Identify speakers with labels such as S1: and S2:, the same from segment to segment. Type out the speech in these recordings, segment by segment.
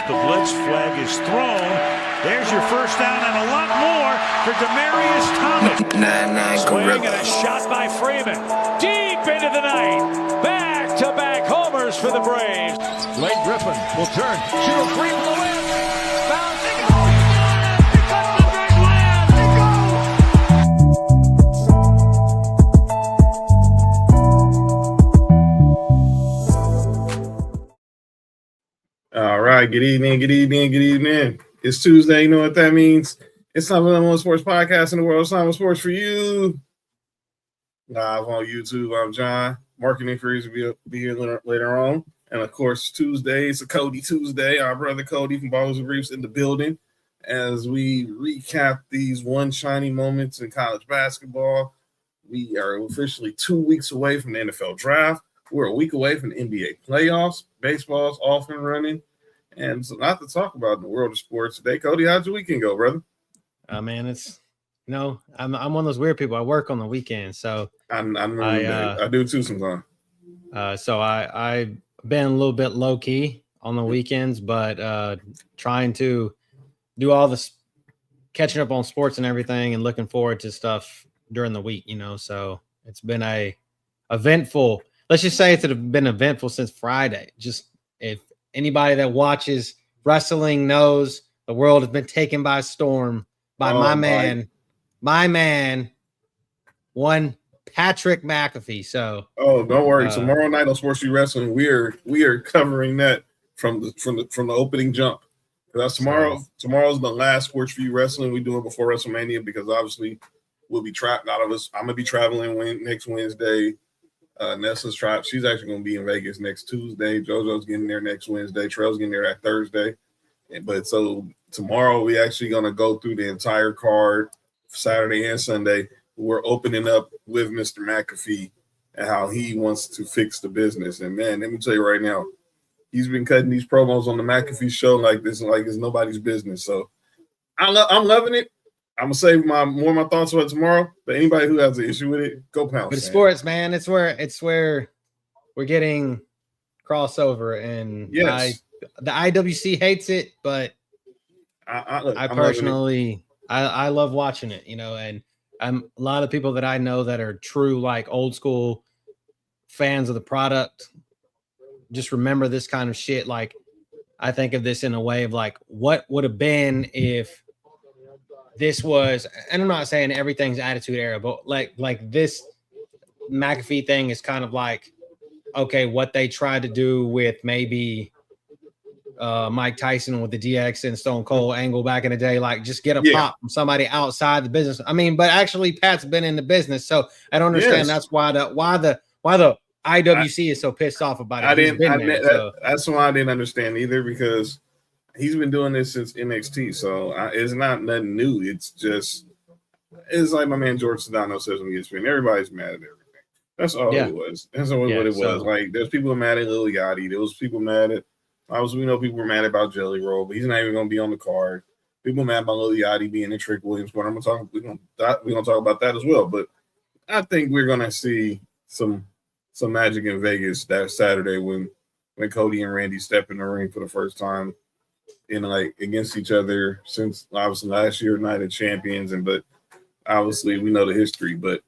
S1: The blitz flag is thrown. There's your first down and a lot more for Demaryius Thomas. Swing and a shot by Freeman. Deep into the night. Back-to-back homers for the Braves.
S2: Blake Griffin will turn. Shoot a three from the win. Bounce. They go. Because the Braves win. They
S3: go. All right. Good evening. It's Tuesday. You know what that means? It's time for the number one sports podcast in the world. It's time for sports for you. Live on YouTube. I'm John. Marketing Freeze will be here later on. And of course, Tuesday, it's a Cody Tuesday. Our brother Cody from Balls and Briefs in the building as we recap these one shiny moments in college basketball. We are officially 2 weeks away from the NFL draft. We're a week away from the NBA playoffs. Baseball's off and running. And so, a lot to talk about in the world of sports today. Cody, how'd your weekend go, brother?
S4: Man, it's I'm one of those weird people. I work on the weekends, so
S3: I do too sometimes.
S4: So I've been a little bit low key on the weekends, but trying to do all this catching up on sports and everything, and looking forward to stuff during the week. So it's been a eventful. Let's just say it's been eventful since Friday. Just if anybody that watches wrestling knows, the world has been taken by storm by my man, one Patrick McAfee. So
S3: don't worry. Tomorrow night on Sports View Wrestling, we are covering that from the opening jump. That's tomorrow. Tomorrow's the last Sports View Wrestling we do it before WrestleMania, because obviously we'll be trapped. Out of us. I'm gonna be traveling next Wednesday. Nessa's trapped. She's actually gonna be in Vegas next Tuesday. JoJo's getting there next Wednesday. Trail's getting there that Thursday. But so tomorrow we actually gonna go through the entire card, Saturday and Sunday. We're opening up with Mr. McAfee and how he wants to fix the business. And man, let me tell you right now, he's been cutting these promos on the McAfee show like this, like it's nobody's business. So I'm loving it. I'm gonna save more of my thoughts about it tomorrow. But anybody who has an issue with it, go pounce.
S4: But it's sports, man. It's where we're getting crossover, and
S3: yes.
S4: The IWC hates it, but I personally I love watching it. And I'm a lot of people that I know that are true, like old school fans of the product, just remember this kind of shit. Like, I think of this in a way of like, what would have been if this was, and I'm not saying everything's Attitude Era, but like this McAfee thing is kind of like, okay, what they tried to do with maybe Mike Tyson with the DX and Stone Cold angle back in the day, like just get a pop from somebody outside the business. I mean, but actually Pat's been in the business, so I don't understand. That's why the IWC is so pissed off about it.
S3: That's why I didn't understand either, because he's been doing this since NXT, so it's not nothing new. It's like my man George Sedano says when he gets spin. Everybody's mad at everything. It was. That's what it was. Like, there's people mad at Lil Yachty. There was people mad at. Obviously, we know people were mad about Jelly Roll, but he's not even going to be on the card. People mad about Lil Yachty being in Trick Williams, but we're going to talk about that as well. But I think we're going to see some magic in Vegas that Saturday when Cody and Randy step in the ring for the first time against each other since obviously last year Night of Champions, but obviously we know the history. But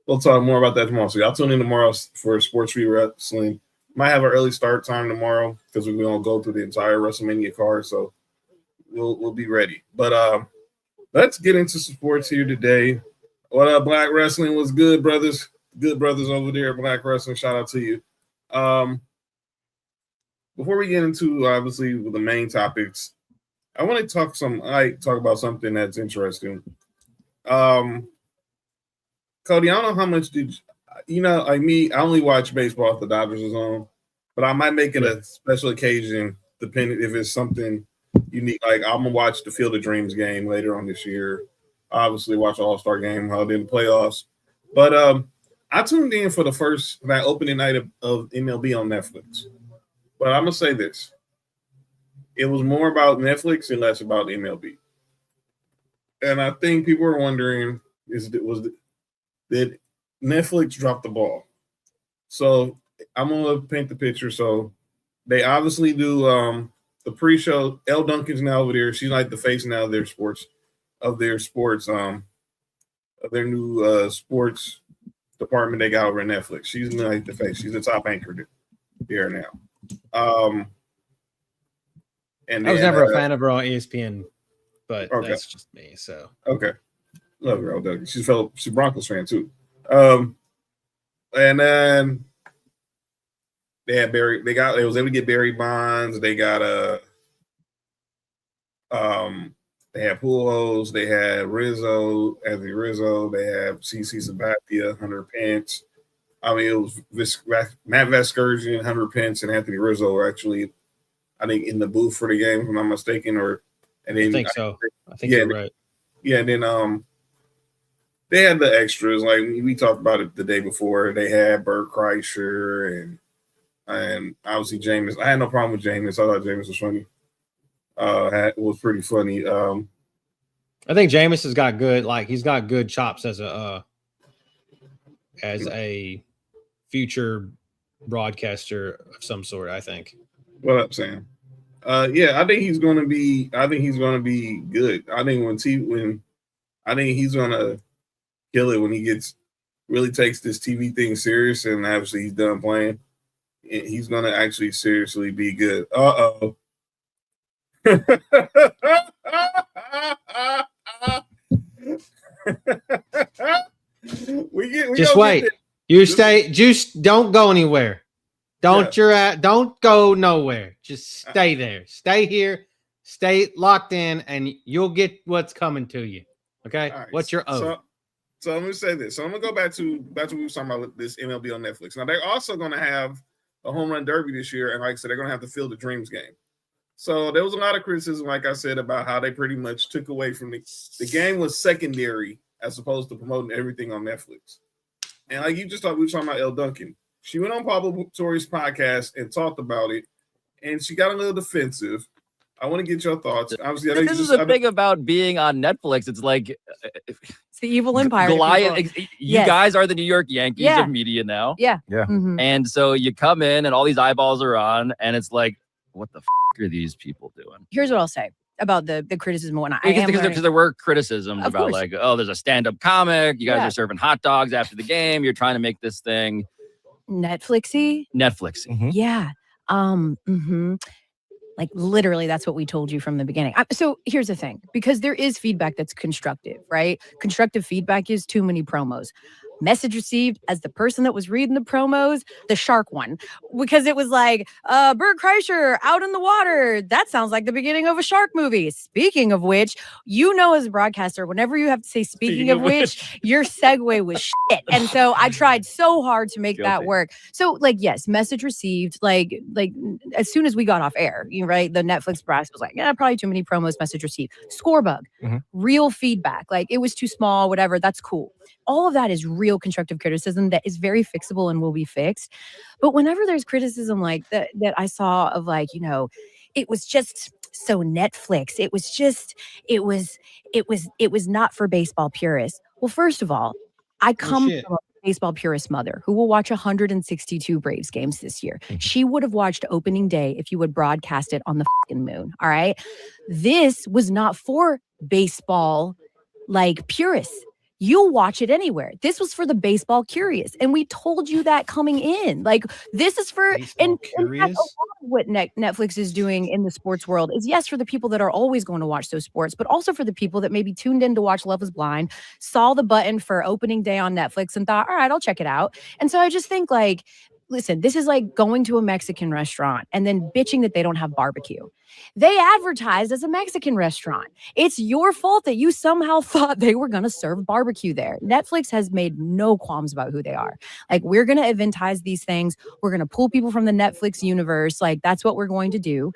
S3: we'll talk more about that tomorrow. So y'all tune in tomorrow for Sports View Wrestling. Might have an early start time tomorrow because we're going to go through the entire WrestleMania card, so we'll be ready. But let's get into sports here today. What up, Black Wrestling? What's good, brothers? Good brothers over there at Black Wrestling. Shout out to you. Before we get into obviously the main topics, I want to talk about something that's interesting. Cody, I don't know how much like me, I only watch baseball if the Dodgers is on, but I might make it a special occasion depending if it's something unique. Like, I'm gonna watch the Field of Dreams game later on this year. Obviously, watch the All-Star game while they're in the playoffs. But I tuned in for that opening night of MLB on Netflix. But I'm gonna say this: it was more about Netflix and less about MLB. And I think people are wondering, did Netflix drop the ball? So I'm gonna paint the picture. So they obviously do the pre-show. Elle Duncan's now over there. She's like the face now of their sports, of their new sports department they got over at Netflix. She's like the face. She's the top anchor there now. And
S4: I was never a fan of her on ESPN, but that's just me. So
S3: okay, love her. Elle she's a Broncos fan too. And then they had Barry. They was able to get Barry Bonds. They got they had Pujols. They had Anthony Rizzo. They had CC Sabathia, Hunter Pence. I mean, it was Matt Vasgersian, Hunter Pence, and Anthony Rizzo were actually, I think, in the booth for the game, if I'm not mistaken. I think so.
S4: I think you're right.
S3: Yeah, and then they had the extras. Like we talked about it the day before. They had Bert Kreischer and obviously Jameis. I had no problem with Jameis. I thought Jameis was funny. It was pretty funny.
S4: I think Jameis has got good, he's got good chops as a future broadcaster of some sort. I think.
S3: What up, Sam? Yeah, I think he's going to be good. I think he's going to kill it when he really takes this TV thing serious, and obviously he's done playing. He's going to actually seriously be good. Uh-oh.
S4: Just wait. You stay. Just don't go anywhere. Don't go nowhere. Just stay there. Stay here. Stay locked in, and you'll get what's coming to you. Okay. Right. What's your oath?
S3: So let me say this. So I'm gonna go back to what we were talking about with this MLB on Netflix. Now they're also gonna have a home run derby this year, and like I said, they're gonna have the Field of Dreams game. So there was a lot of criticism, like I said, about how they pretty much took away from the game was secondary as opposed to promoting everything on Netflix. And like you just thought, we were talking about Elle Duncan. She went on Pablo Torre's podcast and talked about it, and she got a little defensive. I want to get your thoughts. Obviously,
S5: this is the thing about being on Netflix. It's like
S6: it's the evil empire.
S5: Goliath. You guys are the New York Yankees of media now.
S6: Yeah.
S5: Mm-hmm. And so you come in, and all these eyeballs are on, and it's like, what the are these people doing?
S6: Here's what I'll say about the criticism and whatnot.
S5: Because there were criticisms about like, oh, there's a stand-up comic. You guys are serving hot dogs after the game. You're trying to make this thing
S6: Netflixy.
S5: Mm-hmm.
S6: Yeah. Like literally, that's what we told you from the beginning. So here's the thing, because there is feedback that's constructive, right? Constructive feedback is too many promos. Message received as the person that was reading the promos, the shark one, because it was like, Bert Kreischer out in the water. That sounds like the beginning of a shark movie. Speaking of which, as a broadcaster, whenever you have to say speaking of which, your segue was shit. And so I tried so hard to make that work. So yes, message received, like as soon as we got off air, right? The Netflix brass was like, probably too many promos, message received. Score bug, real feedback. Like it was too small, whatever. That's cool. All of that is real constructive criticism that is very fixable and will be fixed. But whenever there's criticism like that I saw of it was just so Netflix. It was not for baseball purists. Well, first of all, I come from a baseball purist mother who will watch 162 Braves games this year. She would have watched opening day if you would broadcast it on the fucking moon. All right. This was not for baseball purists. You'll watch it anywhere. This was for the baseball curious. And we told you that coming in. This is for and in fact, a lot of what Netflix is doing in the sports world is, yes, for the people that are always going to watch those sports, but also for the people that maybe tuned in to watch Love is Blind, saw the button for opening day on Netflix and thought, all right, I'll check it out. And so I just think listen, this is like going to a Mexican restaurant and then bitching that they don't have barbecue. They advertised as a Mexican restaurant. It's your fault that you somehow thought they were going to serve barbecue there. Netflix has made no qualms about who they are. We're going to eventize these things. We're going to pull people from the Netflix universe. That's what we're going to do.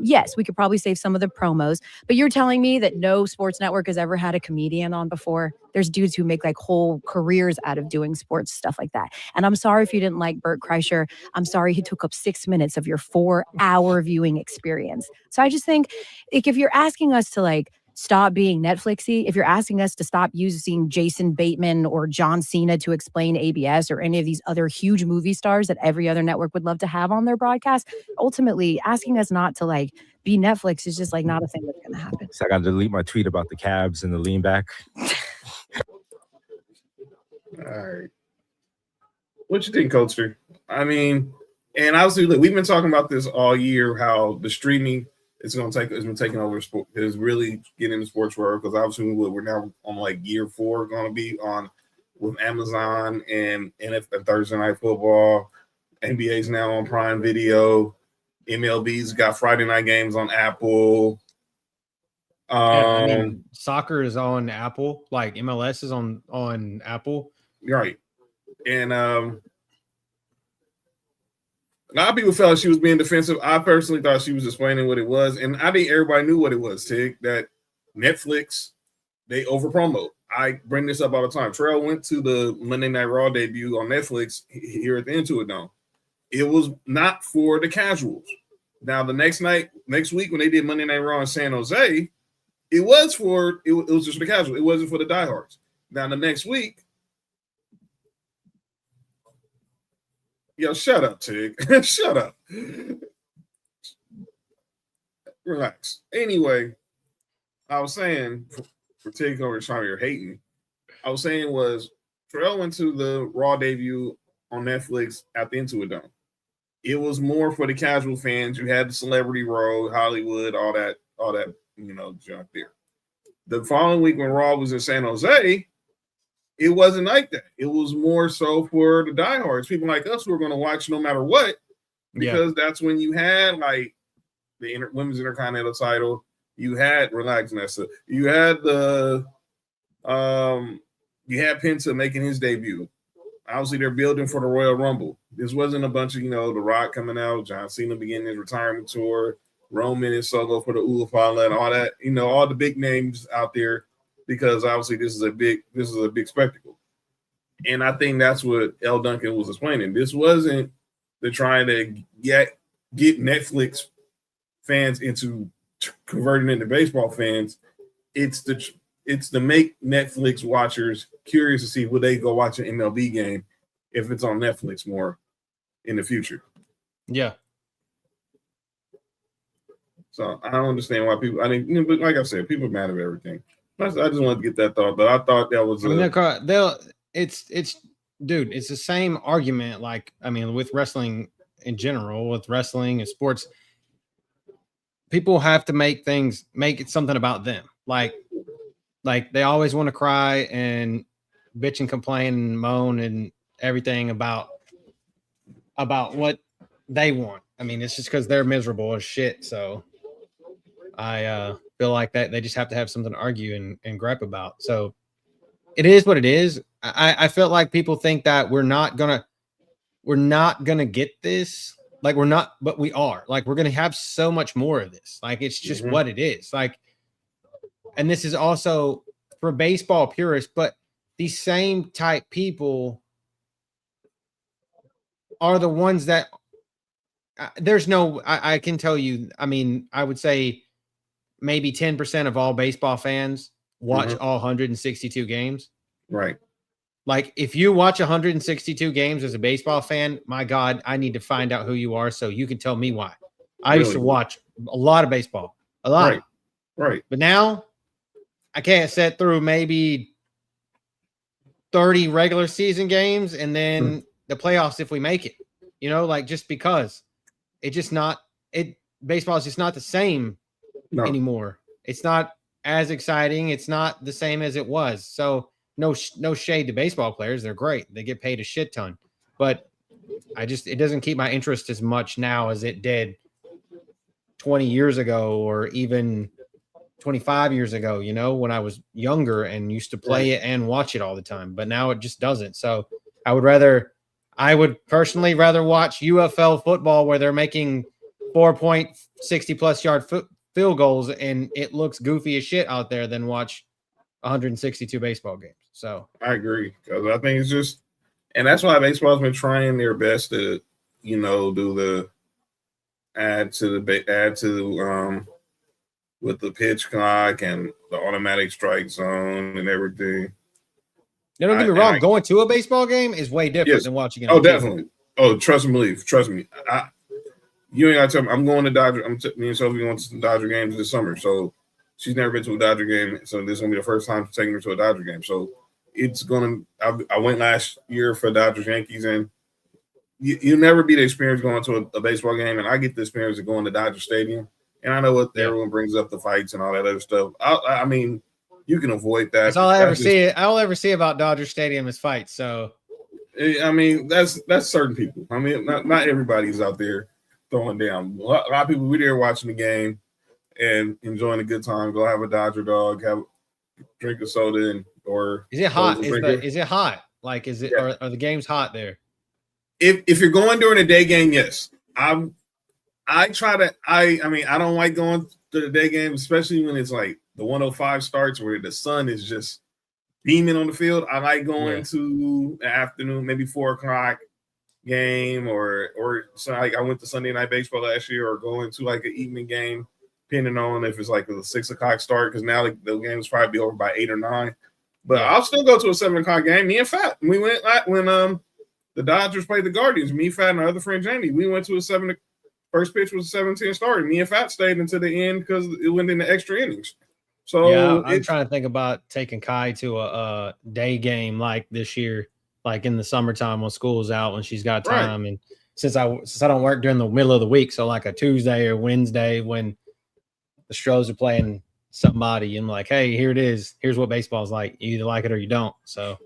S6: Yes, we could probably save some of the promos, but you're telling me that no sports network has ever had a comedian on before? There's dudes who make whole careers out of doing sports stuff like that. And I'm sorry if you didn't like Bert Kreischer. I'm sorry he took up 6 minutes of your 4-hour viewing experience. So I just think if you're asking us to stop being Netflixy, if you're asking us to stop using Jason Bateman or John Cena to explain ABS or any of these other huge movie stars that every other network would love to have on their broadcast, ultimately asking us not to be Netflix is just like not a thing that's gonna happen.
S7: So I got to delete my tweet about the cabs and the lean back.
S3: All right. What you think, Coaster? I mean, and obviously, look, we've been talking about this all year, how the streaming has been taking over sport, is really getting the sports world, because obviously we're now on like year 4 going to be on with Amazon and Thursday Night Football. NBA's now on Prime Video. MLB's got Friday night games on Apple.
S4: I mean, soccer is on Apple. Like MLS is on Apple.
S3: Right. And a lot of people felt she was being defensive. I personally thought she was explaining what it was. And I think everybody knew what it was, Tig, that Netflix, they over promote. I bring this up all the time. Terrell went to the Monday Night Raw debut on Netflix here at the Intuit Dome. It was not for the casuals. Now, the next week when they did Monday Night Raw in San Jose, it was just for the casuals. It wasn't for the diehards. Now, the next week, yo, shut up, Tig. Shut up. Relax. Anyway, I was saying, for Tig over Sean, you're hating. I was saying was Terrell went to the Raw debut on Netflix at the Intuit Dome. It was more for the casual fans. You had the Celebrity Row, Hollywood, all that, junk there. The following week when Raw was in San Jose, it wasn't like that. It was more so for the diehards, people like us who are going to watch no matter what, because that's when you had like the Women's Intercontinental title. You had relax, Nessa. You had you had Penta making his debut. Obviously, they're building for the Royal Rumble. This wasn't a bunch of, The Rock coming out, John Cena beginning his retirement tour, Roman and Solo for the Ulafala and all that, all the big names out there, because obviously this is a big spectacle. And I think that's what L. Duncan was explaining. This wasn't to try to get Netflix fans into converting into baseball fans. It's to make Netflix watchers curious to see will they go watch an MLB game if it's on Netflix more in the future.
S4: Yeah.
S3: So I don't understand why people. I mean, but like I said, people are mad at everything. I just wanted to get that thought, but I thought that was.
S4: Dude, it's the same argument. Like, I mean, with wrestling in general, with wrestling and sports, people have to make it something about them. Like they always want to cry and bitch and complain and moan and everything about what they want. I mean, it's just because they're miserable as shit. So I feel like that they just have to have something to argue and gripe about. So it is what it is. I felt like people think that we're not gonna get this. Like we're not, but we are. Like we're gonna have so much more of this. Like it's just what it is. Like, and this is also for baseball purists, but these same type people are the ones that I can tell you, I mean, I would say maybe 10% of all baseball fans watch all 162 games.
S3: Right.
S4: Like if you watch 162 games as a baseball fan, my God, I need to find out who you are so you can tell me why. I used to watch a lot of baseball, a lot.
S3: Right.
S4: But now I can't sit through maybe 30 regular season games and then the playoffs if we make it, like just because baseball is just not the same anymore. It's not as exciting. It's not the same as it was. So no shade to baseball players. They're great. They get paid a shit ton, but it doesn't keep my interest as much now as it did 20 years ago or even 25 years ago, when I was younger and used to play it and watch it all the time, but now it just doesn't. So I would personally rather watch UFL football where they're making 4.60 plus yard field goals and it looks goofy as shit out there than watch 162 baseball games. So
S3: I agree, because I think it's just, and that's why baseball's been trying their best to, do the add to with the pitch clock and the automatic strike zone and everything.
S4: Don't get me wrong. Going to a baseball game is way different than watching it.
S3: Oh, definitely. Oh, trust me. You ain't got to tell me. I'm going to Dodger. Me and Sophie going to some Dodger games this summer. So she's never been to a Dodger game. So this is going to be the first time taking her to a Dodger game. So it's going to – I went last year for Dodgers Yankees, and you'll never be the experience going to a baseball game. And I get the experience of going to Dodger Stadium. And I know what everyone brings up, the fights and all that other stuff. I mean, you can avoid that.
S4: That's all I ever see. All I ever see about Dodger Stadium is fights. So,
S3: I mean, that's certain people. I mean, not everybody's out there throwing down. A lot of people, we're there watching the game and enjoying a good time. Go have a Dodger dog, drink a soda, or
S4: is it hot? Is it hot? Like, is it? Yeah. Are the games hot there?
S3: If you're going during a day game, yes. I try to. I mean, I don't like going to the day game, especially when it's like the 105 starts where the sun is just beaming on the field. I like going to an afternoon, maybe 4 o'clock game, or so like I went to Sunday Night Baseball last year, or going to like an evening game, depending on if it's like a 6 o'clock start, because now the game's probably be over by 8 or 9. But I'll still go to a 7 o'clock game. Me and Fat, we went when the Dodgers played the Guardians. Me, Fat, and our other friend Jamie, we went to a 7. First pitch was a 17 start. Me and Fat stayed until the end because it went into extra innings. So
S4: I'm trying to think about taking Kai to a day game like this year, like in the summertime when school's out, when she's got time. Right. And since I don't work during the middle of the week, so like a Tuesday or Wednesday when the Stros are playing somebody, and like, hey, here it is. Here's what baseball's like. You either like it or you don't. So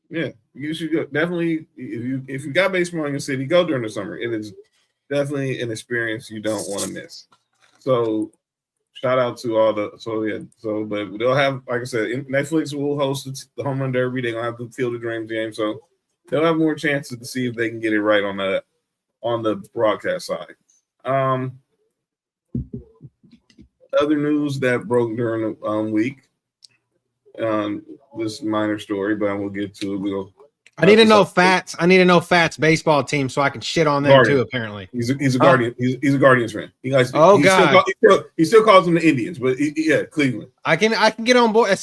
S3: yeah, you should go. Definitely, if you got baseball in your city, go during the summer. It is definitely an experience you don't want to miss. So shout out to all but they'll have, like I said, Netflix will host the Home Run Derby. They're gonna have the Field of Dreams game, so they'll have more chances to see if they can get it right on the broadcast side. Other news that broke during the week, this minor story, but we'll get to it.
S4: I need to know Fats baseball team so I can shit on them
S3: Guardian.
S4: too. Apparently,
S3: he's a Guardian. He's a Guardians fan. He likes.
S4: God,
S3: he still calls them the Indians, but Cleveland.
S4: I can get on board.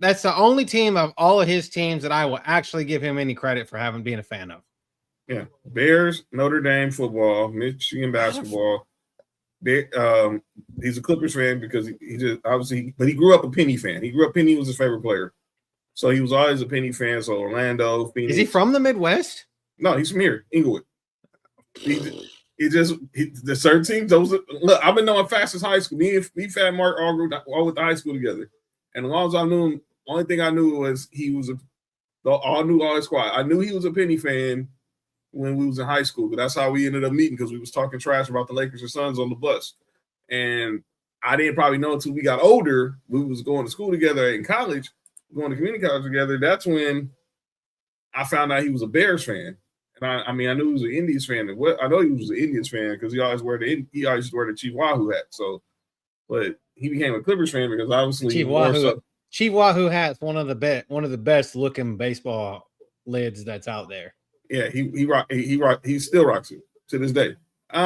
S4: That's the only team of all of his teams that I will actually give him any credit for having been a fan of.
S3: Yeah, Bears, Notre Dame football, Michigan basketball. He's a Clippers fan because he just obviously, but he grew up a Penny fan. Penny was his favorite player. So he was always a Penny fan. So Orlando, Phoenix.
S4: Is he from the Midwest?
S3: No, he's from here, Inglewood. The certain teams. Look, I've been knowing Fast since high school. Me, Fat, and Mark all went to high school together. And as long as I knew him, only thing I knew was he was knew all his squad. I knew he was a Penny fan when we was in high school, but that's how we ended up meeting, because we was talking trash about the Lakers and Suns on the bus. And I didn't probably know until we got older. We was going to school together in college. Going to community college together. That's when I found out he was a Bears fan, and I mean I knew he was an Indians fan. I know he was an Indians fan because he always wore the Chief Wahoo hat. So, but he became a Clippers fan because obviously
S4: Chief Wahoo hat's one of the best looking baseball lids that's out there.
S3: Yeah, he still rocks it to this day.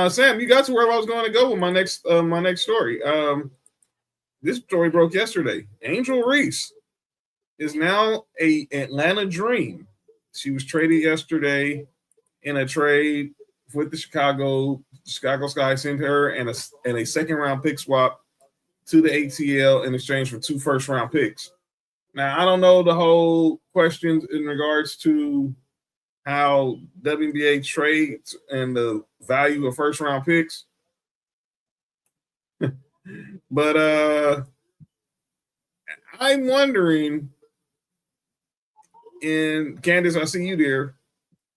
S3: Sam, you got to where I was going to go with my next story. This story broke yesterday. Angel Reese is now a Atlanta Dream. She was traded yesterday in a trade with the Chicago Sky. Sent her and a second round pick swap to the ATL in exchange for 2 first round picks. Now, I don't know the whole questions in regards to how WNBA trades and the value of first round picks. But I'm wondering, and Candace, I see you there.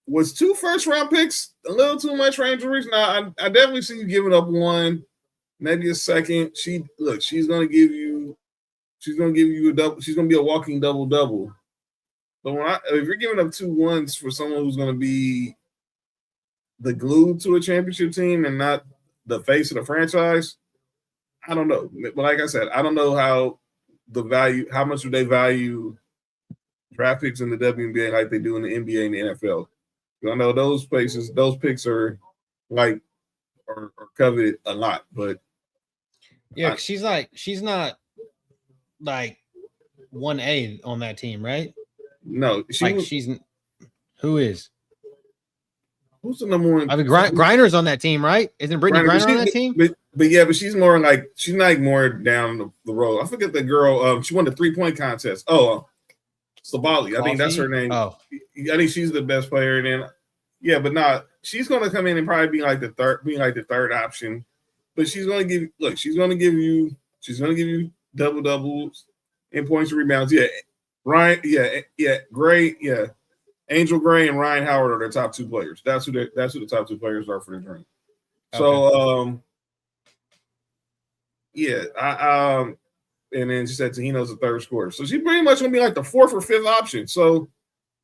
S3: Was 2 first round picks a little too much for Angel Reese? Now, I definitely see you giving up 1, maybe a second. She's gonna give you a double. She's gonna be a walking double. But if you're giving up 2 1s for someone who's gonna be the glue to a championship team and not the face of the franchise, I don't know. But like I said, I don't know how much do they value draft picks in the WNBA like they do in the NBA and the NFL. I know those picks are coveted a lot, but
S4: yeah, she's not like 1A on that team, right?
S3: No,
S4: who is?
S3: Who's the number one?
S4: I mean, Griner's on that team, right? Isn't Brittany Griner on that team?
S3: But she's more like she's like more down the road. I forget the girl. She won the 3-point contest. Sabali. I think that's her name.
S4: Oh,
S3: I think she's the best player. And then, yeah, but not. She's going to come in and probably be like the third option. But she's going to give you double doubles and points and rebounds. Yeah, Ryan. Yeah, Gray. Yeah. Angel Gray and Ryan Howard are their top 2 players. That's who the top 2 players are for the tournament. Okay. So, and then she said Tahino's the 3rd scorer. So she's pretty much gonna be like the 4th or 5th option. So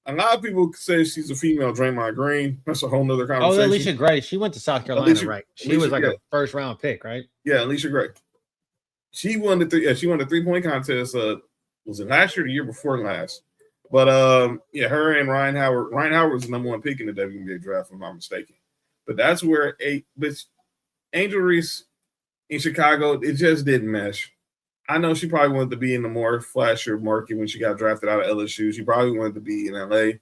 S3: a lot of people say she's a female Draymond Green. That's a whole nother conversation.
S4: Oh, Alicia Gray. She went to South Carolina, right? She was like a 1st round pick, right?
S3: Yeah, Alicia Gray. She won the 3-point contest. Was it last year or the year before last? But her and Ryan Howard. Ryan Howard was the number 1 pick in the WNBA draft, if I'm not mistaken. But that's where Angel Reese in Chicago, it just didn't mesh. I know she probably wanted to be in the more flashier market when she got drafted out of LSU. She probably wanted to be in LA.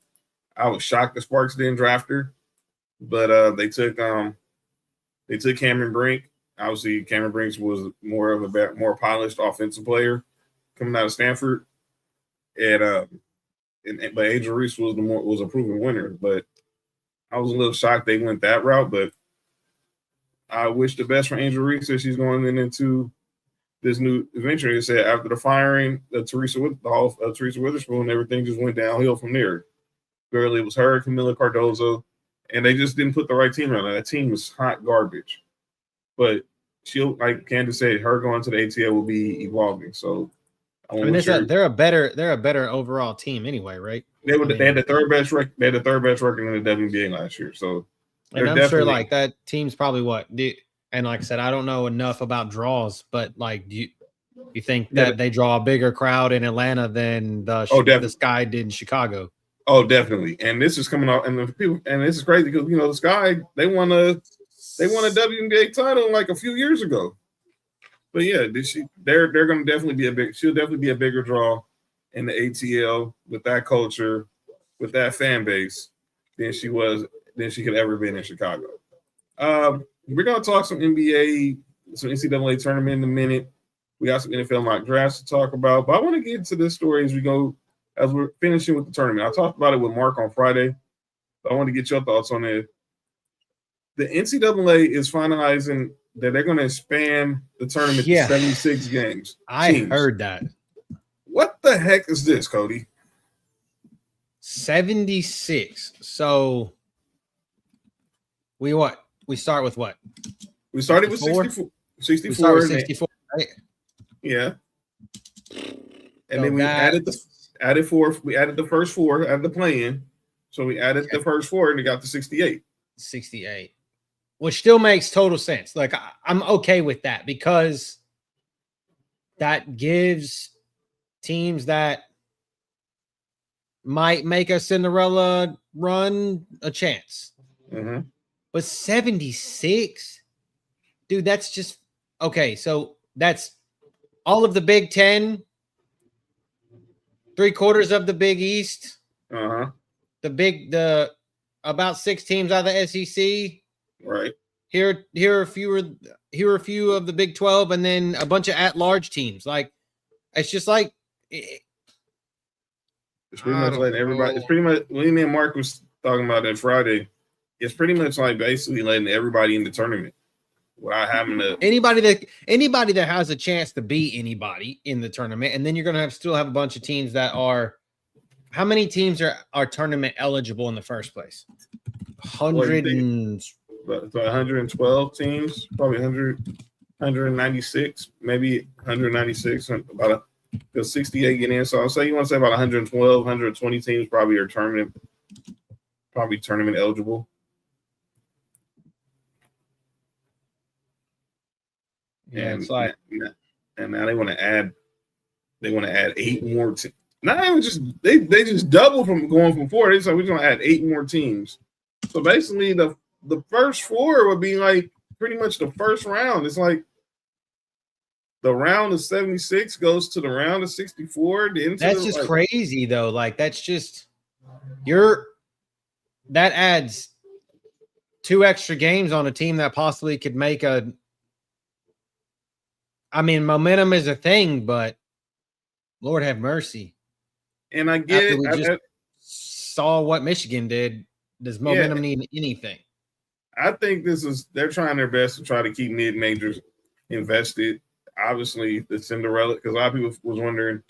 S3: I was shocked the Sparks didn't draft her, but they took Cameron Brink. Obviously, Cameron Brink was more of a more polished offensive player coming out of Stanford, but Angel Reese was a proven winner. But I was a little shocked they went that route. But I wish the best for Angel Reese as she's going into this new adventure. They said after the firing of Teresa Witherspoon, everything just went downhill from there. Barely it was her, Camila Cardozo, and they just didn't put the right team around her. That team was hot garbage. But she'll, like Candace said, her going to the ATL will be evolving. So
S4: they're a better overall team anyway, right?
S3: They had the third best record. They had the third best record in the WNBA last year. So
S4: and I'm sure like that team's probably and like I said, I don't know enough about draws, but like you think that they draw a bigger crowd in Atlanta than the Sky did in Chicago?
S3: Oh, definitely. And this is coming out, and this is crazy because the Sky they won a WNBA title like a few years ago. But yeah, they're going to definitely be she'll definitely be a bigger draw in the ATL with that culture, with that fan base than she could ever been in Chicago. We're going to talk some NBA, some NCAA tournament in a minute. We got some NFL mock drafts to talk about, but I want to get into this story as we're finishing with the tournament. I talked about it with Mark on Friday, but I want to get your thoughts on it. The NCAA is finalizing that they're going to expand the tournament to 76 games.
S4: I heard that.
S3: What the heck is this, Cody?
S4: 76. So we start with what?
S3: We started with 64. 64.
S4: We started with 64, right?
S3: Yeah. And then we added the first 4 at the play-in. So we added the first 4 and it got to 68.
S4: 68. Which still makes total sense. Like I'm okay with that because that gives teams that might make a Cinderella run a chance.
S3: Mm-hmm.
S4: But 76, dude, that's just okay. So that's all of the Big Ten, 3/4 of the Big East, the about 6 teams out of the SEC.
S3: Right.
S4: Here are a few of the Big 12, and then a bunch of at-large teams. Like it's just like
S3: it's pretty much letting everybody. It's pretty much what me and Mark was talking about that Friday. It's pretty much like basically letting everybody in the tournament without having to
S4: anybody that has a chance to beat anybody in the tournament, and then you're gonna still have a bunch of teams that are. How many teams are tournament eligible in the first place?
S3: 112 teams, probably 196, maybe 196, about 68 get in. So I'll say you want to say about 112, 120 teams probably are tournament eligible.
S4: Yeah,
S3: and now they want to add 8 more teams. Not even just they just double from going from 4. They said we're gonna add 8 more teams. So basically the first 4 would be like pretty much the first round. It's like the round of 76 goes to the round of 64.
S4: That's just crazy though. Like that's just that adds 2 extra games on a team that possibly could make a. I mean, momentum is a thing, but Lord have mercy.
S3: And I get
S4: After
S3: it.
S4: we just saw what Michigan did. Does momentum need anything?
S3: I think they're trying their best to try to keep mid-majors invested. Obviously, the Cinderella, because a lot of people was wondering,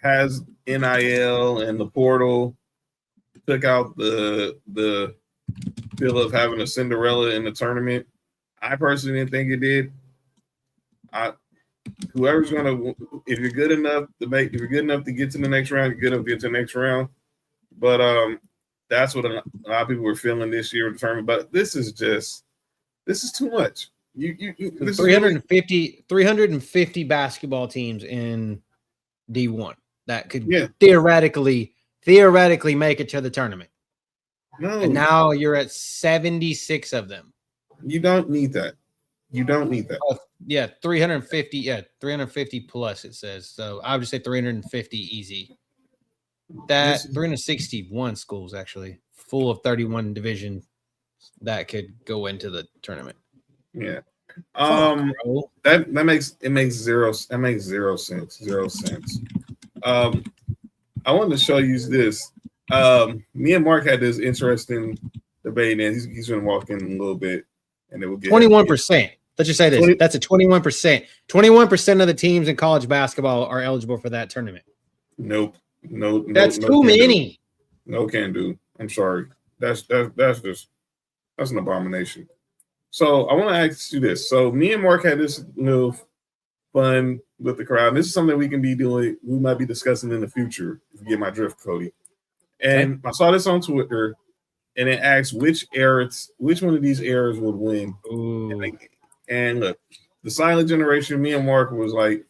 S3: has NIL and the portal took out the feel of having a Cinderella in the tournament? I personally didn't think it did. Whoever's gonna, if you're good enough to get to the next round, you're good enough to get to the next round. But that's what a lot of people were feeling this year with the tournament. But this is too much. This
S4: 350 basketball teams in D1 that could theoretically make it to the tournament.
S3: No,
S4: and now you're at 76 of them.
S3: You don't need that. You don't need that.
S4: 350. Yeah, 350 plus it says. So I would just say 350 easy. That 361 schools actually full of 31 division that could go into the tournament.
S3: Yeah. That makes zero sense. I wanted to show you this. Me and Mark had this interesting debate, and he's been walking a little bit, and it will get
S4: 21%. Let's just say this. That's a 21%. 21% of the teams in college basketball are eligible for that tournament.
S3: Nope. No.
S4: That's too many.
S3: No can do. I'm sorry. That's an abomination. So I want to ask you this. So me and Mark had this little fun with the crowd. And this is something we can be doing. We might be discussing in the future. If you get my drift, Cody. And I saw this on Twitter, and it asked which one of these eras would win. And look, the silent generation. Me and Mark was like,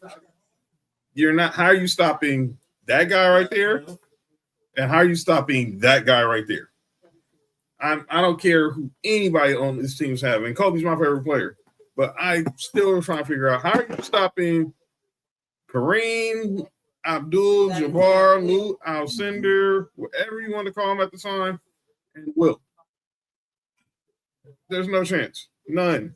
S3: "You're not. How are you stopping that guy right there? And how are you stopping that guy right there?" I don't care who anybody on this team's having. Kobe's my favorite player, but I still am trying to figure out how are you stopping Kareem, Abdul, Jabbar, Lou, Alcindor, whatever you want to call him at the time, and Will. There's no chance. None.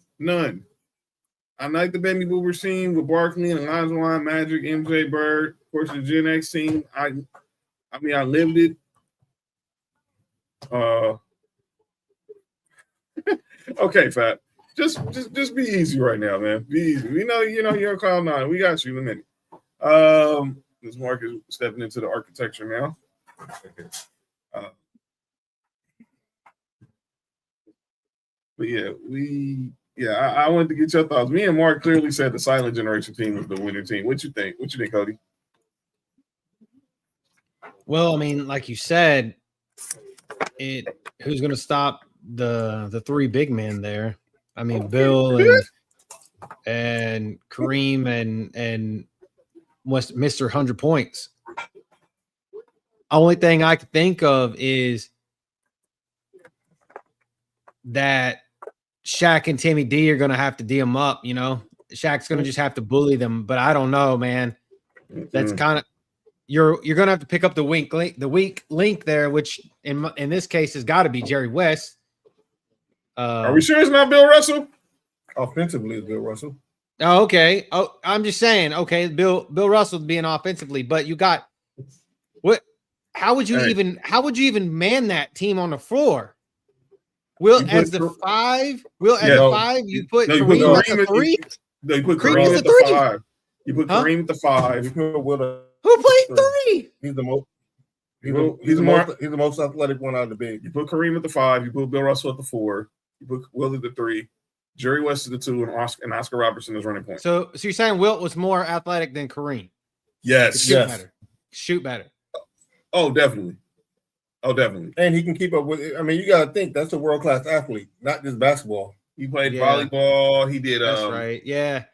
S3: I like the baby boomer scene with Barkley and Olajuwon, Magic, MJ, Bird, of course the Gen X scene. I lived it. Okay, Fat. Just be easy right now, man. Be easy. We know you're on cloud 9. We got you in a minute. This Mark is stepping into the architecture now. But I wanted to get your thoughts. Me and Mark clearly said the silent generation team was the winning team. What you think? What you think, Cody?
S4: Well, I mean, like you said, who's going to stop the 3 big men there? I mean, Bill and Kareem and Mr. 100 points. Only thing I could think of is that Shaq and Timmy D are going to have to D them up. Shaq's going to just have to bully them. But I don't know, man. That's kind of you're going to have to pick up the weak link there, which in this case has got to be Jerry West.
S3: Are we sure it's not Bill Russell?
S8: Offensively, it's Bill Russell.
S4: Oh, okay. Oh, I'm just saying. Okay, Bill Russell being offensively, but you got what? How would you even man that team on the floor? As the 5. You put Kareem at the 3.
S3: No, you put Kareem at the 5. You put Kareem at the 5.
S4: Who played 3?
S8: He's the most athletic one out of the big.
S3: You put Kareem at the 5. You put Bill Russell at the 4. You put Will at the 3. Jerry West at the 2, and Oscar Robertson is running point.
S4: So you're saying Wilt was more athletic than Kareem?
S3: Yes.
S4: Shoot better.
S3: Oh, definitely.
S8: And he can keep up with it. I mean, you got to think that's a world-class athlete, not just basketball.
S3: He played volleyball. He did.
S4: That's right. Yeah.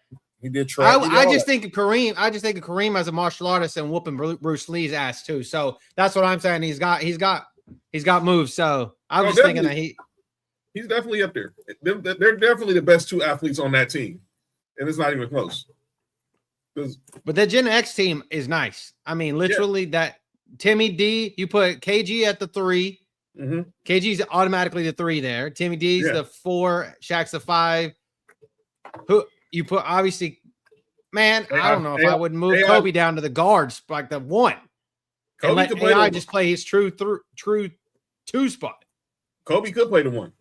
S8: He did track.
S4: I just think of Kareem as a martial artist and whooping Bruce Lee's ass too. So that's what I'm saying. He's got moves. So I was just thinking that
S3: he's definitely up there. They're definitely the best 2 athletes on that team, and it's not even close.
S4: But the Gen X team is nice. I mean, literally that Timmy D. You put KG at the 3. KG's automatically the 3 there. Timmy D's the 4. Shaq's the 5. Who you put? Obviously, man. I don't know if I would move Kobe down to the guards like the 1. And let AI just play his true 2 spot.
S3: Kobe could play the 1.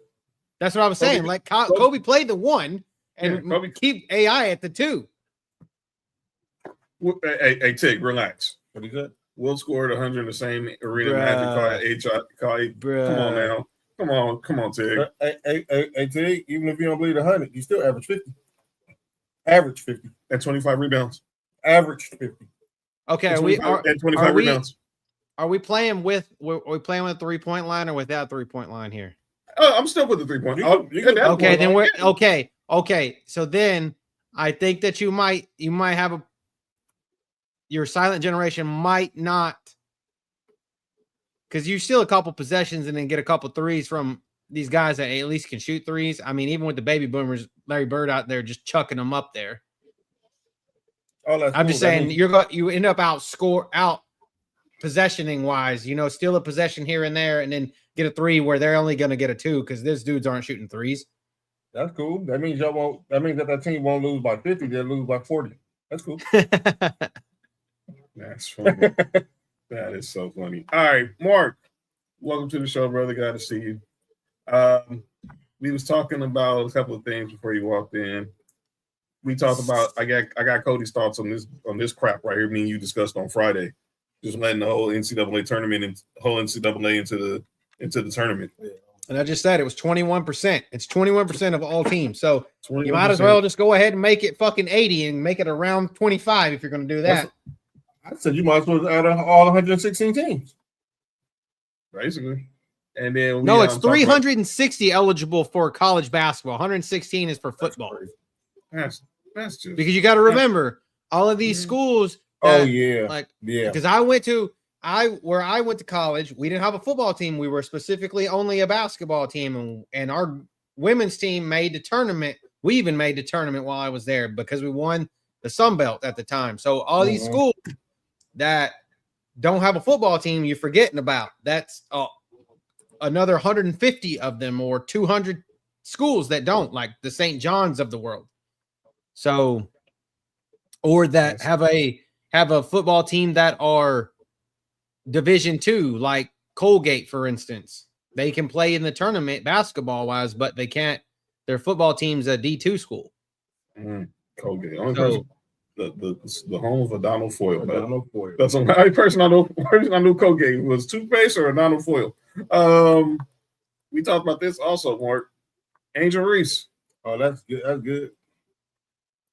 S4: That's what I was saying. Like Kobe played the 1 and keep AI at the 2.
S3: Hey, Tig, relax.
S8: Pretty good.
S3: Will scored 100 in the same arena. Magic caught 8. Come on now. Come on, Tig.
S8: Hey, Tig, even if you don't believe 100, you still average 50. Average 50.
S3: And 25 rebounds.
S8: Average 50.
S4: Okay,
S3: and 25 rebounds.
S4: Are we playing with a 3-point line or without 3-point line here?
S3: I'm still with the 3-point.
S4: Okay, then we're okay. Okay, so then I think that you might have your silent generation might not, because you steal a couple possessions and then get a couple threes from these guys that at least can shoot threes. I mean, even with the baby boomers, Larry Bird out there just chucking them up there. I'm just saying you end up out possessioning wise, steal a possession here and there and then get a 3 where they're only going to get a 2 because these dudes aren't shooting threes.
S8: That's cool. That means that team won't lose by 50. They'll lose by 40. That's cool.
S3: That's funny. That is so funny. All right, Mark, welcome to the show, brother. Glad to see you. We was talking about a couple of things before you walked in. We talked about I got Cody's thoughts on this crap right here. Me and you discussed on Friday, just letting the whole NCAA tournament and whole NCAA into the tournament.
S4: And I just said it was 21%. It's 21% of all teams. So 21%. You might as well just go ahead and make it fucking 80 and make it around 25 if you're going to do that.
S8: I said you might as well add all 116 teams.
S3: Basically. And then
S4: it's 360 eligible for college basketball. 116 is for football.
S3: That's just
S4: because you got to remember all of these schools. Because I went to college, we didn't have a football team. We were specifically only a basketball team, and our women's team made the tournament. We even made the tournament while I was there because we won the Sun Belt at the time. So all these schools that don't have a football team, you're forgetting about. That's another 150 of them or 200 schools that don't, like the St. John's of the world. So, or that have a football team that are Division II, like Colgate, for instance. They can play in the tournament basketball-wise, but they can't. Their football team's a D2 school.
S3: Colgate. The home of Donald Foyle. That's the only person I know Colgate was toothpaste or Donald Foyle. We talked about this also, Mark. Angel Reese.
S8: Oh, that's good. That's good.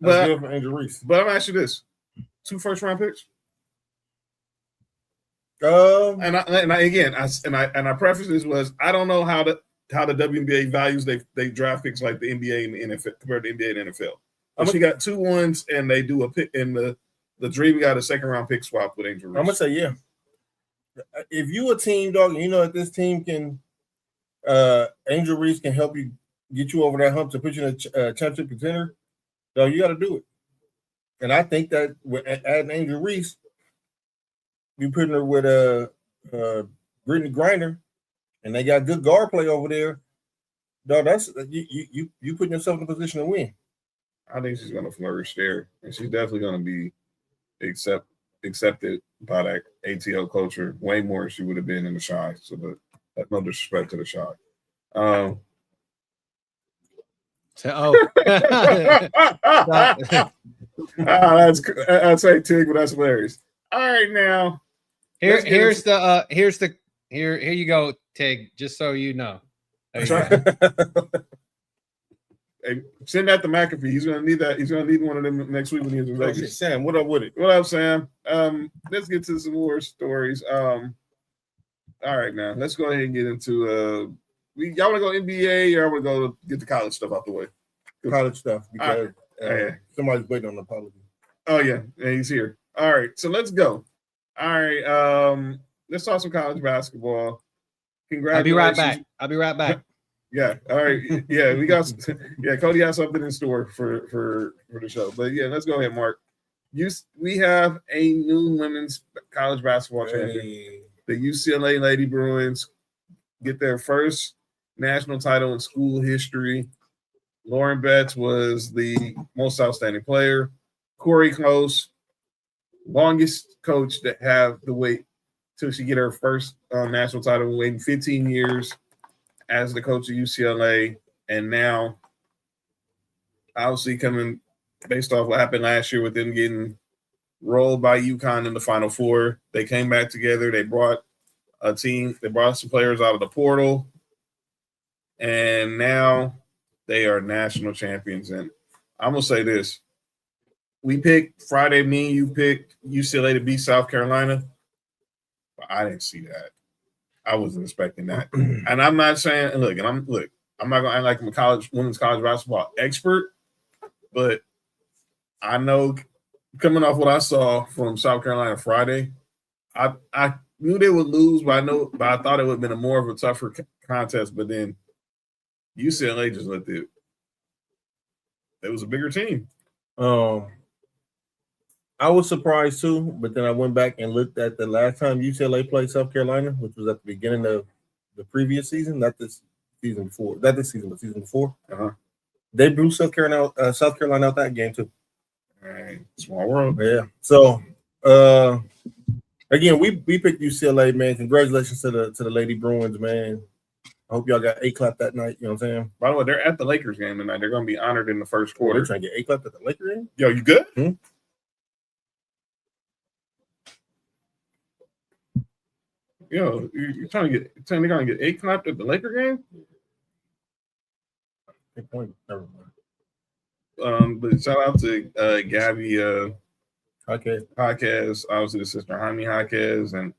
S8: That's good for Angel Reese.
S3: But I'm asking you this: 2 first-round picks. And I preface this was I don't know how the WNBA values they draft picks like the NBA and the NFL compared to NBA and NFL. But she got 2 ones and they do a pick in the Dream got a 2nd-round pick swap with Angel Reese.
S8: I'm gonna say yeah. If you a team dog and you know that this team can Angel Reese can help you get you over that hump to put you in a championship contender, so you got to do it. And I think that with adding Angel Reese, you putting her with Brittany Griner, and they got good guard play over there. Dog, that's you putting yourself in a position to win.
S3: I think she's going to flourish there, and she's definitely going to be accepted by that ATL culture way more than she would have been in the Shy. So, but that's no disrespect to the Shy. That's right, Tig, but that's hilarious. All right, now
S4: here you go, Tig. Just so you know.
S3: Hey, send that to McAfee. He's gonna need that. He's gonna need one of them next week when he's in Vegas.
S8: Sam, what up with it?
S3: What up, Sam? Let's get to some more stories. All right, now let's go ahead and get into y'all want to go NBA or I want to go get the college stuff out the way?
S8: College stuff because somebody's waiting on the apology.
S3: Oh yeah, he's here. All right, so let's go. All right, let's talk some college basketball. Congratulations.
S4: I'll be right back.
S3: Yeah. All right. Yeah, we got. Yeah, Cody has something in store for the show. But yeah, let's go ahead, Mark. We have a new women's college basketball champion. The UCLA Lady Bruins get their first national title in school history. Lauren Betts was the most outstanding player. Corey Close, longest coach to have the wait till she get her first national title, waiting 15 years as the coach of UCLA. And now, obviously, coming based off what happened last year with them getting rolled by UConn in the Final Four, they came back together. They brought a team. They brought some players out of the portal. And now they are national champions. And I'm going to say this. We picked Friday, me and you picked UCLA to beat South Carolina. But I didn't see that. I wasn't expecting that. And I'm not saying, I'm not going to act like I'm a women's college basketball expert, but I know coming off what I saw from South Carolina Friday, I knew they would lose, but I thought it would have been more of a tougher contest. But then UCLA just looked it. It was a bigger team.
S8: I was surprised too, but then I went back and looked at the last time UCLA played South Carolina, which was at the beginning of the previous season, not this season before. Not this season, but season before. They blew South Carolina out that game too.
S3: Small world.
S8: Yeah. So again, we picked UCLA, man. Congratulations to the Lady Bruins, man. I hope y'all got A-clap that night. You know what I'm saying?
S3: By the way, they're at the Lakers game tonight. They're going to be honored in the first quarter.
S8: They're trying to get A-clap at the Lakers game?
S3: Yo, you good? Yo, you're trying to get they're going to get A-clapped at the Laker game?
S8: Good point. Never mind.
S3: But shout out to Gabby
S8: Podcast.
S3: obviously the sister Jaime Jaquez, and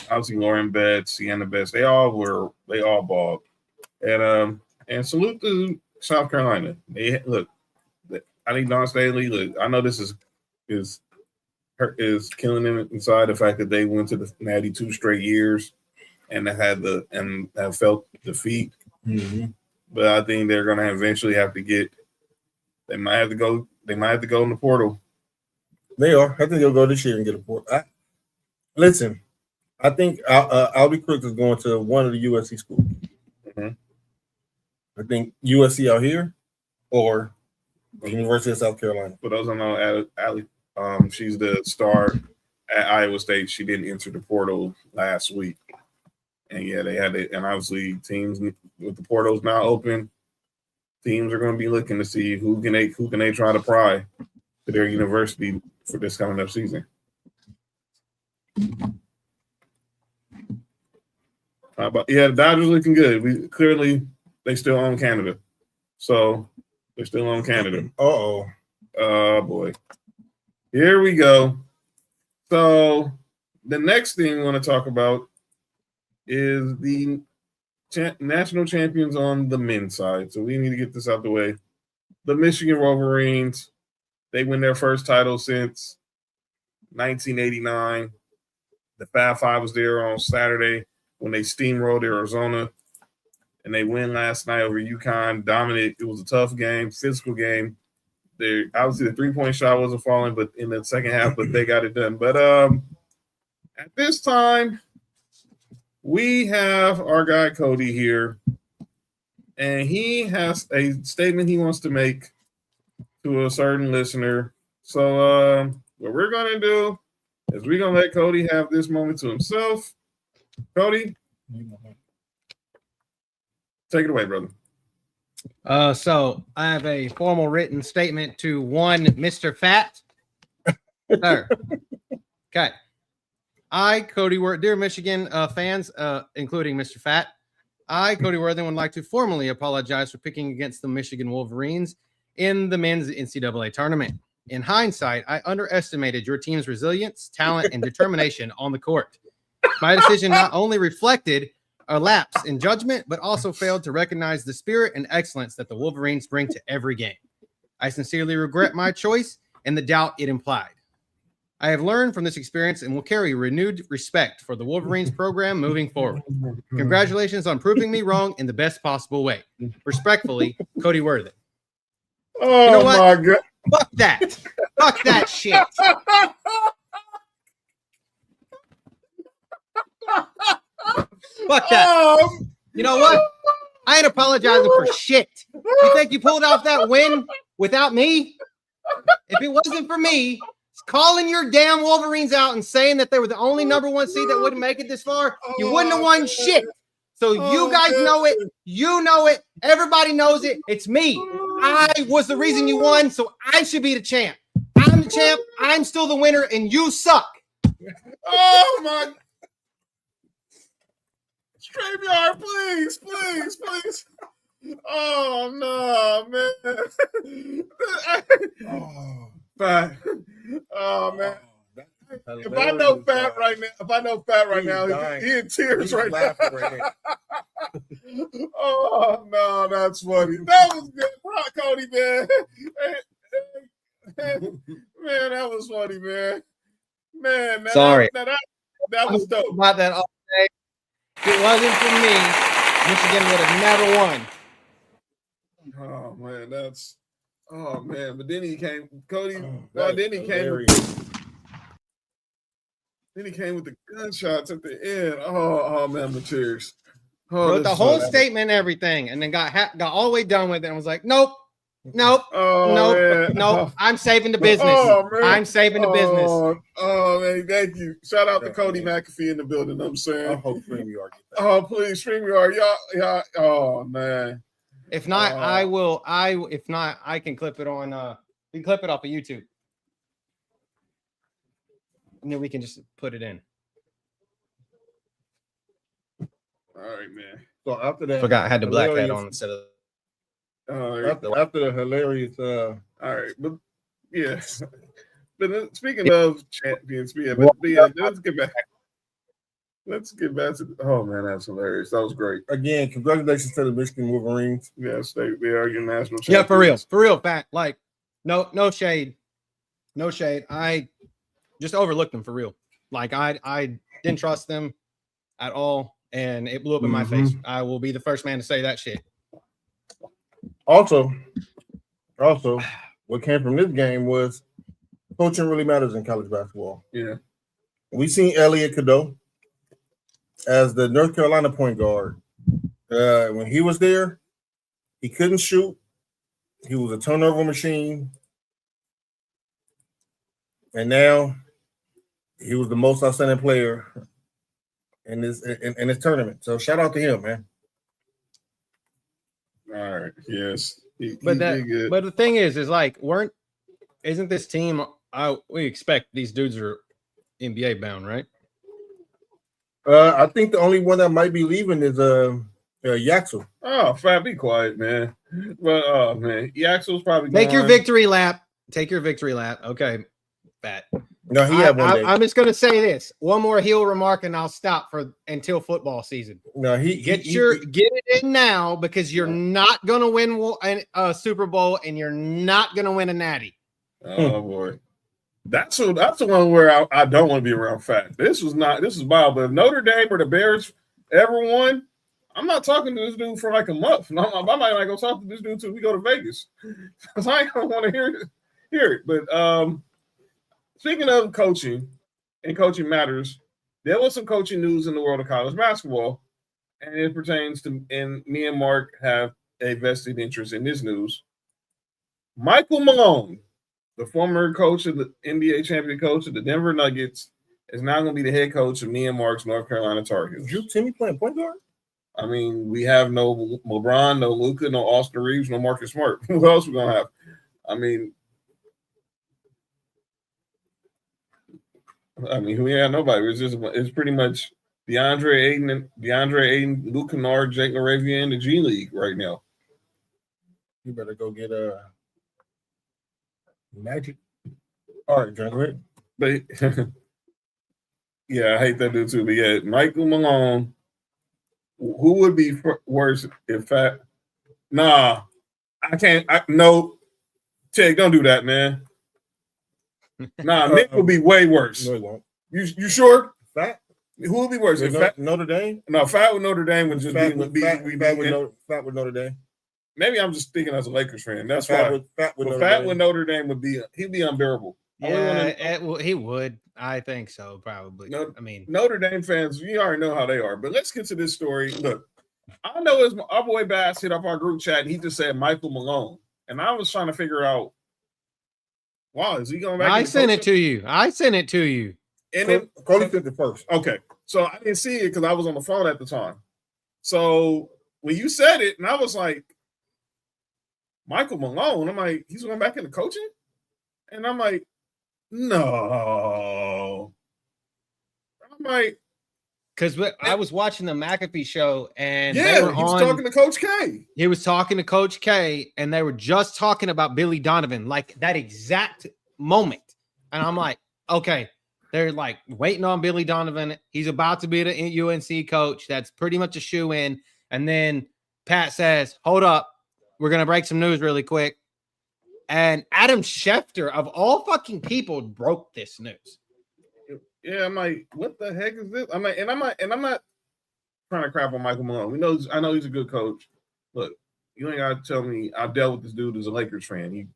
S3: obviously Lauren Betts, Sienna Betts. They all balled. And salute to South Carolina. I think Dawn Staley, look, I know this is killing them inside, the fact that they went to the Natty 2 straight years and have felt defeat.
S8: Mm-hmm.
S3: But I think they're gonna eventually have to get. They might have to go in the portal.
S8: They are. I think they'll go this year and get a portal. Listen, I think Albie Crooks is going to one of the USC schools.
S3: Mm-hmm.
S8: I think USC out here or the University of South Carolina.
S3: For those who know, Allie, she's the star at Iowa State. She didn't enter the portal last week. And yeah, they had it. And obviously teams with the portals now open, teams are going to be looking to see who can they try to pry to their university for this coming up season. The Dodgers looking good. They still own Canada. So they're still on Canada.
S8: Oh
S3: boy. Here we go. So the next thing we want to talk about is the national champions on the men's side. So we need to get this out the way. The Michigan Wolverines, they win their first title since 1989. The Fab Five was there on Saturday when they steamrolled Arizona, and they win last night over UConn. Dominant. It was a tough game, physical game. Obviously the 3-point shot wasn't falling, but in the second half, but they got it done. But at this time, we have our guy Cody here, and he has a statement he wants to make to a certain listener. So what we're going to do is we're going to let Cody have this moment to himself. Cody, take it away, brother.
S4: So I have a formal written statement to one Mr. Fat. Sir. Okay. I, Cody Worthington, dear Michigan fans, including Mr. Fat, I, Cody Worthington, would like to formally apologize for picking against the Michigan Wolverines in the men's NCAA tournament. In hindsight, I underestimated your team's resilience, talent, and determination on the court. My decision not only reflected a lapse in judgment, but also failed to recognize the spirit and excellence that the Wolverines bring to every game. I sincerely regret my choice and the doubt it implied. I have learned from this experience and will carry renewed respect for the Wolverines program moving forward. Congratulations on proving me wrong in the best possible way. Respectfully, Cody Worthington.
S3: Oh, you know what? My God.
S4: Fuck that. Fuck that shit. Fuck that. You know what? I ain't apologizing for shit. You think you pulled off that win without me? If it wasn't for me calling your damn Wolverines out and saying that they were the only #1 seed that wouldn't make it this far, you wouldn't have won shit. So you guys know it. You know it. Everybody knows it. It's me. I was the reason you won, so I should be the champ. I'm the champ. I'm still the winner, and you suck.
S3: Oh, my. StreamYard, please, please, please. Oh, no, man. Fat. Oh, man. If I know Fat right now, he in tears right now. Oh, no, that's funny. That was good. Rock, Cody, man. Man, that was funny, man. Man,
S4: Sorry.
S3: That was dope.
S4: About that all day. If it wasn't for me, Michigan would have never won.
S3: Oh man, but then he came, Cody.
S8: Then
S3: he came with the gunshots at the end. Oh man, the tears.
S4: Wrote the whole statement and everything, and then got all the way done with it and was like, nope. I'm saving the business. I'm saving the business.
S3: Oh man, thank you. Shout out to Cody McAfee in the building. I'm saying.
S8: I hope StreamYard.
S3: Oh please, StreamYard, y'all. Oh man.
S4: If not, I will. If not, I can clip it on. We can clip it off of YouTube, and then we can just put it in.
S3: All right, man.
S8: So after that,
S4: Forgot I had the black hat on instead of.
S8: After the hilarious.
S3: All right, but yeah. But speaking of champions, let's get back. Let's get back to. Oh man, that's hilarious. That was great.
S8: Again, congratulations to the Michigan Wolverines.
S3: Yes, they are your national champions.
S4: Yeah, for real, Pat. Like, no shade. I just overlooked them for real. Like, I didn't trust them at all, and it blew up in my face. I will be the first man to say that shit.
S8: Also, what came from this game was coaching really matters in college basketball.
S3: Yeah,
S8: we seen Elliot Cadeau as the North Carolina point guard. When he was there, he couldn't shoot. He was a turnover machine. And now he was the most outstanding player in this tournament. So shout out to him, man.
S3: All right. Yes.
S4: But the thing is like, isn't this team? We expect these dudes are NBA bound, right?
S8: I think the only one that might be leaving is Yaxel.
S3: Oh, Fat, be quiet, man. But oh man, Yaxel's probably
S4: take your victory lap. Take your victory lap. Okay, Fat.
S8: No, he had one day.
S4: I'm just gonna say this. One more heel remark, and I'll stop until football season.
S8: No,
S4: get it in now, because you're not gonna win a Super Bowl, and you're not gonna win a Natty.
S3: Oh boy. That's the one where I don't want to be around Fat. This was wild. But if Notre Dame or the Bears ever won, I'm not talking to this dude for like a month. I might not go talk to this dude until we go to Vegas, because I ain't gonna want to hear it. But speaking of coaching and coaching matters, there was some coaching news in the world of college basketball, and it pertains to. And me and Mark have a vested interest in this news. Michael Malone, the former coach of the NBA champion coach of the Denver Nuggets, is now going to be the head coach of me and Mark's North Carolina Tar Heels.
S8: Drew Timmy playing point guard?
S3: I mean, we have no LeBron, no Luka, no Austin Reeves, no Marcus Smart. Who else we going to have? I mean, we had nobody. It's pretty much DeAndre Ayton, Luke Kennard, Jake LaRavia in the G League right now.
S8: You better go get Magic. All right, John, go ahead.
S3: But yeah, I hate that dude too. But yeah, Michael Malone. Who would be worse if Fat? Nah, I can't. No, Ted, don't do that, man. Nah, Nick will be way worse.
S8: No, he won't.
S3: You sure?
S8: Fat?
S3: Who would be worse? Fat
S8: Notre Dame?
S3: No, Fat with Notre Dame would just
S8: Fat with Notre Dame.
S3: Maybe I'm just speaking as a Lakers fan. That's why. Fat with Notre Dame he'd be unbearable.
S4: Yeah, he would. I think so, probably.
S3: Notre Dame fans, you already know how they are. But let's get to this story. Look, I know it's our boy Bass hit up our group chat and he just said Michael Malone. And I was trying to figure out, wow, is he going back?
S4: I sent it to you.
S3: And then
S8: Cody sent it first.
S3: Okay. So I didn't see it because I was on the phone at the time. So when you said it, and I was like, Michael Malone, I'm like, he's going back into coaching? And I'm like, no. I'm like,
S4: because I was watching the McAfee show and
S3: he was talking to Coach K.
S4: He was talking to Coach K, and they were just talking about Billy Donovan, like that exact moment. And I'm like, okay, they're like waiting on Billy Donovan. He's about to be the UNC coach. That's pretty much a shoe-in. And then Pat says, hold up, we're going to break some news really quick. And Adam Schefter, of all fucking people, broke this news.
S3: Yeah, I'm like, what the heck is this? I'm not trying to crap on Michael Malone. I know he's a good coach. Look, you ain't gotta tell me I dealt with this dude as a Lakers fan. He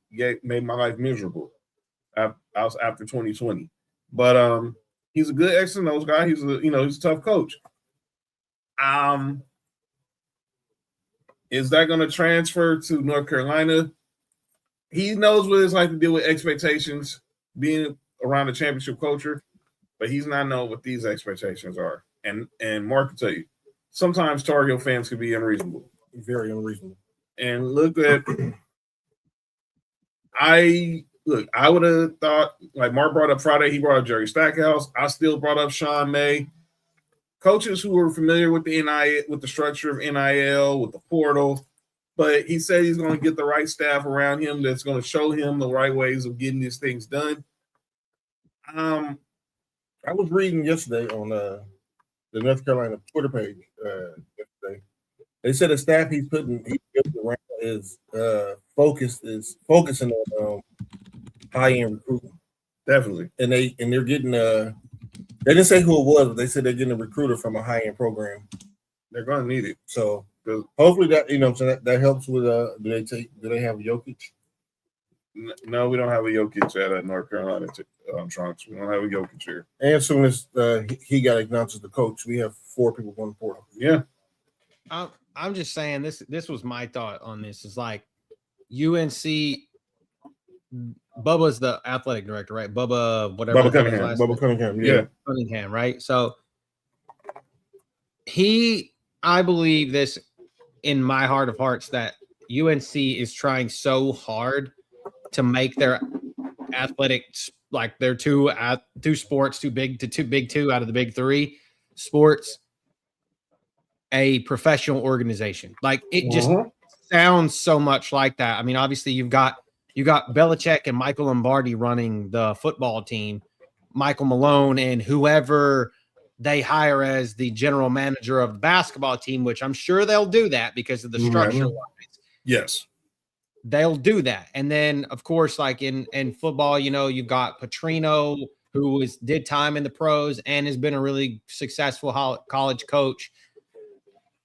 S3: made my life miserable after 2020. But he's a good X and O's guy. He's a tough coach. Is that gonna transfer to North Carolina? He knows what it's like to deal with expectations, being around the championship culture. But he's not knowing what these expectations are. And Mark can tell you, sometimes Tar Heel fans can be unreasonable.
S8: Very unreasonable.
S3: And look at I would have thought, like Mark brought up Friday, he brought up Jerry Stackhouse. I still brought up Sean May. Coaches who are familiar with the NIL, with the structure of NIL, with the portal. But he said he's going to get the right staff around him that's going to show him the right ways of getting these things done.
S8: I was reading yesterday on the North Carolina Twitter page. Yesterday, they said the staff he's building around is focusing on high end recruiting.
S3: Definitely,
S8: and they're getting they didn't say who it was, but they said they're getting a recruiter from a high end program.
S3: They're going to need it.
S8: So hopefully that helps with do they have Jokic?
S3: No, we don't have a Jokic at North Carolina Trunks. We don't have a Jokic here.
S8: And as soon as he got announced as the coach, we have 4 people going to portal.
S3: Yeah.
S4: I'm just saying this was my thought on this. Is like UNC. Bubba's the athletic director, right? Bubba
S8: Cunningham.
S3: Yeah.
S4: Cunningham, right? So I believe this in my heart of hearts that UNC is trying so hard to make their athletics, like their two sports, too big two out of the big 3 sports, a professional organization. Like it just sounds so much like that. I mean, obviously you got Belichick and Michael Lombardi running the football team, Michael Malone and whoever they hire as the general manager of the basketball team, which I'm sure they'll do that because of the structure.
S3: Yes.
S4: They'll do that. And then, of course, like in football, you've got Petrino, who did time in the pros and has been a really successful college coach.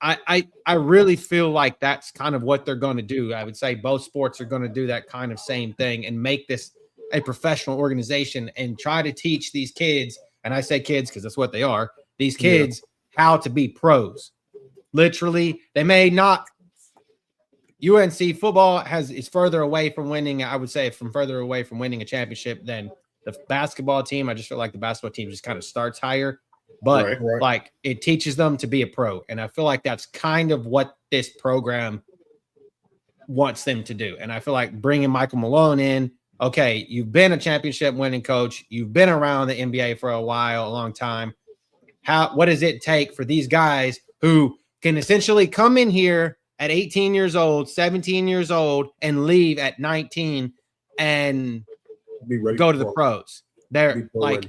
S4: I really feel like that's kind of what they're going to do. I would say both sports are going to do that kind of same thing and make this a professional organization and try to teach these kids, and I say kids because that's what they are, these kids how to be pros. Literally, they may not. UNC football is further away from winning. I would say further away from winning a championship than the basketball team. I just feel like the basketball team just kind of starts higher, but like it teaches them to be a pro. And I feel like that's kind of what this program wants them to do. And I feel like bringing Michael Malone in, okay, you've been a championship winning coach. You've been around the NBA for a long time. What does it take for these guys who can essentially come in here at 18 years old, 17 years old, and leave at 19 and go to the pros? They're like,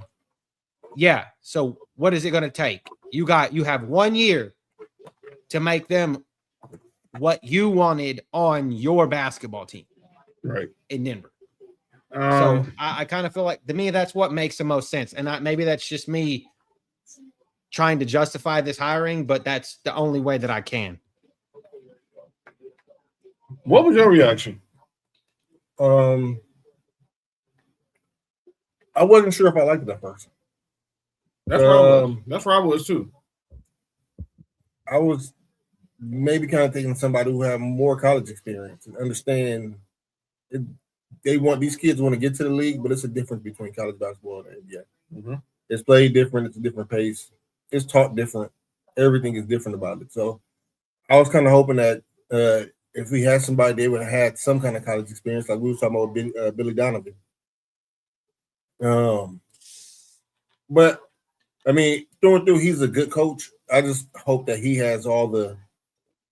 S4: yeah. So what is it going to take? You have 1 year to make them what you wanted on your basketball team,
S3: right,
S4: in Denver. So I kind of feel like, to me, that's what makes the most sense. And maybe that's just me trying to justify this hiring, but that's the only way that I can.
S3: What was your reaction?
S8: I wasn't sure if I liked it at first.
S3: That's where I was too.
S8: I was maybe kind of taking somebody who have more college experience and understand these kids want to get to the league, but it's a difference between college basketball and NBA.
S3: Mm-hmm.
S8: It's played different. It's a different pace. It's taught different. Everything is different about it. So I was kind of hoping that if we had somebody, they would have had some kind of college experience, like we were talking about Billy Donovan. But I mean, through, he's a good coach. I just hope that he has all the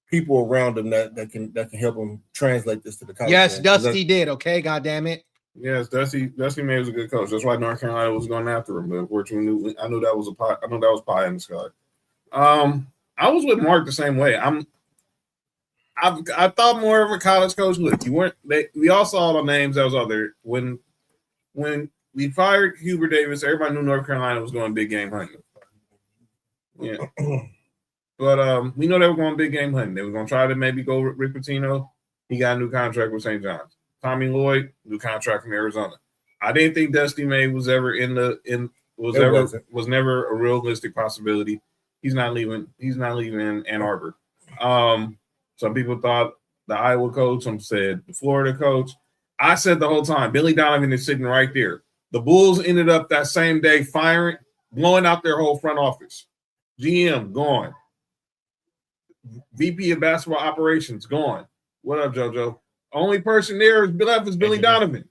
S8: people around him that can help him translate this to the college.
S4: Yes, Dusty did. Okay, God damn it.
S3: Yes, Dusty May was a good coach. That's why North Carolina was going after him. But unfortunately, I knew that was pie. I knew that was pie in the sky. I was with Mark the same way. I thought more of a college coach. Look, we all saw the names that was out there when we fired Hubert Davis. Everybody knew North Carolina was going big game hunting. Yeah, but we know they were going big game hunting. They were going to try to maybe go with Rick Pitino. He got a new contract with St. John's. Tommy Lloyd, new contract from Arizona. I didn't think Dusty May was ever was never a realistic possibility. He's not leaving Ann Arbor. Some people thought the Iowa coach, some said the Florida coach. I said the whole time, Billy Donovan is sitting right there. The Bulls ended up that same day blowing out their whole front office. GM gone. VP of basketball operations gone. What up, JoJo? Only person there left is Billy Donovan.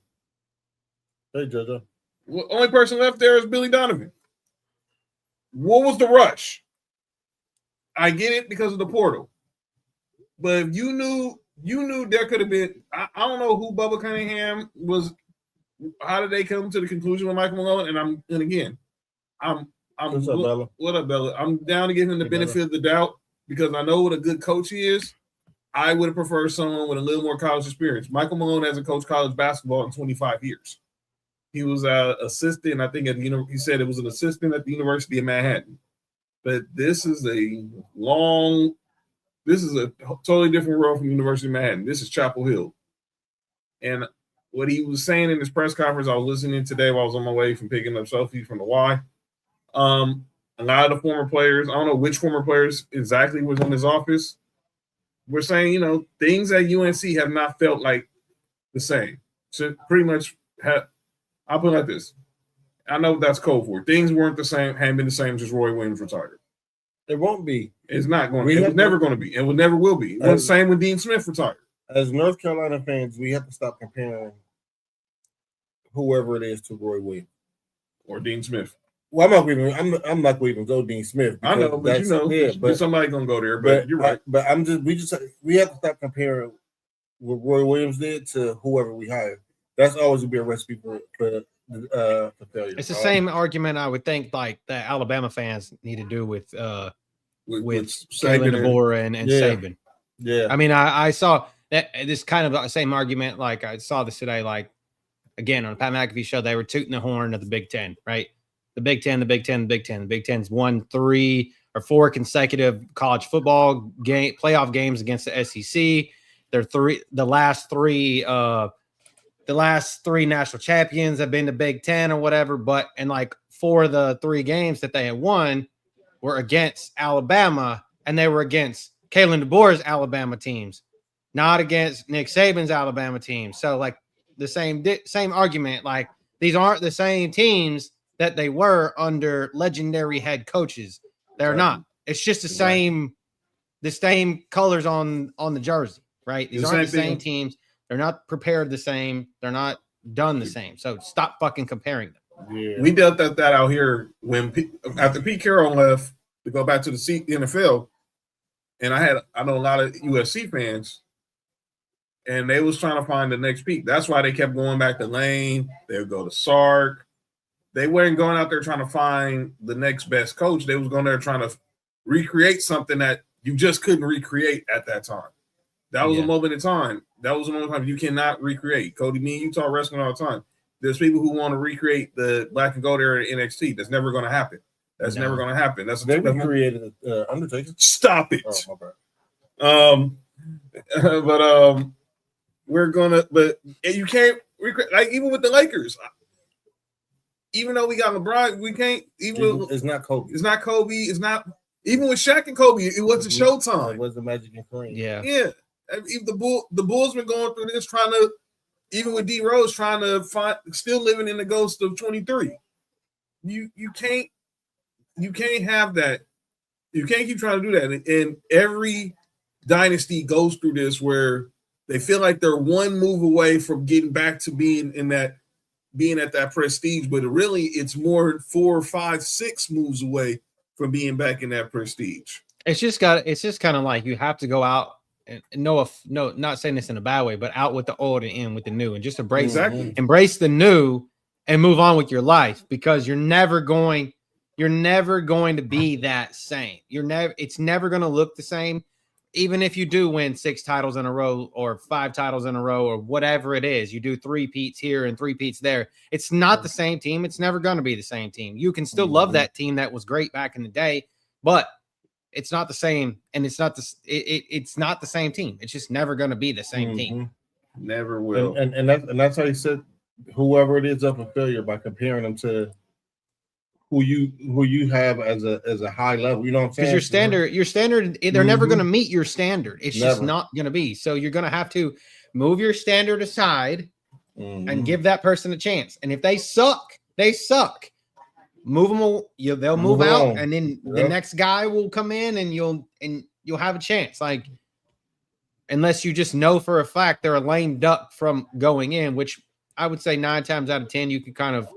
S8: Hey, JoJo.
S3: Only person left there is Billy Donovan. What was the rush? I get it because of the portal. But if you knew there could have been, I don't know who Bubba Cunningham was. How did they come to the conclusion with Michael Malone? And again,
S8: What's up, Bella?
S3: What up, Bella? I'm down to give him the benefit of the doubt because I know what a good coach he is. I would have preferred someone with a little more college experience. Michael Malone hasn't coached college basketball in 25 years. He was an assistant, I think, he said it was an assistant at the University of Manhattan. But this is a totally different world from University of Manhattan. This is Chapel Hill. And what he was saying in his press conference, I was listening today while I was on my way from picking up Sophie from the Y. A lot of the former players, I don't know which former players exactly was in his office, we're saying, things at UNC have not felt like the same. So pretty much, I'll put it like this. I know that's code for it. Things weren't the same, hadn't been the same since Roy Williams retired.
S8: It won't be.
S3: It's not going to be. It was never going to be. It will never will be. It was the same when Dean Smith retired.
S8: As North Carolina fans, we have to stop comparing whoever it is to Roy Williams.
S3: Or Dean Smith.
S8: Well, I'm not going to even go Dean Smith.
S3: I know, but but somebody's going to go there. But you're right.
S8: But we have to stop comparing what Roy Williams did to whoever we hire. That's always going to be a recipe for failure.
S4: It's the same argument I would think like that Alabama fans need to do with Kalen DeBoer and Saban.
S8: Yeah.
S4: I mean, I saw that this kind of the same argument. Like I saw this today, like again on the Pat McAfee show, they were tooting the horn of the Big Ten, right? The Big Ten. The Big Ten's won 3 or 4 consecutive college football playoff games against the SEC. They're the last three national champions have been the Big Ten or whatever. But and like 4 of the 3 games that they had won were against Alabama, and they were against Kalen DeBoer's Alabama teams, not against Nick Saban's Alabama team. So like the same argument, like these aren't the same teams that they were under legendary head coaches. They're not. It's just the same colors on the jersey, right? These aren't the same teams. They're not prepared the same. They're not done the same. So stop fucking comparing them.
S3: Yeah. We dealt that out here after Pete Carroll left to go back to the NFL. And I know a lot of USC fans, and they was trying to find the next peak. That's why they kept going back to Lane. They would go to Sark. They weren't going out there trying to find the next best coach. They was going there trying to recreate something that you just couldn't recreate at that time. That was a moment in time. That was a moment in time you cannot recreate. Cody, me and you talk wrestling all the time. There's people who want to recreate the black and gold era in NXT. That's never going to happen. That's never going to happen.
S8: They recreated Undertaker.
S3: Stop it.
S8: Oh,
S3: but we're gonna. But you can't recreate. Like even with the Lakers. Even though we got LeBron, we can't. Even
S8: it's not Kobe.
S3: It's not Kobe. It's not Even with Shaq and Kobe, it wasn't Showtime.
S8: It wasn't Magic and Kareem.
S4: Yeah.
S3: Even the Bulls been going through this, trying to, even with D Rose, trying to find, still living in the ghost of 23. You can't have that. You can't keep trying to do that. And every dynasty goes through this where they feel like they're one move away from getting back to being at that prestige, but really it's more 4, 5, 6 moves away from being back in that prestige.
S4: It's just kind of like you have to go out and no, not saying this in a bad way, but out with the old and in with the new, and just embrace the new and move on with your life, because you're never going to be that same. It's never going to look the same. Even if you do win 6 titles in a row or 5 titles in a row or whatever it is, you do 3-peats here and 3-peats there. It's not the same team. It's never going to be the same team. You can still love that team that was great back in the day, but it's not the same. And it's not the same team. It's just never going to be the same team.
S3: Never will.
S8: And that's how you set whoever it is up for failure, by comparing them to who you have as a high level. You know what I'm saying?
S4: Because your standard, they're never going to meet your standard. It's just not going to be. So you're going to have to move your standard aside and give that person a chance. And if they suck, they suck. Move them. They'll move out, on. And then the next guy will come in, and you'll have a chance. Like, unless you just know for a fact they're a lame duck from going in, which I would say 9 times out of 10 you can kind of.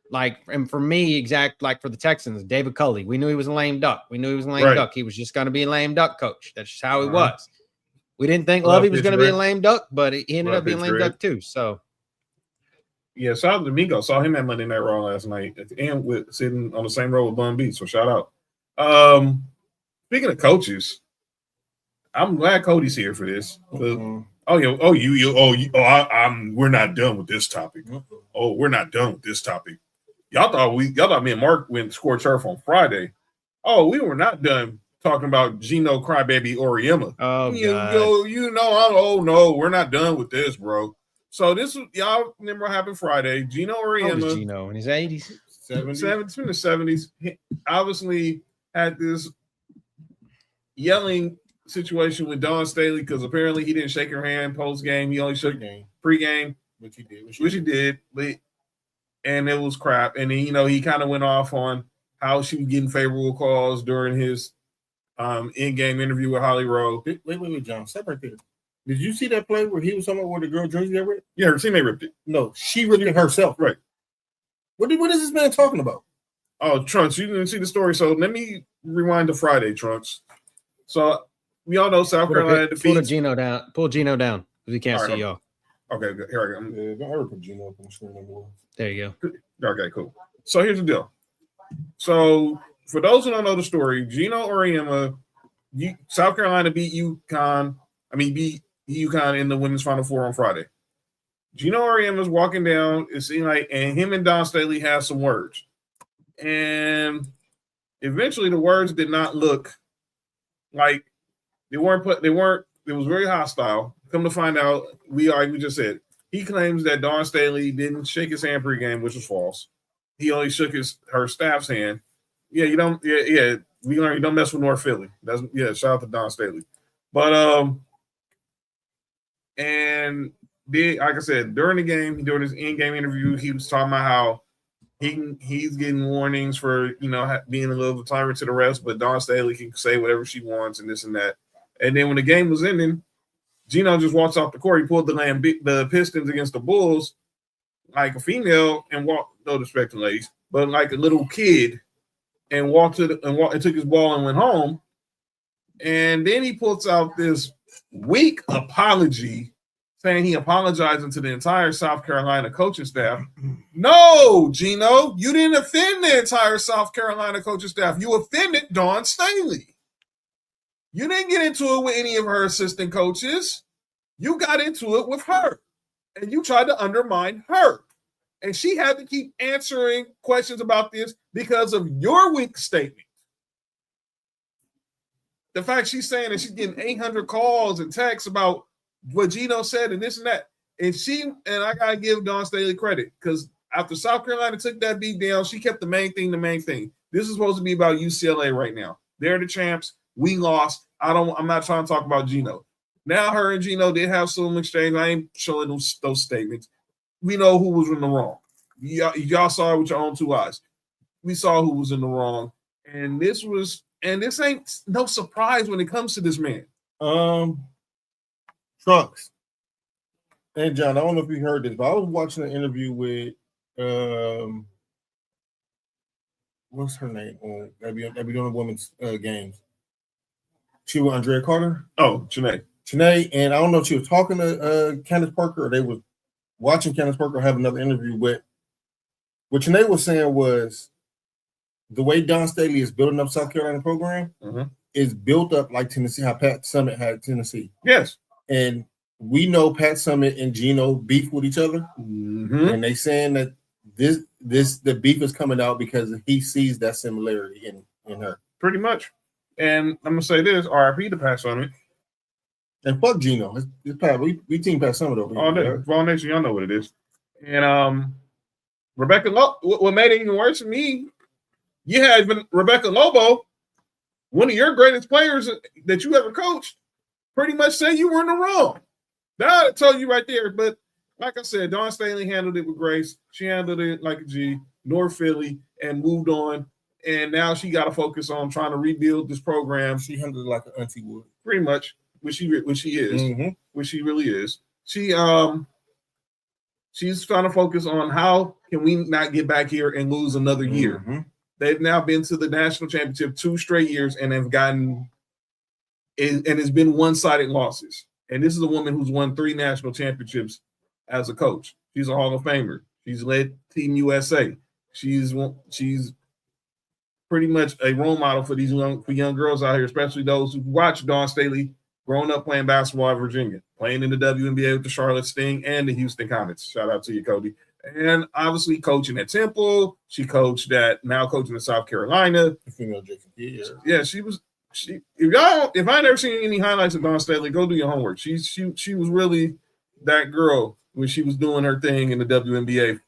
S4: Like, and for me, like for the Texans, David Culley, we knew he was a lame duck. We knew he was a lame duck. He was just going to be a lame duck coach. That's just how he was. We didn't think Lovey was going to be a lame duck, but he ended up being a lame duck too. So,
S3: yeah, shout out to Domingo. Saw him at Monday Night Raw last night, and sitting on the same row with Bun B. So shout out. Speaking of coaches, I'm glad Cody's here for this. We're not done with this topic. Oh, we're not done with this topic. Y'all thought me and Mark went scorched turf on Friday. Oh, we were not done talking about Geno Crybaby Auremma.
S4: Oh,
S3: God. No, we're not done with this, bro. So this, y'all remember what happened Friday. Geno Auremma.
S4: Geno in his 80s.
S3: 70s, in the 70s. He obviously had this yelling situation with Dawn Staley, because apparently he didn't shake her hand post-game. He only shook pre-game. Which he did. And it was crap. And then, he kind of went off on how she was getting favorable calls during his in-game interview with Holly Rowe.
S8: Wait, John. Stop right there. Did you see that play where he was talking about where the girl jersey got ripped?
S3: Yeah, her teammate ripped it.
S8: No, she ripped it herself.
S3: Right.
S8: What is this man talking about?
S3: Oh, Trunks, you didn't see the story. So let me rewind to Friday, Trunks. So we all know South Carolina defeats.
S4: Pull Geno down, because we can't see y'all.
S3: Okay, good. Here I go.
S8: Yeah, don't ever put Geno up on the screen anymore.
S4: There you
S3: go. Okay, cool. So here's the deal. So for those who don't know the story, Geno Auremma, South Carolina beat UConn in the women's Final Four on Friday. Geno Auremma's walking down, it seemed like, and him and Dawn Staley have some words. And eventually the words did not look like it was very hostile. Come to find out, we just said, he claims that Dawn Staley didn't shake his hand pregame, which was false. He only shook her staff's hand. We learned you don't mess with North Philly. Shout out to Dawn Staley. But and like I said, during the game, during his in-game interview, he was talking about how he's getting warnings for being a little tyrant to the refs, but Dawn Staley can say whatever she wants and this and that. And then when the game was ending, Geno just walks off the court. He pulled the Pistons against the Bulls like a female and walked, no disrespect to ladies, but like a little kid, and and took his ball and went home. And then he puts out this weak apology saying he apologizing to the entire South Carolina coaching staff. No, Geno, you didn't offend the entire South Carolina coaching staff. You offended Dawn Staley. You didn't get into it with any of her assistant coaches. You got into it with her, and you tried to undermine her. And she had to keep answering questions about this because of your weak statement. The fact she's saying that she's getting 800 calls and texts about what Geno said and this and that. And I got to give Dawn Staley credit, because after South Carolina took that beat down, she kept the main thing. This is supposed to be about UCLA right now. They're the champs. We lost. I'm not trying to talk about Geno. Now her and Geno did have some exchange. I ain't showing those statements. We know who was in the wrong. Y'all saw it with your own two eyes. We saw who was in the wrong. And this ain't no surprise when it comes to this man.
S8: Trunks. And John, I don't know if you heard this, but I was watching an interview with what's her name? That be doing the women's games. She was Andrea Carter.
S3: Oh, Janae,
S8: and I don't know if she was talking to Candace Parker or they were watching Candace Parker have another interview. But what Janae was saying was the way Don Staley is building up South Carolina program is built up like Tennessee, how Pat Summitt had Tennessee.
S3: Yes.
S8: And we know Pat Summitt and Geno beef with each other. And they saying that the beef is coming out because he sees that similarity in her.
S3: Pretty much. And I'm gonna say this: RIP to Pat Summitt.
S8: And fuck Geno. It's Pat. We team Pat Summitt over here.
S3: All day. All Nation, y'all know what it is. And Rebecca what made it even worse for me, you had even Rebecca Lobo, one of your greatest players that you ever coached, pretty much say you were in the wrong. That'll tell you right there. But like I said, Dawn Staley handled it with grace. She handled it like a G, North Philly, and moved on. And now she got to focus on trying to rebuild this program.
S8: She handled it like an auntie would.
S3: Pretty much, which she is, which she really is. She's trying to focus on how can we not get back here and lose another year. They've now been to the national championship 2 straight years and have gotten and it's been one-sided losses. And this is a woman who's won 3 national championships as a coach. She's a Hall of Famer. She's led Team USA. She's pretty much a role model for these young girls out here, especially those who watch Dawn Staley growing up playing basketball at Virginia, playing in the WNBA with the Charlotte Sting and the Houston Comets. Shout out to you, Cody. And obviously coaching at Temple. She coached now coaching in South Carolina.
S8: Female JV.
S3: Yeah, if I never seen any highlights of Dawn Staley, go do your homework. She was really that girl when she was doing her thing in the WNBA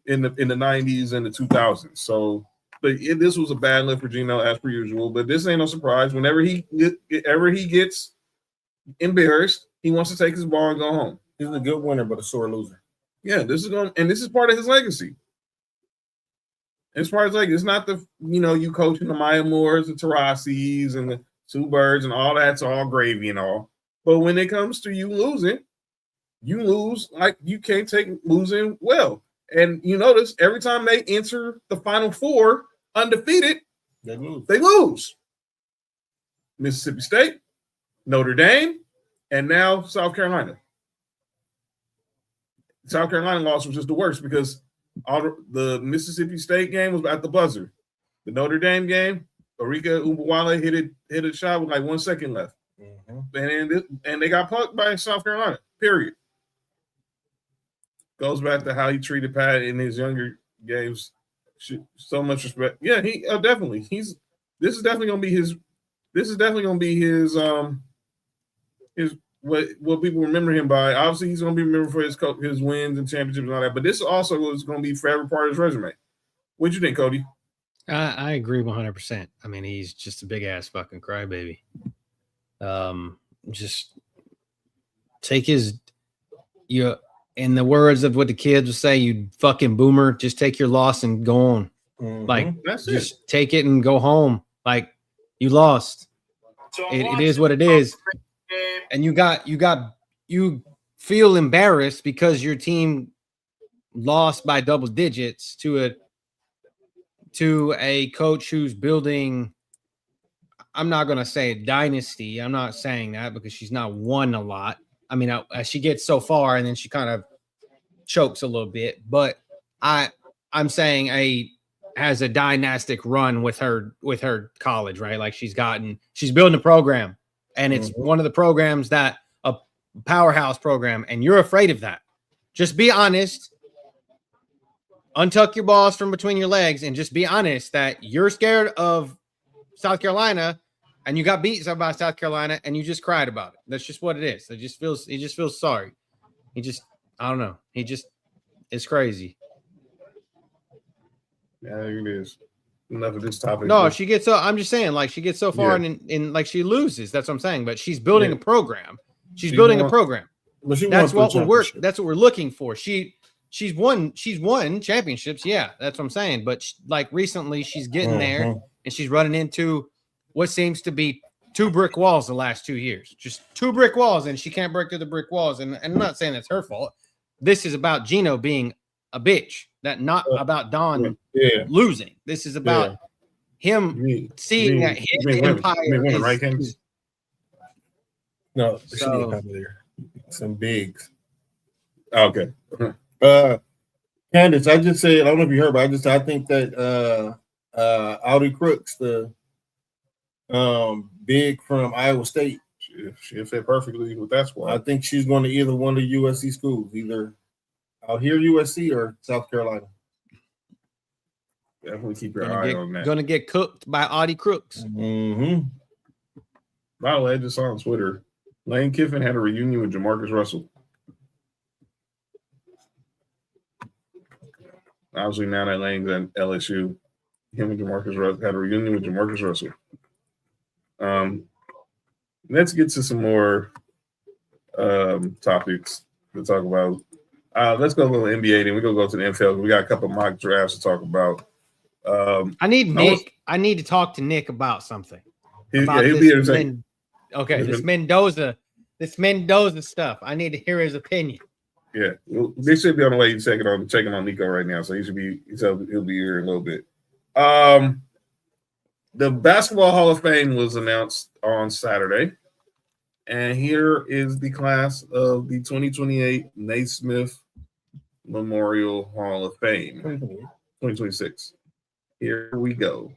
S3: in the 90s and the 2000s. So this was a bad look for Geno as per usual, but this ain't no surprise. Whenever he gets embarrassed, he wants to take his ball and go home.
S8: He's a good winner, but a sore loser.
S3: Yeah, this is part of his legacy. As far as it's not you coaching the Maya Moores, the Tarasis, and the Sue Birds and all that's all gravy and all. But when it comes to you losing, you lose like you can't take losing well. And you notice every time they enter the Final Four undefeated,
S8: they
S3: lose. Mississippi State, Notre Dame, and now South Carolina. South Carolina loss was just the worst because the Mississippi State game was at the buzzer. The Notre Dame game, Arika Ubawale hit a shot with like 1 second left. And they got punked by South Carolina, period. Goes back to how he treated Pat in his younger games. So much respect. Yeah, he definitely. This is definitely gonna be his. This is definitely gonna be his what people remember him by. Obviously, he's gonna be remembered for his wins and championships and all that. But this also is gonna be forever part of his resume. What you think, Cody?
S4: I agree 100%. I mean, he's just a big ass fucking crybaby. Just take in the words of what the kids would say, you fucking boomer, just take your loss and go on. Like, just take it and go home. Like, you lost. It is what it is. And you feel embarrassed because your team lost by double digits to a coach who's building, I'm not going to say a dynasty. I'm not saying that because she's not won a lot. I mean, she gets so far and then she kind of chokes a little bit, but I'm saying has a dynastic run with her college, right? Like she's building a program and it's one of the programs that a powerhouse program, and you're afraid of that. Just be honest, untuck your balls from between your legs and just be honest that you're scared of South Carolina and you got beat by South Carolina and you just cried about it. That's just what it is. He just feels sorry. I don't know. It's crazy.
S3: Yeah, it is. enough of this topic.
S4: No, she gets so. I'm just saying, like she gets so far in like she loses. That's what I'm saying. But she's building a program. She's building a program.
S8: But
S4: that's what That's what we're looking for. She's won championships. Yeah, that's what I'm saying. But like recently, she's getting there, and she's running into what seems to be 2 brick walls the last 2 years. Just 2 brick walls, and she can't break through the brick walls. And I'm not saying that's her fault. This is about Geno being a bitch. That not about Dawn losing. This is about him seeing that his empire is.
S3: Right, Candace?
S8: No, so, some bigs.
S3: Okay.
S8: Candace, I just said, I don't know if you heard, but I think that Audi Crooks, the big from Iowa State,
S3: she'll fit perfectly with that squad.
S8: I think she's going to either one of the USC schools, either out here USC or South Carolina.
S3: Definitely keep your eye on that.
S4: Going to get cooked by Audi Crooks.
S8: Mm-hmm.
S3: By the way, I just saw on Twitter, Lane Kiffin had a reunion with Jamarcus Russell. Obviously, now that Lane's at LSU, him and Jamarcus Russell had a reunion with Jamarcus Russell. Let's get to some more topics to talk about. Let's go to the NBA, then we're going to go to the NFL. We got a couple of mock drafts to talk about.
S4: I need Nick. I need to talk to Nick about something.
S3: He'll be here in
S4: this Mendoza stuff. I need to hear his opinion.
S3: Yeah, they should be on the way. He's checking on Nico right now, so he'll be here in a little bit. The Basketball Hall of Fame was announced on Saturday, and here is the class of the 2028 Naismith Memorial Hall of Fame, 2026. Here we go.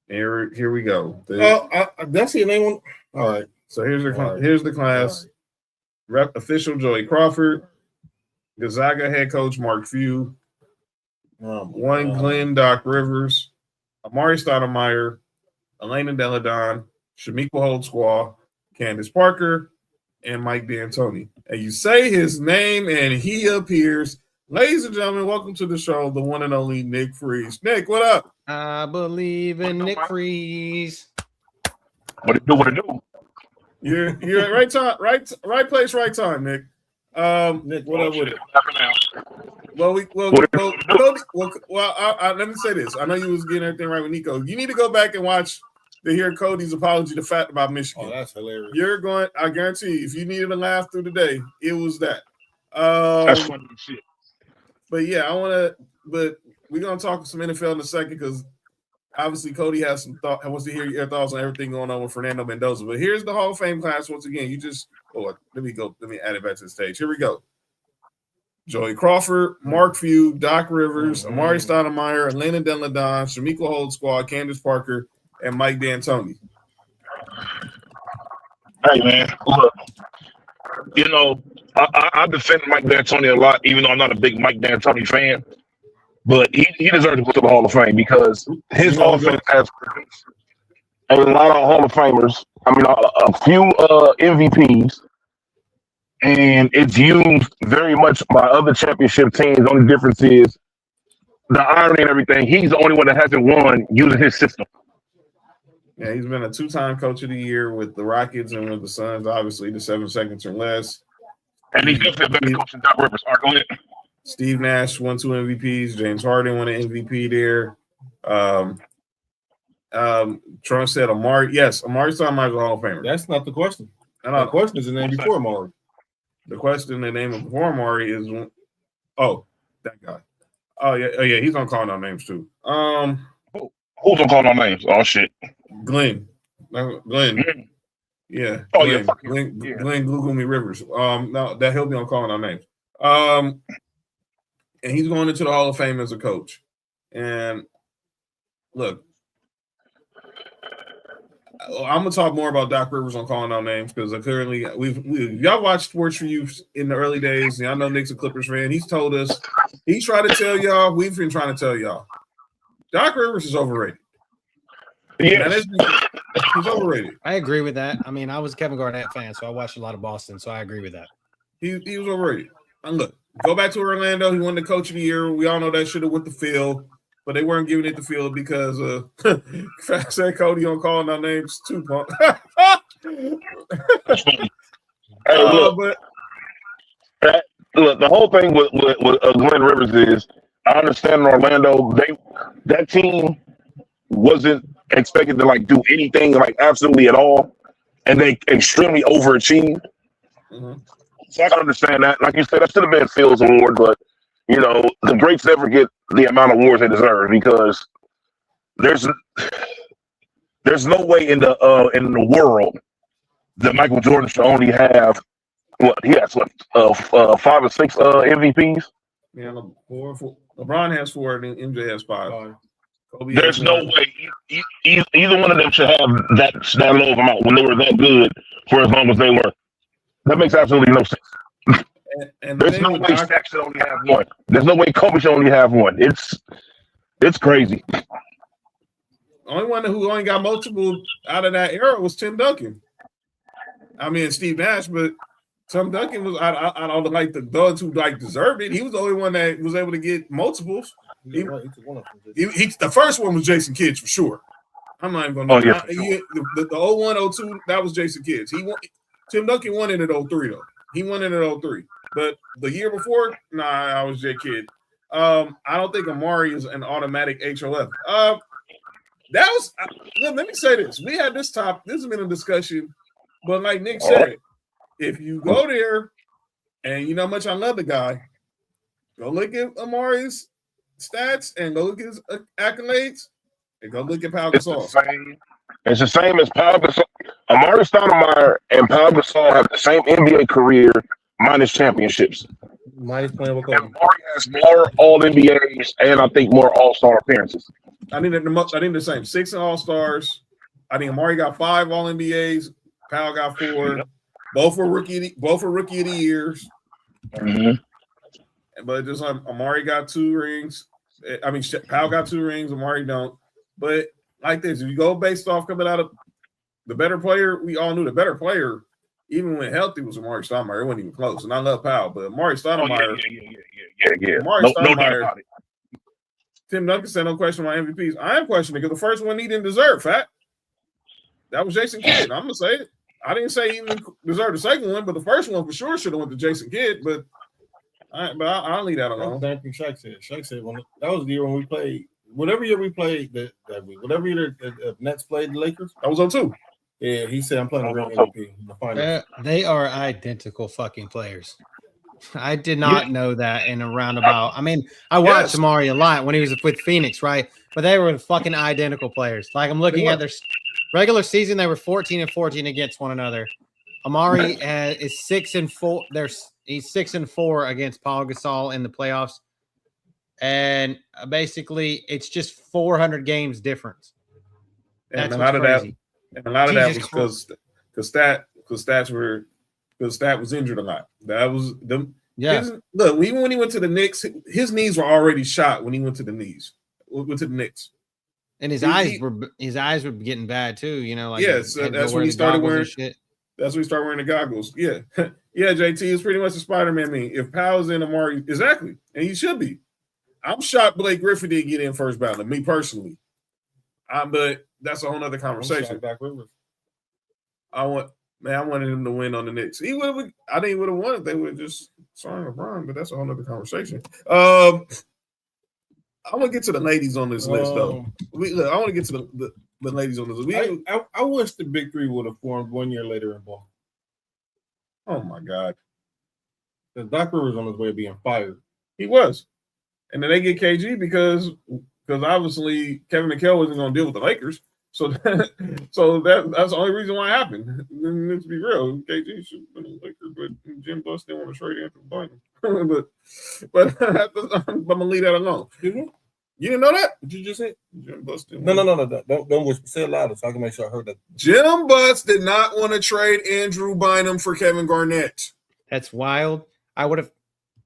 S3: Here we go.
S8: That's your name. All right.
S3: So here's the class. Rep official Joey Crawford, Gonzaga head coach Mark Few, Glenn Doc Rivers, Amari Stoudemire, Elena Deladon, Shamika Holdsquaw, Candace Parker, and Mike D'Antoni. And you say his name and he appears. Ladies and gentlemen, welcome to the show, the one and only Nick Freeze. Nick, what up?
S4: I believe in Nick Freeze.
S9: What it do?
S3: You're at right time, right place, right time, Nick. Nick, what up with it? Well, let me say this. I know you was getting everything right with Nico. You need to go back and watch to hear Cody's apology to Fat about Michigan.
S8: Oh, that's hilarious.
S3: I guarantee you, if you needed to laugh through the day, it was that.
S9: That's funny shit.
S3: But yeah, we're gonna talk some NFL in a second because obviously Cody has some thought. Wants to hear your thoughts on everything going on with Fernando Mendoza. But here's the Hall of Fame class once again. Let me add it back to the stage. Here we go. Joey Crawford, Mark Few, Doc Rivers, Amari Stoudemire, Elena Deladon, Shamika Holdsquaw, Candace Parker, and Mike D'Antoni.
S9: Hey man, look, I defend Mike D'Antoni a lot, even though I'm not a big Mike D'Antoni fan. But he deserves to go to the Hall of Fame because his offense has produced a lot of Hall of Famers. I mean, a few MVPs, and it's used very much by other championship teams. The only difference is the irony and everything. He's the only one that hasn't won using his system.
S3: Yeah, he's been a 2-time Coach of the Year with the Rockets and with the Suns, obviously, the 7 seconds or less.
S9: And he's definitely a better coach than Doc Rivers. All right, go ahead.
S3: Steve Nash won 2 MVPs. James Harden won an MVP there. Trump said Amari. Yes, Amari Stoudemire is a Hall of Famer.
S8: That's not the question. The question is the name before Amari.
S3: The question, the name before Amari is that guy. Oh yeah, he's gonna call no names too.
S9: Who's gonna call no names? Oh shit.
S3: Glenn.
S9: Mm-hmm.
S3: Yeah.
S9: Oh
S3: Glenn,
S9: yeah.
S3: Glenn Google me Rivers. No, that he'll be on calling no names. And he's going into the Hall of Fame as a coach. And look, I'm gonna talk more about Doc Rivers on calling out names because currently y'all watched Sports for You in the early days. And I know Nick's a Clippers fan. He's told us, he's tried to tell y'all, we've been trying to tell y'all, Doc Rivers is overrated.
S9: Yeah,
S3: he's overrated.
S4: I agree with that. I mean, I was a Kevin Garnett fan, so I watched a lot of Boston, so I agree with that.
S3: He was overrated. And look, go back to Orlando. He won the Coach of the Year. We all know that should have went to Phil. but they weren't giving it the field because Fat said Cody on calling our names too, punk.
S9: That's funny. Hey, look, look, the whole thing with Glenn Rivers is I understand in Orlando that team wasn't expected to like do anything like absolutely at all, and they extremely overachieved.
S3: Mm-hmm.
S9: So I can understand that. Like you said, that should have been Phil's award, but you know the greats never get the amount of awards they deserve because there's no way in the world that Michael Jordan should only have what he has 5 or 6 MVPs.
S3: Yeah, 4. LeBron has 4, and MJ has 5.
S9: There's no way either one of them should have that low of amount when they were that good for as long as they were. That makes absolutely no sense. And there's no way Shaq should only have 1. There's no way Kobe should only have 1. It's crazy.
S3: The only one who only got multiple out of that era was Tim Duncan. I mean, Steve Nash, but Tim Duncan was I don't like the dogs who like deserved it. He was the only one that was able to get multiples. The first one was Jason Kidd for sure. I'm not even going to. The 01, 02, that was Jason Kidd. Tim Duncan won it at 03 though. He won it at 03. But the year before, I was J Kidd. I don't think Amari is an automatic HOF. That was. Let me say this. We had this top. This has been a discussion, but like Nick said, if you go there and you know how much I love the guy, go look at Amari's stats and go look at his accolades and go look at Pau Gasol.
S9: It's the same as Pau Gasol. Amari Stoudemire and Pau Gasol have the same NBA career minus championships.
S8: Minus playing with Kobe.
S9: Amari has more All-NBAs and I think more All-Star appearances.
S3: I think the same. 6 All-Stars. I think Amari got 5 All-NBAs. Pau got 4. Both were rookie of the years. Mm-hmm. But just like Amari got 2 rings. I mean, Pau got 2 rings. Amari don't. But like this, if you go based off coming out of the better player, we all knew the better player, even when healthy, was Amari Stoudemire. It wasn't even close. And I love Pau, but Amari Stoudemire.
S9: Yeah.
S3: Amari Stoudemire. Tim Duncan said no question about MVPs. I am questioning because the first one he didn't deserve, Fat. That was Jason Kidd. I'm gonna say it. I didn't say he even deserved the second one, but the first one for sure should have went to Jason Kidd. But I'll leave that alone.
S8: That's what Shaq said. Shaq said that was the year when we played. Whatever year we played that week, whatever year the Nets played the Lakers,
S3: that was 02.
S8: Yeah, he said I'm playing a real MVP in the finals.
S4: They are identical fucking players. I did not know that in a roundabout. I mean, I watched Amari a lot when he was with Phoenix, right? But they were fucking identical players. Like I'm looking at their regular season, they were 14-14 against one another. Amari is 6-4. He's 6-4 against Pau Gasol in the playoffs, and basically it's just 400 games difference.
S3: That's a lot of that. And a lot of that was because Stat was injured a lot. That was them. Yeah. Look, even when he went to the Knicks, his knees were already shot when he went to the Knicks. Went to the Knicks.
S4: And his eyes were getting bad too. You know, like
S3: that's when he started wearing shit. That's when he started wearing the goggles. Yeah, yeah. JT is pretty much a Spider-Man meme. If Powell's in Amari, exactly, and he should be. I'm shocked Blake Griffin didn't get in first ballot. Me personally, but that's a whole other conversation. I wanted him to win on the Knicks. I think he would have won if they would just sign LeBron, but that's a whole other conversation. I want to get to the ladies on this list, though. I want to get to the ladies on this list.
S8: I wish the Big Three would have formed 1 year later in ball.
S3: Oh, my God.
S8: Because Doc Rivers on his way of being fired.
S3: He was. And then they get KG because obviously Kevin McHale wasn't going to deal with the Lakers. So that's the only reason why it happened. Let's be real. KG should have been a Laker, but Jim Buss didn't want to trade Anthony Bynum. but I'm gonna leave that alone. You didn't know that? Did you just say Jim Buss didn't?
S8: No. Don't say it louder so I can make sure I heard that.
S3: Jim Buss did not want to trade Andrew Bynum for Kevin Garnett.
S4: That's wild. I would have.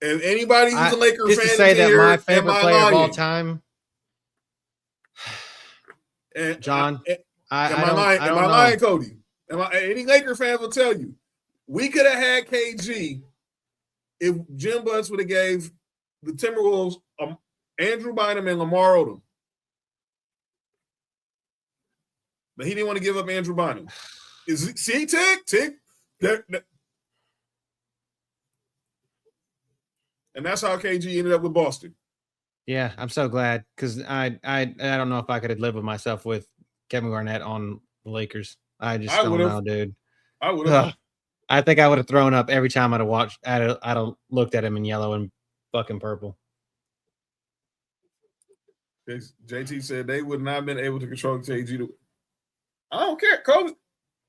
S3: If anybody who's a Laker
S4: just
S3: fan
S4: to say that
S3: here,
S4: my favorite player of all time. John,
S3: am I lying, Cody? Any Laker fan will tell you we could have had KG if Jim Buss would have gave the Timberwolves Andrew Bynum and Lamar Odom. But he didn't want to give up Andrew Bynum. See, tick. And that's how KG ended up with Boston.
S4: Yeah, I'm so glad because I don't know if I could have lived with myself with Kevin Garnett on the Lakers. I don't know, dude.
S3: I would have.
S4: I think I would have thrown up every time I'd have looked at him in yellow and fucking purple.
S3: JT said they would not have been able to control KG. I don't care. Kobe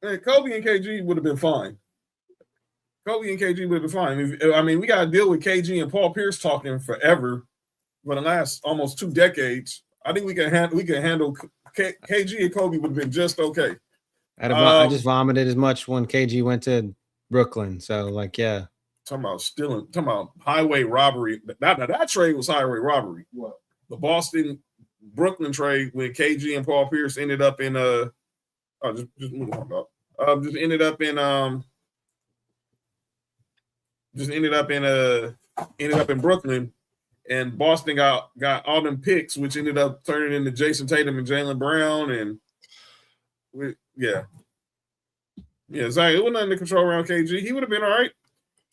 S3: and KG would have been fine. Kobe and KG would have been fine. I mean, we got to deal with KG and Paul Pierce talking forever for the last almost 2 decades. I think we can handle KG and Kobe would have been just okay.
S4: I just vomited as much when KG went to Brooklyn. So, yeah.
S3: Talking about highway robbery. That trade was highway robbery. What? The Boston-Brooklyn trade when KG and Paul Pierce ended up in just move on, dog. Ended up in Brooklyn, and Boston got all them picks, which ended up turning into Jason Tatum and Jaylen Brown, and Zach, it wasn't nothing to control around KG. He would have been all right.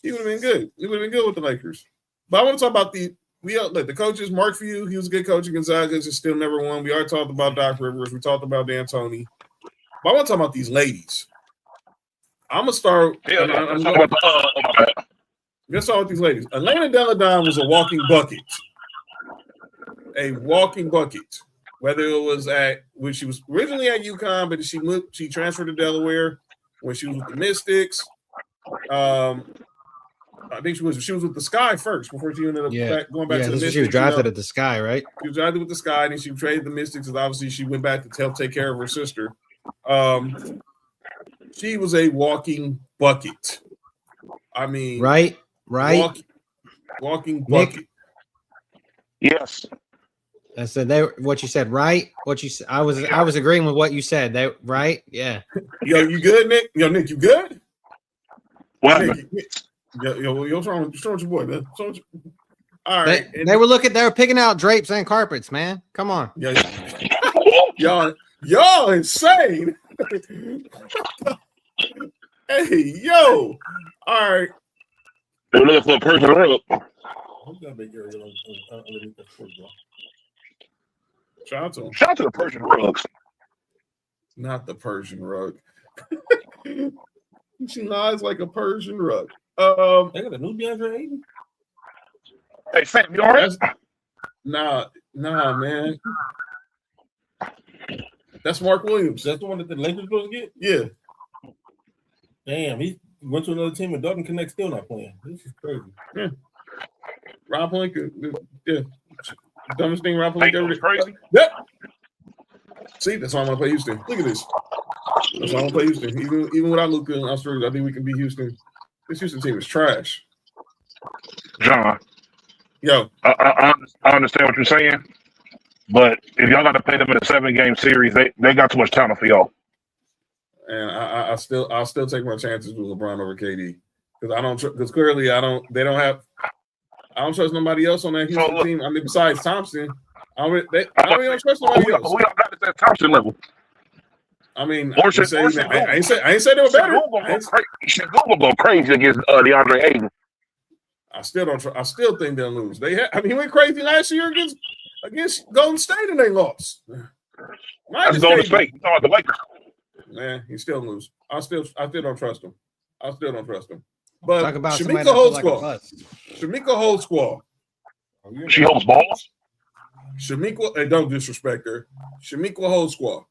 S3: He would have been good. He would have been good with the Lakers. But I want to talk about the coaches. Mark Few, he was a good coach at Gonzaga, just still never won. We already talked about Doc Rivers. We talked about D'Antoni. But I want to talk about these ladies. I'm gonna start. Let's start with these ladies. Elena Deladon was a walking bucket. Whether it was when she was originally at UConn, but she transferred to Delaware when she was with the Mystics. I think she was with the Sky first before she ended up going back to the Mystics.
S4: She was drafted at the Sky, right?
S3: She was drafted with the Sky, and then she traded the Mystics, and obviously she went back to help take care of her sister. She was a walking bucket. I mean,
S4: right.
S3: Walking bucket.
S9: Nick? Yes.
S4: I said what you said, right? I was agreeing with what you said. Right? Yeah.
S3: Yo, you good, Nick? Yo, Nick, you good?
S9: What?
S3: Nick, what's wrong with your boy, man? All right.
S4: They were picking out drapes and carpets, man. Come on.
S3: Y'all insane. Hey, yo. All right.
S9: They're looking for a Persian rug.
S3: Shout out to him.
S9: Shout out to the Persian rugs.
S3: Not the Persian rug. She lies like a Persian rug. They got a new DeAndre Ayton.
S9: Hey, Sam, you all right?
S3: Nah, man. That's Mark Williams.
S8: That's the one that the Lakers supposed to get?
S3: Yeah.
S8: Damn, he went to another team and Dalton Connect still not playing. This is crazy.
S3: Yeah. Rob Pelinka, yeah. Dumbest thing Rob Pelinka ever did.
S9: Crazy.
S3: Yep. See, that's why I want to play Houston. Look at this. That's why I want to play Houston. Even without Luka and Australia, I think we can beat Houston. This Houston team is trash.
S9: John.
S3: Yo.
S9: I understand what you're saying, but if y'all got to play them in a 7-game series, they got too much talent for y'all.
S3: And I'll still take my chances with LeBron over KD because clearly I don't trust nobody else on that Houston team. I mean, besides Thompson, I don't trust nobody else.
S9: We don't got to that Thompson level.
S3: I mean, I ain't say they were better.
S9: Google go crazy against DeAndre Ayton.
S3: I still think they'll lose. He went crazy last year against Golden State and they lost.
S9: That's Golden State. You talking about the Lakers?
S3: Man, he still lose. I still don't trust him. But
S4: talk about
S3: Shamika Holdsquaw.
S9: She holds balls.
S3: Shamika, don't disrespect her. Shamika Holdsquaw.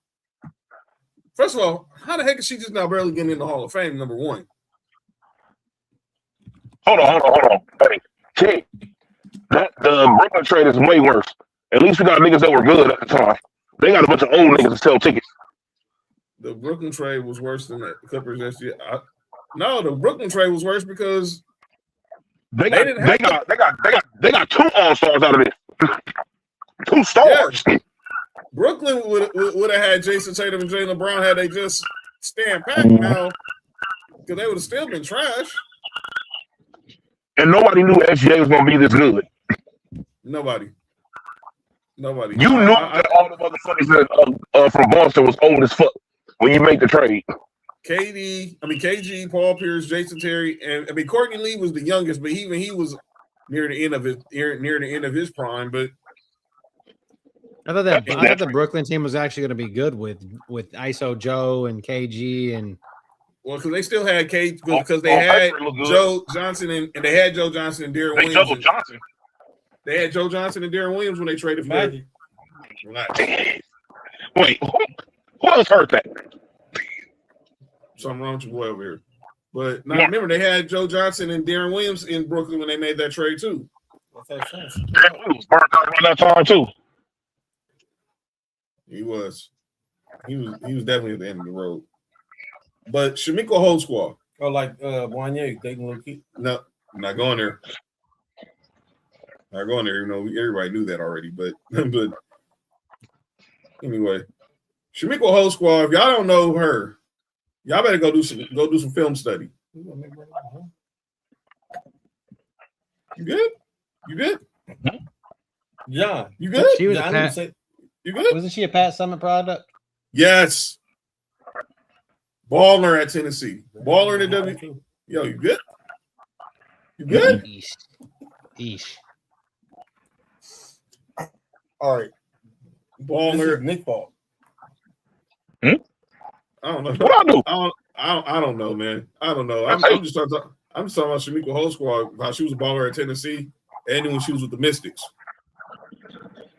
S3: First of all, how the heck is she just now barely getting in the Hall of Fame? Number one.
S9: Hold on. Hey, T, the Brooklyn trade is way worse. At least we got niggas that were good at the time. They got a bunch of old niggas to sell tickets.
S3: The Brooklyn trade was worse than the Clippers this year. No, the Brooklyn trade was worse because
S9: they got 2 all-stars out of this. 2 stars.
S3: Yeah. Brooklyn would have had Jason Tatum and Jaylen Brown had they just stand back now, because they would have still been trash.
S9: And nobody knew SGA was going to be this good.
S3: Nobody.
S9: You knew that all the motherfuckers from Boston was old as fuck. when you make the trade.
S3: KG, Paul Pierce, Jason Terry, and Courtney Lee was the youngest, but even he was near the end of his prime. But
S4: I thought the Brooklyn team was actually going to be good with ISO Joe and KG and
S3: because they still had because they had Joe Johnson and they had Joe Johnson and Darren Williams. They had Joe Johnson and Darren Williams when they traded for Magic.
S9: Wait, who else heard that?
S3: Something wrong with your boy over here. But now remember, they had Joe Johnson and Darren Williams in Brooklyn when they made that trade too.
S9: Darren Williams burnt out around that time too.
S3: He was definitely at the end of the road. But Shamiko Holdsquaw.
S8: Oh, like Wanye dating little kid.
S3: No, I'm not going there. Not going there. You know, everybody knew that already. But anyway, Shamiko Holdsquaw. If y'all don't know her, y'all better go do some film study. You good? You good?
S8: John,
S3: you good?
S4: She was
S3: you good?
S4: Wasn't she a Pat Summit product?
S3: Yes. Baller at Tennessee. Baller in the W. Yo, you good? You good?
S4: Eesh.
S8: All right.
S3: Baller.
S8: Nick Paul.
S3: I don't know.
S9: What I do?
S3: I don't know, man. I don't know. I'm just talking about Shamiko Holdsquaw, how she was a baller at Tennessee, and when she was with the Mystics.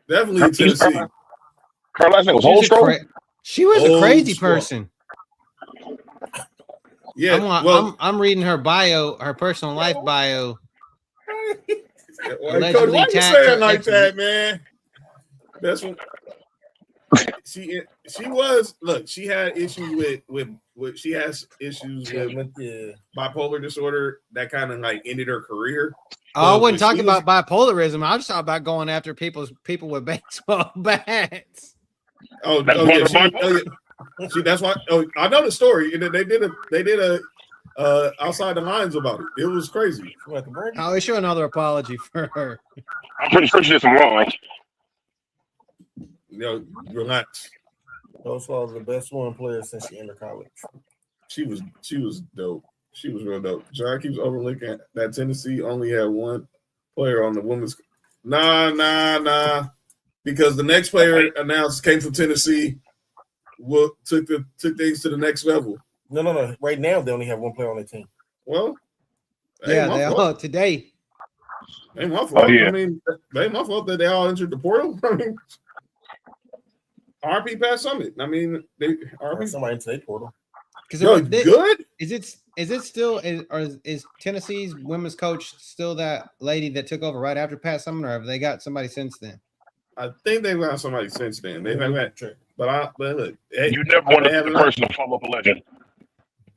S3: Definitely in Tennessee.
S9: Her last name was Holdsquaw.
S4: She was a crazy person.
S3: Yeah,
S4: I'm reading her bio, her personal life bio.
S3: Cody, why you saying like that, man? That's what she was. Look, she had issues with she has issues with bipolar disorder that kind of like ended her career.
S4: I wasn't talking about bipolarism. I was talking about going after people with baseball bats.
S3: See, that's why. Oh, I know the story. They did a outside the lines about it. It was crazy.
S4: I'll issue another apology for her.
S9: I'm pretty sure she did some wrong.
S3: Yo, relax.
S8: Those was the best one player since she entered college.
S3: She was dope. She was real dope. John keeps overlooking that Tennessee only had one player on the women's. Nah. Because the next player announced came from Tennessee. Took things to the next level.
S8: No. Right now they only have one player on the team.
S3: Well,
S4: yeah, they all today.
S3: Ain't my fault. I mean, ain't my fault that they all entered the portal. I mean, RP Pat Summit. I mean, they RP
S8: somebody into their portal.
S3: Good.
S4: Is it still is Tennessee's women's coach still that lady that took over right after Pat Summit, or have they got somebody since then?
S3: I think they've got somebody since then. They've had but look,
S9: you never want to have a person to follow up a legend.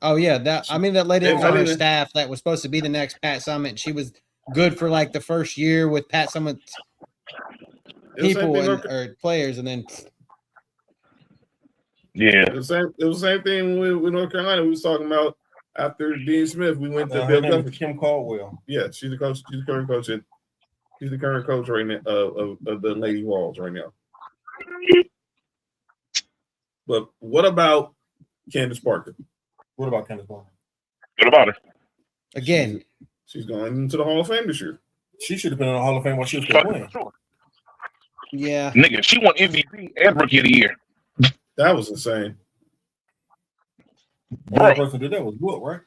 S4: Oh yeah, that lady that was on her staff that was supposed to be the next Pat Summit. She was good for like the first year with Pat Summit people or players, and then
S3: it was the same thing with North Carolina. We was talking about after Dean Smith. We went to Bill Guthrie.
S8: Kim Caldwell.
S3: Yeah, she's the coach. She's the current coach. She's the current coach right now of the Lady Walls right now. But what about Candace Parker?
S8: What about Candace Parker?
S9: What about her?
S4: Again,
S3: she's going into the Hall of Fame this year.
S8: She should have been in the Hall of Fame while she was still playing.
S4: Yeah,
S9: nigga, she won MVP and Rookie of the Year.
S3: That was insane.
S8: The only person did that was Wood, right?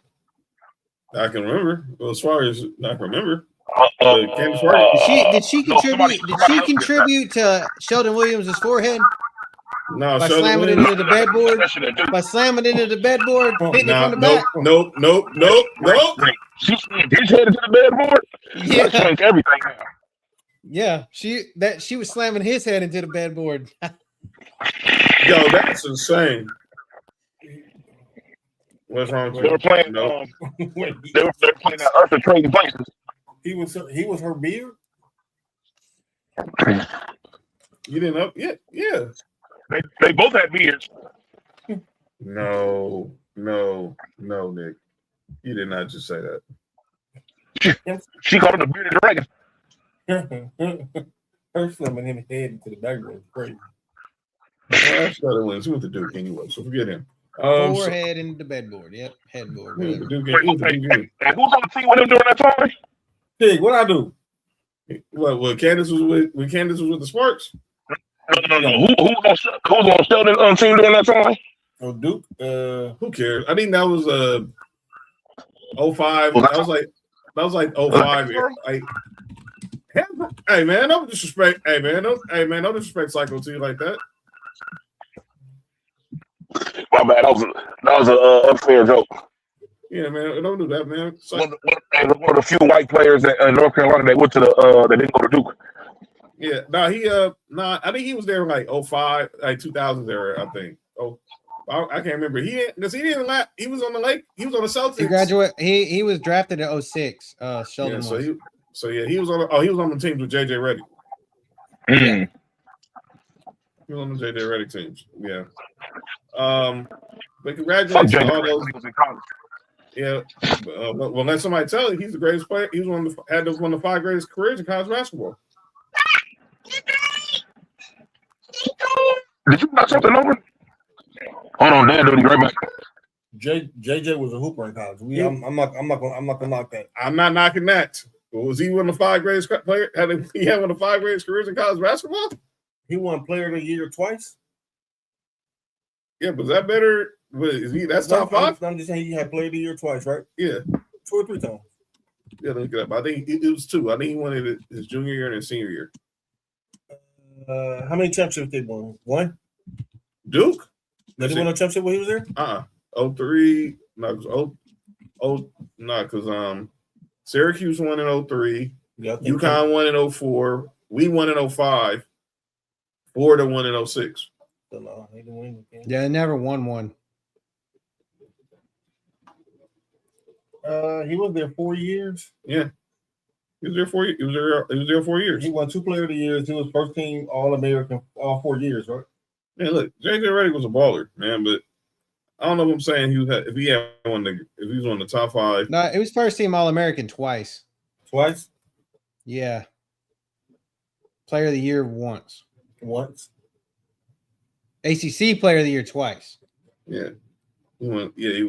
S3: I can remember. Well, as far as I can remember.
S4: Candace Parker. Did she contribute? Did she contribute to Sheldon Williams' forehead?
S3: No,
S4: by slamming it into the bedboard. By slamming it into the bedboard, hitting it from the back.
S3: Nope.
S9: She slammed his head into the bedboard.
S4: Yeah,
S9: changed everything now.
S4: Yeah, she was slamming his head into the bedboard.
S3: Yo, that's insane. What's wrong with you?
S9: They were playing. They were playing that Earth of Trading Places.
S8: He was her beard.
S3: You didn't know? Yeah.
S9: They both had beards.
S3: No, Nick. You did not just say that.
S9: She called him a bearded dragon.
S8: Her slamming him head into the background is crazy.
S3: She went to Duke anyway, so forget him.
S4: Forehead into the bedboard. Yep, headboard. Whatever.
S9: And who's on the team with him during that time?
S8: Pig, what I do?
S3: What Candace was with? When Candace was with the Sparks?
S9: No. Who's on Sheldon's team during that time?
S8: Oh, Duke.
S3: Who cares? I think that was 05. That was like 05. Like, hey man, don't disrespect. Hey man, don't disrespect Psycho T like that.
S9: My bad. That was an unfair joke.
S3: Yeah, man, don't do that, man.
S9: One of the few white players in North Carolina that went to that didn't go to Duke.
S3: Yeah, I think he was there in like 05, like 2000 era, I think. Oh, I can't remember. He was on the Lake. He was on the Celtics.
S4: He was drafted in 06. Sheldon was.
S3: He was on. He was on the teams with JJ Redick.
S9: Mm.
S3: He was on the JJ Redick teams. Yeah. But congratulations to all those. Yeah. Well, let somebody tell you he's the greatest player. He was one of the 5 greatest careers in college basketball.
S9: Did you knock something over? Hold on, Dan, right back.
S8: JJ was a hooper in college. I'm not gonna knock that.
S3: I'm not knocking that. Well, was he one of the 5 greatest players? He had one of the 5 greatest careers in college basketball?
S8: He won Player of the Year twice.
S3: Yeah, but is that better? That's top 5?
S8: I'm just saying he had Player of the Year twice, right?
S3: Yeah.
S8: 2 or 3 times.
S3: Yeah, look it up. I think it was 2. I think he won it his junior year and his senior year.
S8: How many championships they won? 1?
S3: Duke?
S8: Did he win a championship when he was there?
S3: 03. Because Syracuse won in 03.
S8: Yeah,
S3: UConn won in 04. We won in 05. Florida won in 06.
S8: No, he didn't win again.
S4: Yeah, never won one.
S8: He was there 4 years.
S3: Yeah. He was there 4 years. He was there 4 years.
S8: He won 2 Player of the Years. He was first team All-American all 4 years, right?
S3: Man, look, JJ Redick was a baller, man, but I don't know if I'm saying if he was on the top 5.
S4: No, it was first team All-American twice.
S8: Twice?
S4: Yeah. Player of the Year once. ACC Player of the Year twice.
S3: Yeah. He was
S4: he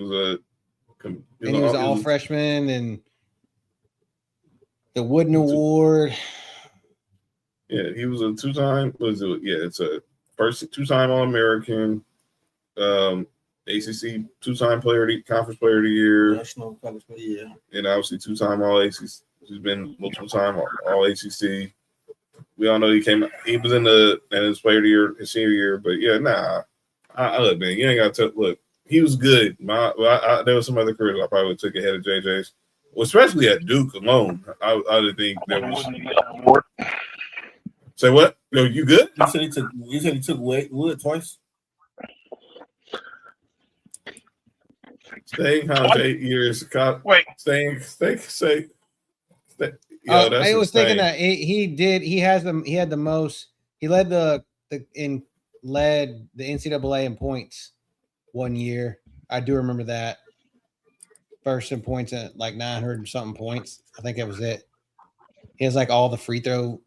S4: was all freshman and the Wooden Award.
S3: Yeah, he was a 2-time. It's a first 2-time All-American, ACC 2-time Conference Player of the Year,
S8: National College Player, yeah,
S3: and obviously 2-time All-ACC. He's been multiple-time All-ACC. We all know he was in his Player of the Year, his senior year, but yeah, look, man, you ain't got to look. He was good. There was some other careers I probably took ahead of JJ's, well, especially at Duke alone. I would think there was. Say what? No, you good?
S8: You said he took Wood twice.
S3: Staying college 8 years.
S9: Wait.
S3: Staying.
S4: I was thinking that he had the most. He led the NCAA in points 1 year. I do remember that. First in points at like 900 and something points. I think that was it. He has like all the free throw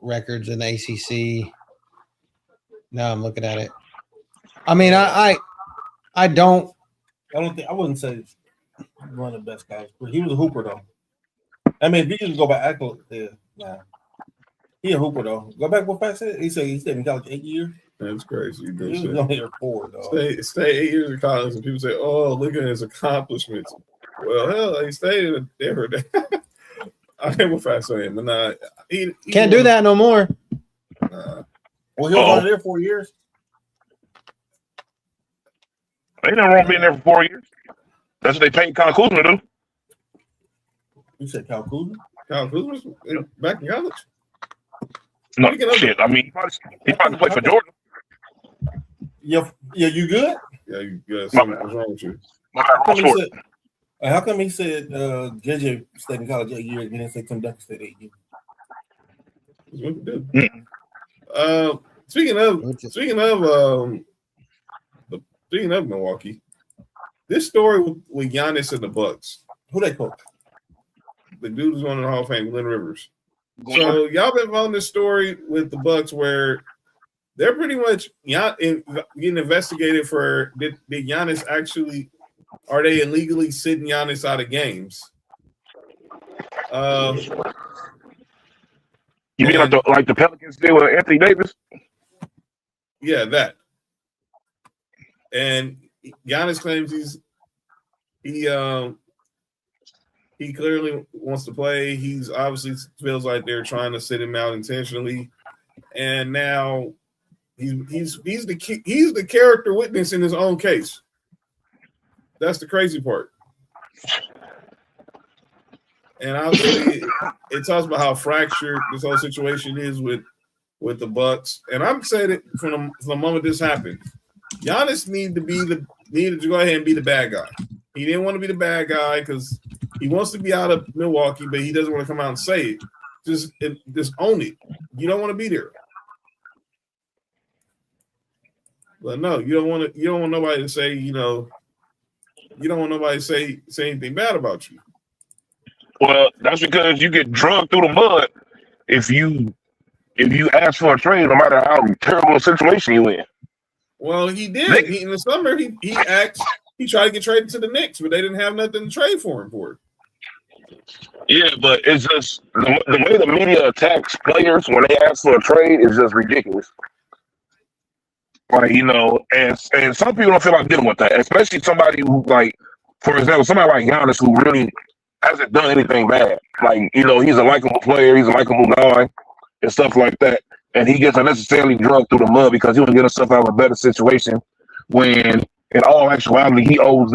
S4: records in the ACC. Now I'm looking at it. I mean, I
S8: wouldn't say one of the best guys, but he was a hooper though. I mean, if you just go by accolades, he a hooper though. Go back what Pat said. He said he stayed in college 8 years.
S3: That's crazy.
S8: He was only here 4 though.
S3: Stay 8 years in college, and people say, "Oh, look at his accomplishments." Well, hell, he stayed in Denver. I ain't what Pat saying, but he
S4: can't do that no more.
S8: Well, he was only there 4 years.
S9: Ain't nothing wrong being there for 4 years. That's what they paid Kyle Kuzma to do.
S8: You said Kyle Kuzma?
S3: Kyle Kuzma's back in college.
S9: No shit. I mean, he probably played for Jordan.
S8: Yeah, you good?
S3: Yeah, you good. What's wrong with you?
S8: How come he said JJ stayed in college 8 years and then said Tim Duncan stayed 8 years?
S3: What to do? Speaking of Milwaukee, this story with Giannis and the Bucks.
S8: Who they coach?
S3: The dude who's going to the Hall of Fame, Glenn Rivers. So y'all been following this story with the Bucks where they're pretty much getting investigated for did Giannis actually, are they illegally sitting Giannis out of games?
S9: You mean like the Pelicans did with Anthony Davis?
S3: Yeah, that. And Giannis claims he clearly wants to play. He's obviously feels like they're trying to sit him out intentionally, and now he's the character witness in his own case. That's the crazy part. And obviously, it talks about how fractured this whole situation is with the Bucks. And I'm saying it from the moment this happened. Giannis needed to go ahead and be the bad guy. He didn't want to be the bad guy because he wants to be out of Milwaukee, but he doesn't want to come out and say it. Just own it. You don't want to be there. But no, you don't want nobody to say, you don't want nobody to say anything bad about you.
S9: Well, that's because you get drugged through the mud if you ask for a trade, no matter how terrible a situation you in.
S3: Well, he did. In the summer, he tried to get traded to the Knicks, but they didn't have nothing to trade for him for.
S9: Yeah, but it's just the way the media attacks players when they ask for a trade is just ridiculous. Like, and some people don't feel like dealing with that, especially somebody who, like, for example, somebody like Giannis who really hasn't done anything bad. Like, he's a likable player, he's a likable guy, and stuff like that. And he gets unnecessarily drugged through the mud because he was getting himself out of a better situation when, in all actuality, he owes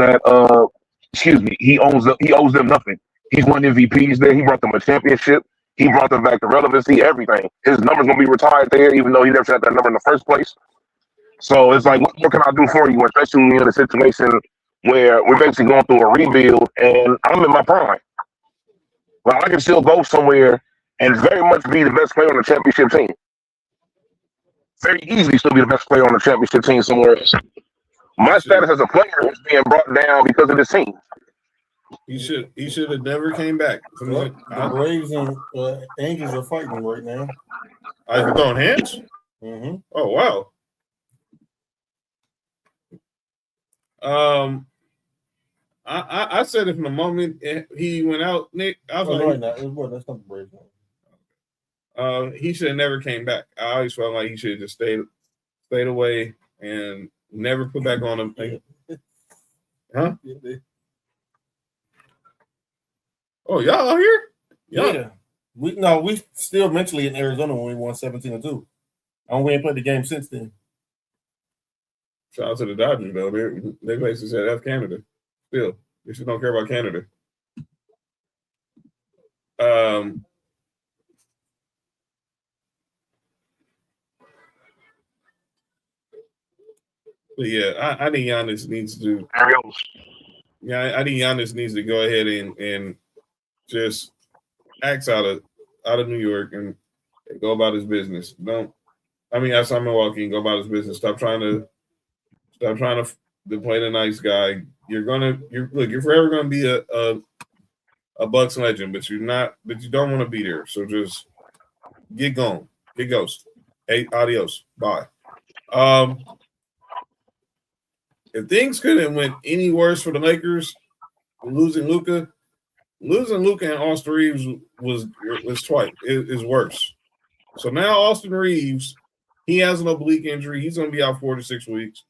S9: he owes them nothing. He's won MVPs there. He brought them a championship. He brought them back to relevancy, everything. His number's going to be retired there, even though he never had that number in the first place. So it's like, what more can I do for you, especially in a situation where we're basically going through a rebuild and I'm in my prime. Well, I can still go somewhere and very much be the best player on the championship team. Very easily still be the best player on the championship team somewhere else. My status as a player is being brought down because of this team.
S3: He should have never came back.
S8: The Braves and Angels are fighting right now.
S3: Are you throwing hands?
S8: Mm-hmm.
S3: Oh, wow. I said it from the moment he went out, Nick. I was
S8: that's not the Braves.
S3: He should have never came back. I always felt like he should have just stayed away and never put back on him. Huh? Oh, y'all out here?
S8: Yeah. We still mentally in Arizona when we won 17-2. We ain't played the game since then.
S3: Shout out to the Dodgers, though. They basically said that's Canada. Still, they just don't care about Canada. But yeah, I think Giannis needs to. Yeah, I think Giannis needs to go ahead and just axe out of New York and go about his business. Outside Milwaukee and go about his business. Stop trying to play the nice guy. You're forever gonna be a Bucks legend, but you don't want to be there. So just get going. Get ghost. Hey, adios. Bye. If things couldn't went any worse for the Lakers, losing Luka and Austin Reeves was twice. It is worse. So now Austin Reeves, he has an oblique injury. He's going to be out 4 to 6 weeks.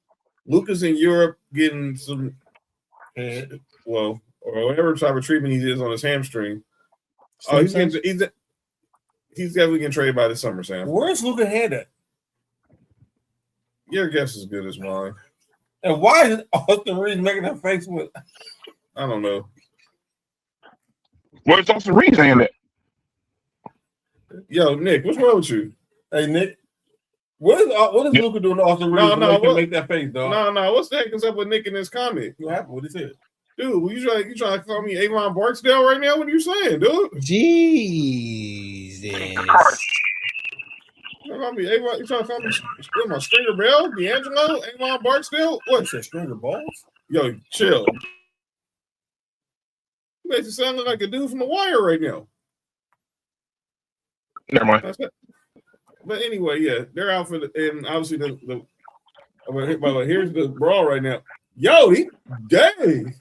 S3: Luka's in Europe getting some, or whatever type of treatment he is on his hamstring. He's definitely getting traded by the summer, Sam.
S8: Where's Luka head at?
S3: Your guess is as good as mine.
S8: And why is Austin Reeves making that face with?
S3: I don't know.
S9: Where's Austin Reeves hand at?
S3: Yo, Nick, what's wrong with you?
S8: Hey, Nick. What is Luka doing to Austin Reeves? Make that face, dog.
S3: No. What's the heck is up with Nick in this comment?
S8: What happened? What he said?
S3: Dude, you trying to call me Avon Barksdale right now? What are you saying, dude?
S4: Jesus.
S3: You trying to call me my Stringer Bell, D'Angelo, Avon Barksdale? What?
S8: That Stringer Balls?
S3: Yo, chill. You makes it sound like a dude from The Wire right now.
S9: Never mind.
S3: But anyway, yeah, they're out for and obviously the here's the brawl right now. Yo, dang.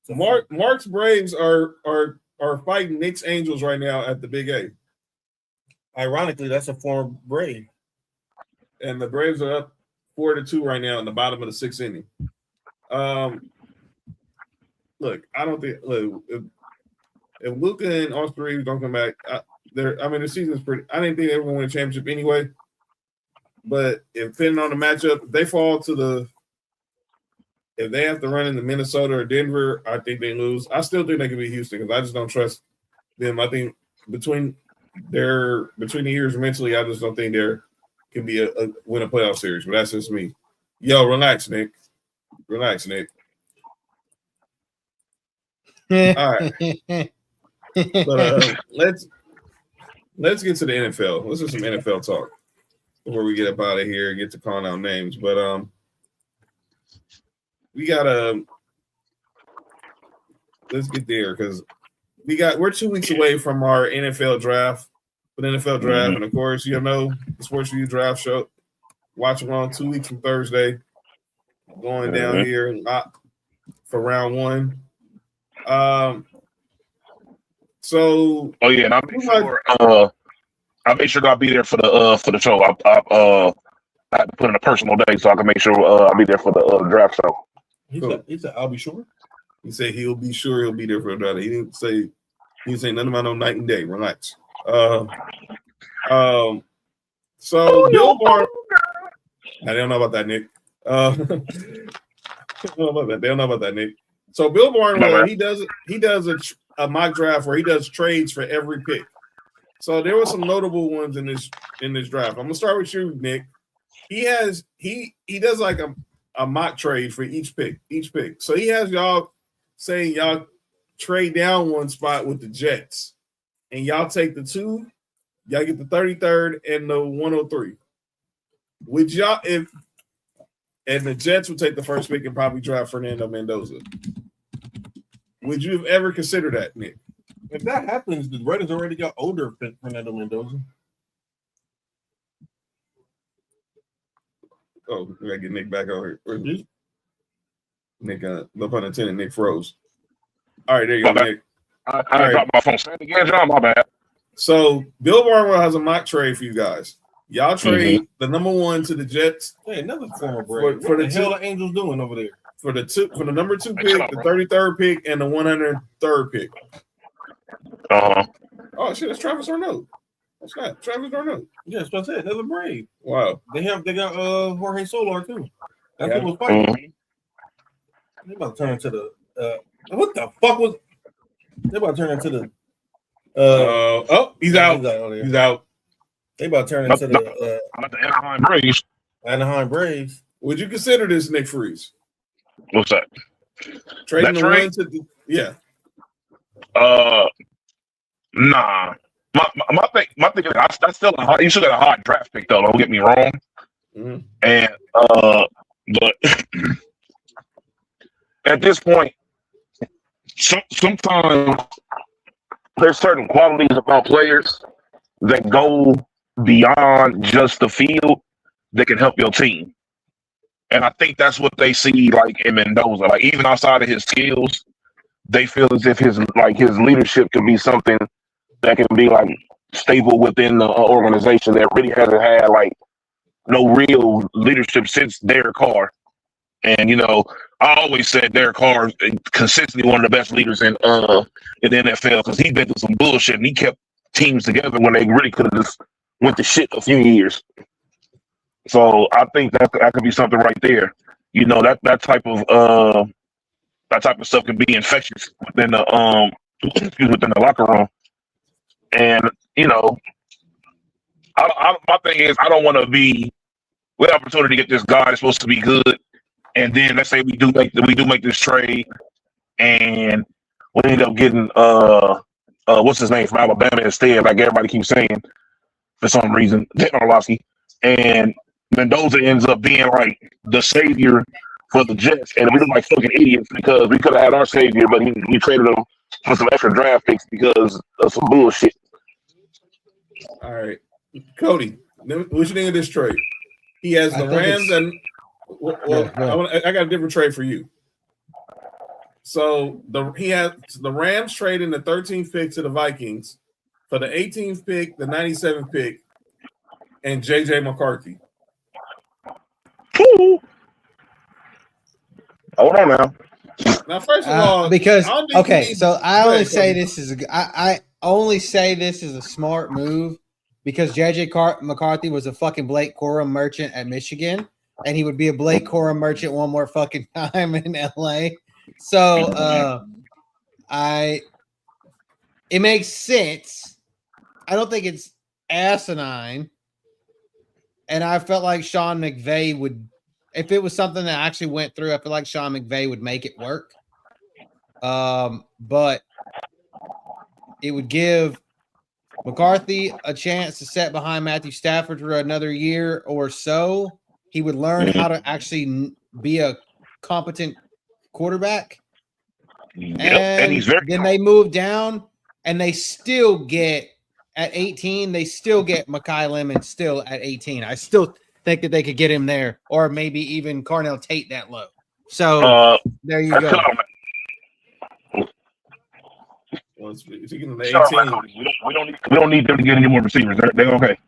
S3: So Mark's Braves are fighting Knicks Angels right now at the Big A.
S8: Ironically, that's a former Brave.
S3: And the Braves are up 4-2 right now in the bottom of the 6th inning. Look, I don't think if Luka and Austin Reeves don't come back, the season's pretty. I didn't think they were going to win a championship anyway. But if depending on the matchup, if they fall to if they have to run into Minnesota or Denver, I think they lose. I still think they can beat Houston because I just don't trust them. I think between the years mentally, I just don't think there can be a win a playoff series. But that's just me. Yo, relax, Nick. Relax, Nick. All right. But let's get to the NFL. Let's do some NFL talk before we get up out of here and get to calling out names. But we gotta let's get there because we're 2 weeks away from our NFL draft. And of course, the Sports Review Draft Show. Watch along 2 weeks from Thursday. Going down here for round 1. So
S9: and I'll make sure I'll be there for the show. I had to put in a personal day so I can make sure I'll be there for the draft show.
S8: He said I'll be sure.
S3: He said he'll be sure he'll be there for the draft. He didn't say nothing about no night and day. Relax. So Bill Barnwell. They don't know about that, Nick. They don't know about that, Nick. So Bill Barnwell, he does a mock draft where he does trades for every pick. So there were some notable ones in this draft. I'm gonna start with you, Nick. He does like a mock trade for each pick. So he has y'all saying y'all trade down one spot with the Jets, and y'all take the 2, y'all get the 33rd and the 103. Would y'all and the Jets would take the first pick and probably draft Fernando Mendoza. Would you have ever considered that, Nick?
S8: If that happens, the Raiders already got older Fernando Mendoza.
S3: Oh, we gotta get Nick back over here. Nick, no pun intended, Nick froze. All right, there you go, Nick.
S9: I dropped my phone. Say it again, John. My bad.
S3: So Bill Barnwell has a mock trade for you guys. Y'all trade the number 1 to the Jets.
S8: Hey, another former Brave. What the hell the Angels doing over there?
S3: For the number 2 pick, the 33rd pick, and the 103rd pick. Oh shit, that's Travis Arnaud. What's that? Travis Arnaud.
S8: Yeah, that's what I said. Another Brave.
S3: Wow.
S8: They got Jorge Solar too. That's what was fighting. They about to turn into the what the fuck was they about to turn into the
S3: he's out. He's out.
S8: They about to turn into the
S9: Anaheim Braves.
S8: Anaheim Braves.
S3: Would you consider this, Nick Freeze?
S9: What's that?
S3: Trading the trade? 1 to the
S9: Nah. My thing is that's still you still got a hot draft pick though. Don't get me wrong. And but at this point, sometimes there's certain qualities about players that go beyond just the field that can help your team. And I think that's what they see like in Mendoza. Like even outside of his skills, they feel as if his leadership can be something that can be like stable within the organization that really hasn't had like no real leadership since Derek Carr. And I always said Derek Carr is consistently one of the best leaders in the NFL because he's been through some bullshit and he kept teams together when they really could have just went to shit a few years. So I think that could be something right there. That type of stuff can be infectious within the within the locker room. And my thing is I don't want to be with the opportunity to get this guy that's supposed to be good, and then let's say we do make this trade, and we end up getting what's his name from Alabama instead, like everybody keeps saying for some reason, Orlovsky, and Mendoza ends up being like the savior for the Jets, and we look like fucking idiots because we could have had our savior, but we traded him for some extra draft picks because of some bullshit.
S3: All right, Cody, what you think of this trade? He has the Rams and I got a different trade for you. So he has the Rams trading the 13th pick to the Vikings for the 18th pick, the 97th pick, and JJ McCarthy.
S9: Hold on now.
S3: Now, first of all,
S4: because I only say this is a smart move because JJ McCarthy was a fucking Blake Corum merchant at Michigan, and he would be a Blake Corum merchant one more fucking time in LA. So it makes sense. I don't think it's asinine. And I felt like Sean McVay would, if it was something that actually went through, I feel like Sean McVay would make it work. But it would give McCarthy a chance to sit behind Matthew Stafford for another year or so. He would learn how to actually be a competent quarterback. And he's then they move down and they still get at 18, they still get Mekhi Lemon still at 18. I still think that they could get him there, or maybe even Carnell Tate that low. So there you go.
S3: Well, speaking of the 18,
S9: we don't need them to get any more receivers. They're okay.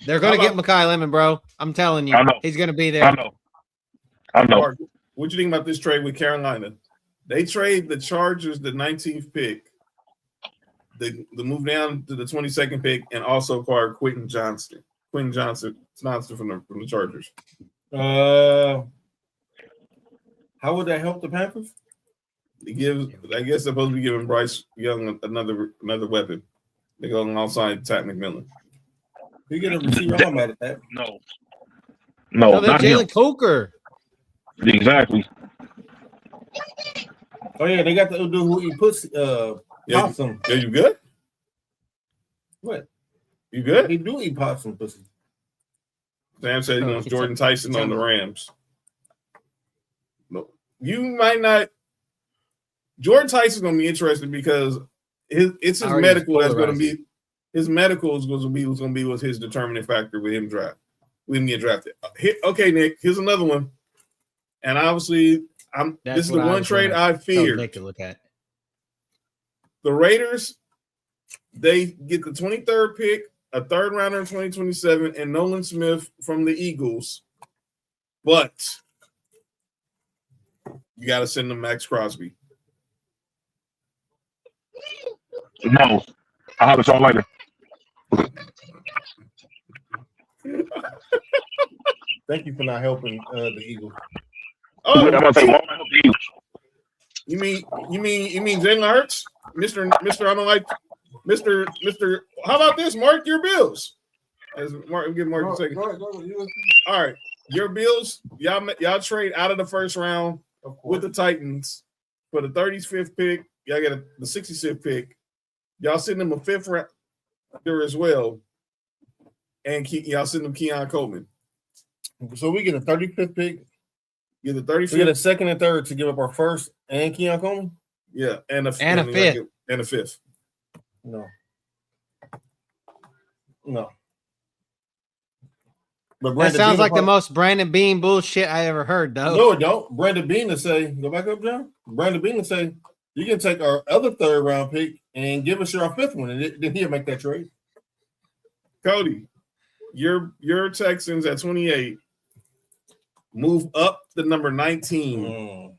S4: They're going to get Mekhi Lemon, bro. I'm telling you, he's going to be there.
S9: I know.
S3: Mark, what you think about this trade with Carolina? They trade the Chargers the 19th pick. They move down to the 22nd pick and also acquire Quentin Johnson from the Chargers.
S8: How would that help the Panthers?
S3: I guess they're supposed to be giving Bryce Young another weapon. They go alongside Pat McMillan.
S8: You get a receiver, I'm mad at that.
S9: No,
S4: not Jalen Coker.
S9: Exactly.
S8: Oh yeah, they got the dude who he puts possum.
S3: Yeah, you good?
S8: What?
S3: You good?
S8: He do eat possum pussy.
S3: Sam said he wants Jordan Tyson on the Rams. No, you might not. Jordan Tyson's going to be interesting because it's his medical that's going to be his medical is going to be what's going to be his determining factor with him getting drafted. Okay, Nick, here's another one, and obviously this is the one trade I feared.
S4: Nick to look at.
S3: The Raiders, they get the 23rd pick, a third rounder in 2027, and Nolan Smith from the Eagles, but you got to send them Max Crosby.
S9: No, I'll have it all later.
S8: Thank you for not helping the Eagles.
S3: Oh,
S9: I'm gonna say the Eagles.
S3: You mean Jalen Hurts, Mr. I don't like Mr. How about this? Mark your Bills. As Mark, give Mark a second. All right, your Bills. Y'all trade out of the first round with the Titans for the 35th pick. Y'all get the 66th pick. Y'all send them a 5th rounder as well, and y'all send them Keon Coleman.
S8: So we get a 35th pick.
S3: Get the 35th.
S8: We get a 2nd and 3rd to give up our 1st and Keon Coleman.
S3: Yeah, and a 5th. And a 5th.
S8: No.
S4: But that sounds like the most Brandon Bean bullshit I ever heard, though.
S8: No, it don't. Brandon Bean to say, go back up, John. Brandon Bean to say, you can take our other 3rd round pick and give us our 5th one, and then he'll make that trade.
S3: Cody, your Texans at 28 move up to number 19,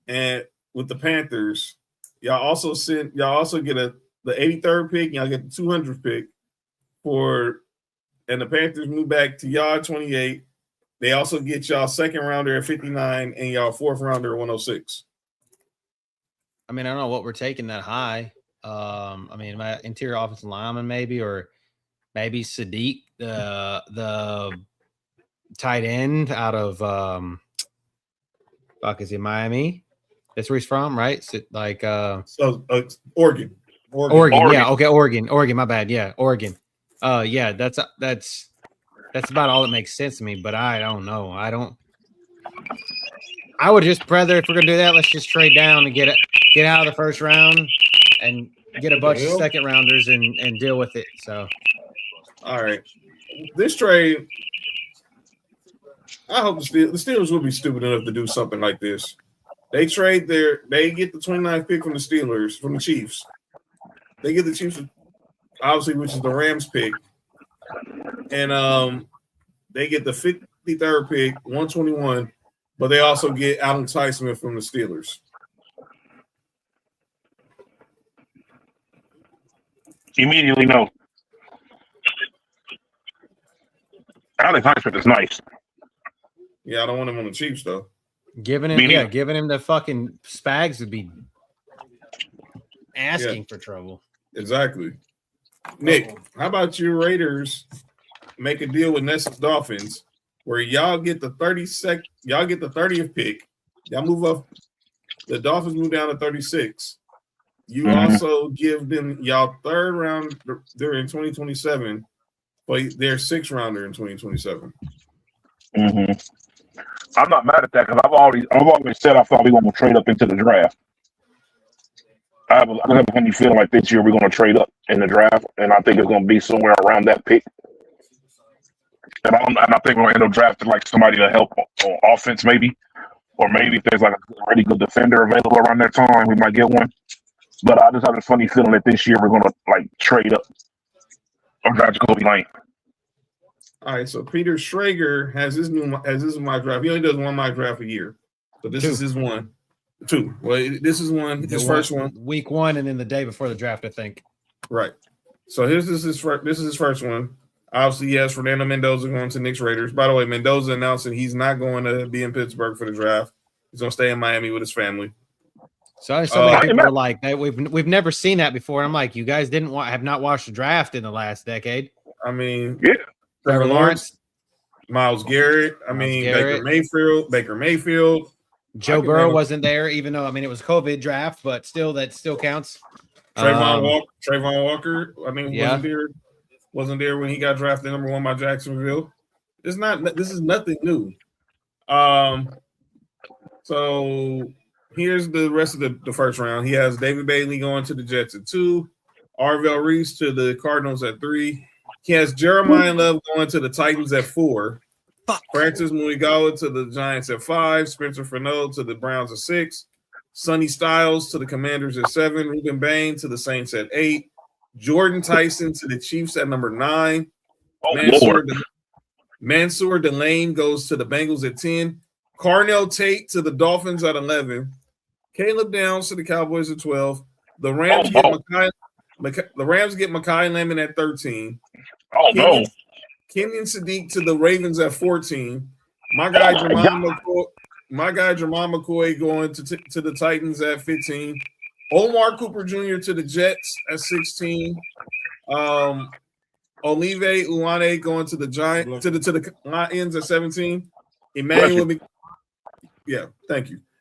S3: and with the Panthers, y'all also get the 83rd pick. Y'all get the 200th pick and the Panthers move back to y'all 28. They also get y'all 2nd rounder at 59 and y'all 4th rounder at 106.
S4: I mean, I don't know what we're taking that high. I mean, my interior offensive lineman maybe, or maybe Sadiq, the tight end out of is he Miami? That's where he's from, right? So,
S3: Oregon.
S4: Yeah, okay, Oregon. My bad. Yeah, Oregon. Yeah, that's about all that makes sense to me. But I don't know. I would just rather, if we're gonna do that, let's just trade down and get out of the first round and get a bunch of 2nd rounders and deal with it. So
S3: All right. This trade, I hope the Steelers will be stupid enough to do something like this. They get the 29th pick from the Steelers, from the Chiefs. They get the Chiefs, obviously, which is the Rams pick. And they get the 53rd pick, 121, but they also get Adam Tyson from the Steelers.
S9: Immediately, no. Alex Highsmith is nice.
S3: Yeah, I don't want him on the Chiefs though.
S4: Giving him the fucking Spags would be asking for trouble.
S3: Exactly. Nick, how about you Raiders make a deal with Nessus Dolphins where y'all get the 30th pick. Y'all move up. The Dolphins move down to 36. You also give them y'all third round during 2027, but they're sixth rounder in 2027.
S9: I'm not mad at that because I've always said I thought we were going to trade up into the draft. I have a funny feeling like this year we're going to trade up in the draft, and I think it's going to be somewhere around that pick. And I think we're going to end up drafting like somebody to help on offense, maybe, or maybe if there's like a really good defender available around that time, we might get one. But I just have a funny feeling that this year we're going to like trade up or draft Jacoby Lane.
S3: All right, so Peter Schrager has his mock draft. He only does one mock draft a year, so this is his one. Two. Well, this is his first one.
S4: Week 1, and then the day before the draft, I think.
S3: Right. So this is his first one. Obviously, yes, Fernando Mendoza going to Knicks Raiders. By the way, Mendoza announcing he's not going to be in Pittsburgh for the draft. He's going to stay in Miami with his family.
S4: So many people are like that. We've never seen that before. I'm like, you guys have not watched the draft in the last decade.
S3: I mean,
S9: yeah.
S3: Trevor Lawrence, Myles Garrett. Baker Mayfield.
S4: Joe Burrow wasn't there, even though it was COVID draft, but still that still counts.
S3: Trayvon Walker. Wasn't there when he got drafted number 1 by Jacksonville. This is nothing new. So here's the rest of the first round. He has David Bailey going to the Jets at 2, Arvell Reese to the Cardinals at 3. He has Jeremiah Love going to the Titans at 4. Francis Muigala to the Giants at 5. Spencer Fernald to the Browns at 6. Sonny Styles to the Commanders at 7. Ruben Bain to the Saints at 8. Jordan Tyson to the Chiefs at number 9. Mansour Delane goes to the Bengals at 10. Carnell Tate to the Dolphins at 11. Caleb Downs to the Cowboys at 12. The Rams get Mekhi Lemon at 13. Kenyon Sadiq to the Ravens at 14. My guy Jermon McCoy going to the Titans at 15. Omar Cooper Jr. to the Jets at 16. Olive Uwane going to the Giants to the Lions at 17. Emmanuel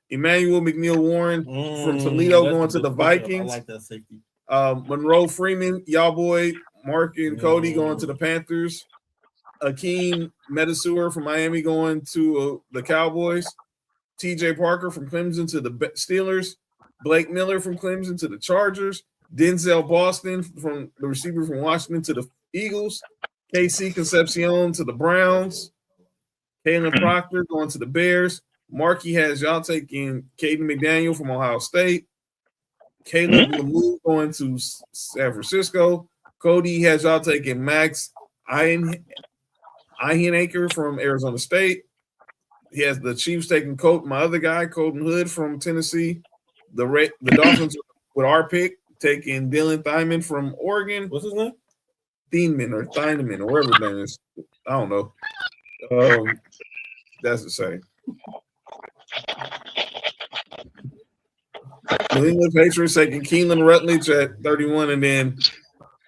S3: McNeil Warren from Toledo going to the Vikings.
S8: I like that safety.
S3: Monroe Freeman, y'all boy, Mark and Cody going to the Panthers. Akeem Metasur from Miami going to the Cowboys. TJ Parker from Clemson to the Steelers. Blake Miller from Clemson to the Chargers. Denzel Boston from the receiver from Washington to the Eagles. KC Concepcion to the Browns. Kalen Proctor going to the Bears. Markey has y'all taking Caden McDaniel from Ohio State. Caleb Lamou going to San Francisco. Cody has y'all taking Max Eichenacre from Arizona State. He has the Chiefs taking my other guy, Colton Hood from Tennessee. The Dolphins with our pick taking Dylan Thiemann from Oregon.
S8: What's his name?
S3: Thiemann or whatever his name is. I don't know. That's the same. New England Patriots taking Keelan Rutledge at 31, and then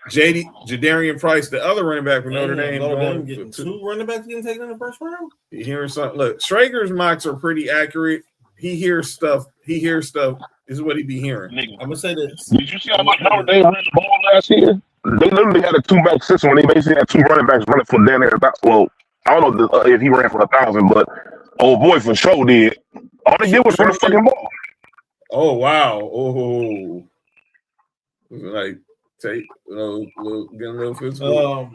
S3: Jadarian Price, the other running back from Notre Dame.
S8: Getting 2 running backs getting taken in the first round.
S3: You hearing something? Look, Schrager's mocks are pretty accurate. He hears stuff. This is what he be hearing.
S8: I'm gonna say this.
S9: Did you see how much Notre Dame ran the ball last year? They literally had a 2-back system when they basically had 2 running backs running for down there. Well, I don't know if he ran for 1,000, but old boy for sure did. All they did was run the fucking ball.
S3: Oh wow! Oh, like take getting a little physical.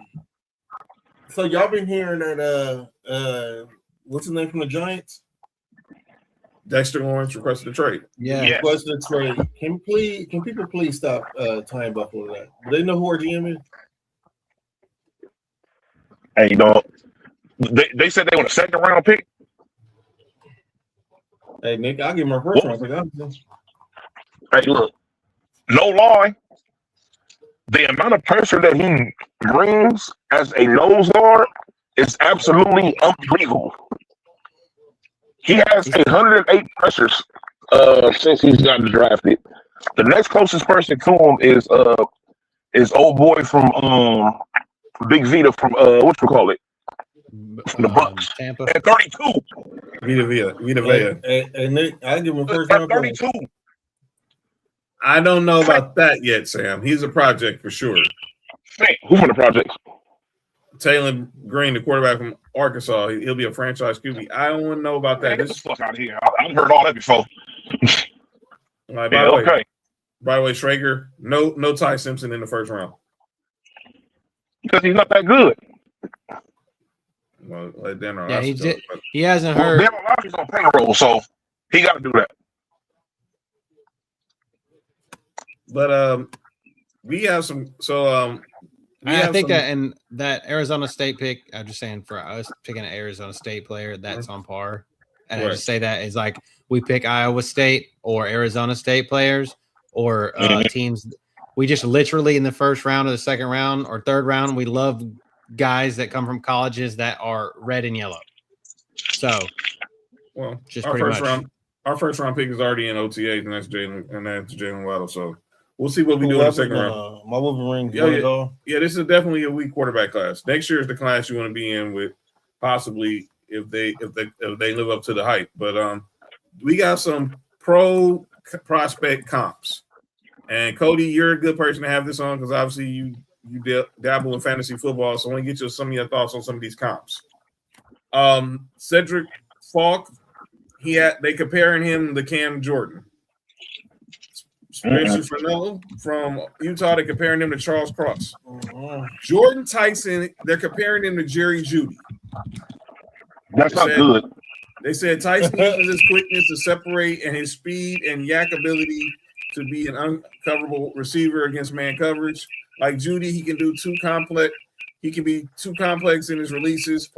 S8: So y'all been hearing that what's his name from the Giants?
S3: Dexter Lawrence requested a trade.
S4: Yeah.
S9: Yes.
S8: Requested a trade. Can people please stop tying Buffalo that? Do they know who our GM is?
S9: Hey, dog. They said they want a second round pick.
S8: Hey, Nick, I'll give him a first round pick.
S9: Hey, look, no lie. The amount of pressure that he brings as a nose guard is absolutely unbelievable. He has 108 pressures since he's gotten drafted. The next closest person to him is old boy from Big Vita from what you call it? From the Bucks.
S4: Tampa.
S9: At 32.
S3: Vita Vea.
S8: Hey, Nick, I'll give him a first round
S9: At
S8: pick.
S9: 32.
S3: I don't know about that yet, Sam. He's a project for sure.
S9: Hey, who's on the project?
S3: Taylor Green, the quarterback from Arkansas, he'll be a franchise QB. I don't want to know about that.
S9: Man, get the fuck out of here. I've heard all that before.
S3: By
S9: Yeah, okay.
S3: the way, Schrager, no Ty Simpson in the first round.
S9: Because he's not that good.
S3: Well, let Dan
S4: Yeah,
S3: Orlovsky talk, but
S4: he hasn't
S9: Well,
S4: heard.
S9: Dan Orlovsky's on payroll, so he got to do that.
S3: But we have some. So
S4: I think that and that Arizona State pick, I'm just saying for us picking an Arizona State player, that's on par. And I just say that is like we pick Iowa State or Arizona State players or teams. We just literally in the first round or the second round or third round, we love guys that come from colleges that are red and yellow. So,
S3: well,
S4: just
S3: our
S4: pretty
S3: first
S4: much.
S3: our first round pick is already in OTAs, and that's Jalen Waddle. So we'll see what we do in the second round.
S8: My Wolverine.
S3: Yeah, this is definitely a weak quarterback class. Next year is the class you want to be in with, possibly if they live up to the hype. But we got some pro prospect comps, and Cody, you're a good person to have this on because obviously you dabble in fantasy football. So I want to get you some of your thoughts on some of these comps. Cedric Falk, they comparing him to Cam Jordan. Spencer Fernello from Utah, they're comparing him to Charles Cross. Jordan Tyson, they're comparing him to Jerry Jeudy.
S9: That's not good.
S3: They said Tyson uses his quickness to separate and his speed and yak ability to be an uncoverable receiver against man coverage. Like Jeudy, he can be too complex in his releases,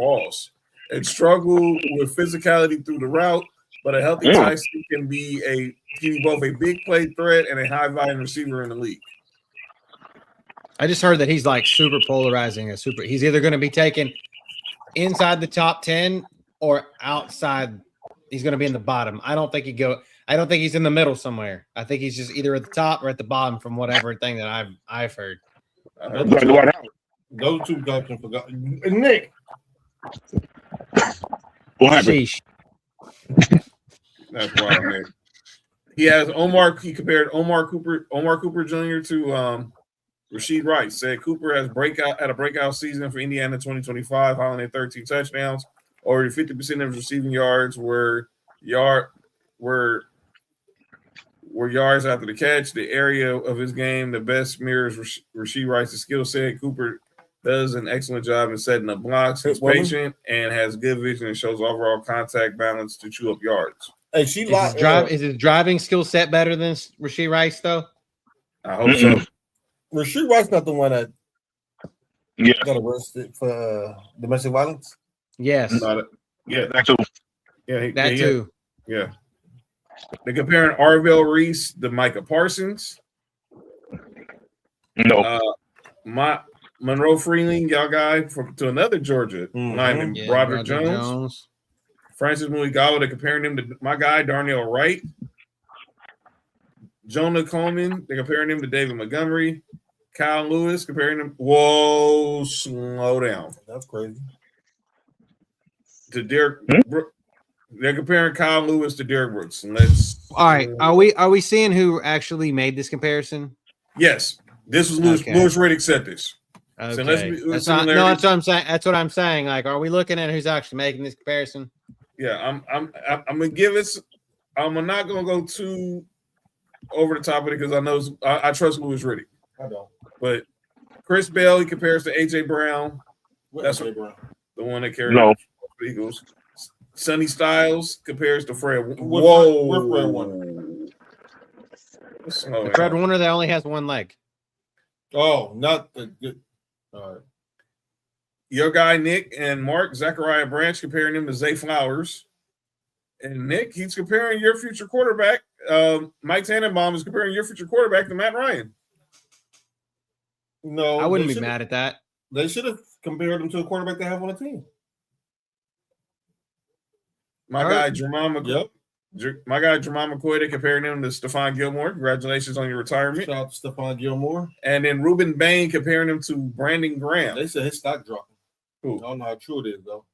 S3: and struggle with physicality through the route. But a healthy Tyson can be both a big play threat and a high volume receiver in the league.
S4: I just heard that he's like super polarizing. He's either going to be taken inside the top 10 or outside. He's going to be in the bottom. I don't think he's in the middle somewhere. I think he's just either at the top or at the bottom from whatever thing that I've heard.
S8: Those two guys forgot. Nick.
S9: What happened?
S4: Sheesh.
S3: That's wild, Nick. He compared Omar Cooper Jr. to Rasheed Rice. Said Cooper had a breakout season for Indiana 2025, hauling in 13 touchdowns. Over 50% of his receiving yards were yards after the catch. The area of his game that best mirrors Rasheed Rice's skill set. Cooper does an excellent job in setting up blocks. He's patient and has good vision and shows overall contact balance to chew up yards.
S8: Hey,
S4: is his driving skill set better than Rasheed Rice, though?
S3: I hope so.
S8: Rasheed Rice not the one that got arrested for domestic violence?
S4: Yes.
S9: That too.
S4: That too.
S3: Yeah. They're comparing Arvell Reese to Micah Parsons.
S9: No.
S3: Monroe Freeling, y'all guy, to another Georgia lineman, Broderick Jones. Francis Muigala, they're comparing him to my guy, Darnell Wright. Jonah Coleman, they're comparing him to David Montgomery. Kyle Lewis, comparing him. Whoa, slow down.
S8: That's crazy.
S3: To Derek. They're comparing Kyle Lewis to Derek Brooks.
S4: All right. Are we seeing who actually made this comparison?
S3: Yes. This was Lewis Riddick said this.
S4: Okay.
S3: So
S4: that's what I'm saying. That's what I'm saying. Like, are we looking at who's actually making this comparison?
S3: Yeah, I'm gonna give it. I'm not gonna go too over the top of it because I trust Lewis Riddick.
S8: I don't.
S3: But Chris Bell, he compares to AJ Brown. That's what, the one that carries the Eagles. Sonny Styles compares to Fred. Whoa.
S8: With Fred Warner.
S4: The Fred Warner that only has one leg.
S8: Oh, not the good. All right.
S3: Your guy Nick and Mark Zachariah Branch comparing him to Zay Flowers. And Nick, he's comparing your future quarterback. Mike Tannenbaum is comparing your future quarterback to Matt Ryan.
S8: No,
S4: I wouldn't be mad at that.
S8: They should have compared him to a quarterback they have on the team.
S3: My guy Jermon McCoy, they comparing him to Stephon Gilmore. Congratulations on your retirement.
S8: Shout out to Stephon Gilmore.
S3: And then Ruben Bain comparing him to Brandon Graham.
S8: They said his stock dropping.
S3: Cool.
S8: I don't know how true it is, though.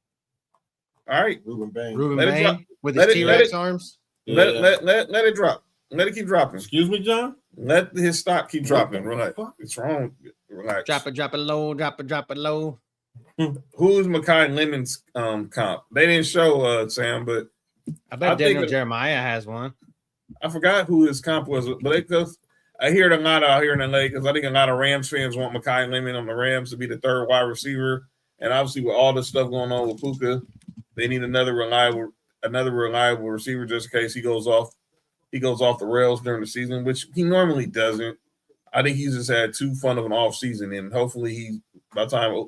S3: All right.
S8: Ruben Bain.
S4: Ruben Bain with his T-Rex arms.
S3: Let it drop. Let it keep dropping.
S8: Excuse me, John?
S3: Let his stock keep dropping. Relax. It's wrong. Relax.
S4: Drop it low. Drop it low.
S3: Who's Mekhi Lemon's comp? They didn't show Sam, but
S4: I bet Daniel Jeremiah has one.
S3: I forgot who his comp was, but I hear it a lot out here in LA because I think a lot of Rams fans want Mekhi Lemon on the Rams to be the third wide receiver. And obviously, with all the stuff going on with Puka, they need another reliable receiver just in case he goes off the rails during the season, which he normally doesn't. I think he's just had too fun of an off season, and hopefully by the time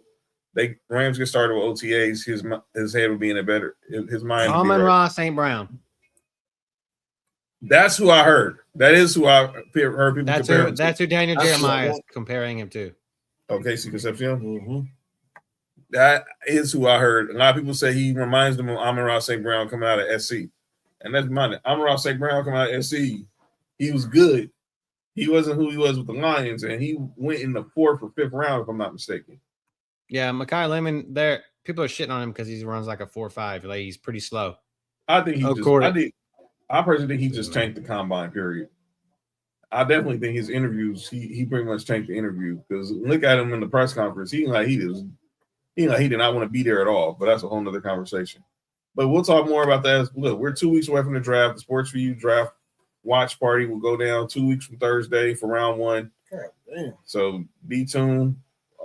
S3: Rams get started with OTAs, his head will be in a better his mind.
S4: Amon-Ra St. Brown.
S3: That's who I heard. That is who I heard people.
S4: That's who Daniel Jeremiah is comparing him to.
S3: Oh, Casey Concepcion.
S8: Mm-hmm.
S3: That is who I heard. A lot of people say he reminds them of Amon-Ra St. Brown coming out of SC. And that's mine. Amon-Ra St. Brown coming out of SC. He was good. He wasn't who he was with the Lions, and he went in the 4th or 5th round, if I'm not mistaken.
S4: Yeah, Mekhi Lemon, people are shitting on him because he runs like a 4.5. Like he's pretty slow.
S3: I think I personally think he just tanked the combine, period. I definitely think his interviews, he pretty much tanked the interview because look at him in the press conference. He did not want to be there at all, but that's a whole nother conversation. But we'll talk more about that. Look, we're 2 weeks away from the draft. The Sports For You draft watch party will go down 2 weeks from Thursday for round 1.
S8: God damn.
S3: So be tuned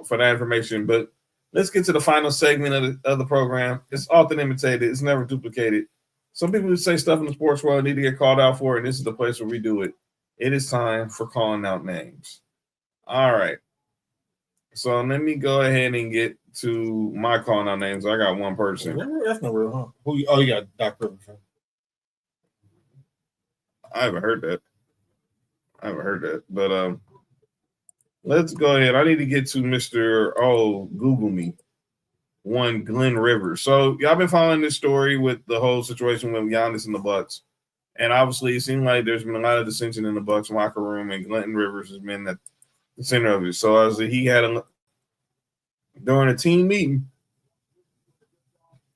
S3: for that information. But let's get to the final segment of the program. It's often imitated. It's never duplicated. Some people who say stuff in the sports world need to get called out for it, and this is the place where we do it. It is time for calling out names. All right. So let me go ahead and get to my calling out names. I got one person.
S8: That's not real, huh? You got Doc Rivers.
S3: I haven't heard that. But let's go ahead. I need to get to Mr. Google me. One Glenn Rivers. So y'all been following this story with the whole situation with Giannis and the Bucks. And obviously it seemed like there's been a lot of dissension in the Bucks locker room, and Glenn Rivers has been at the center of it. So as he had during a team meeting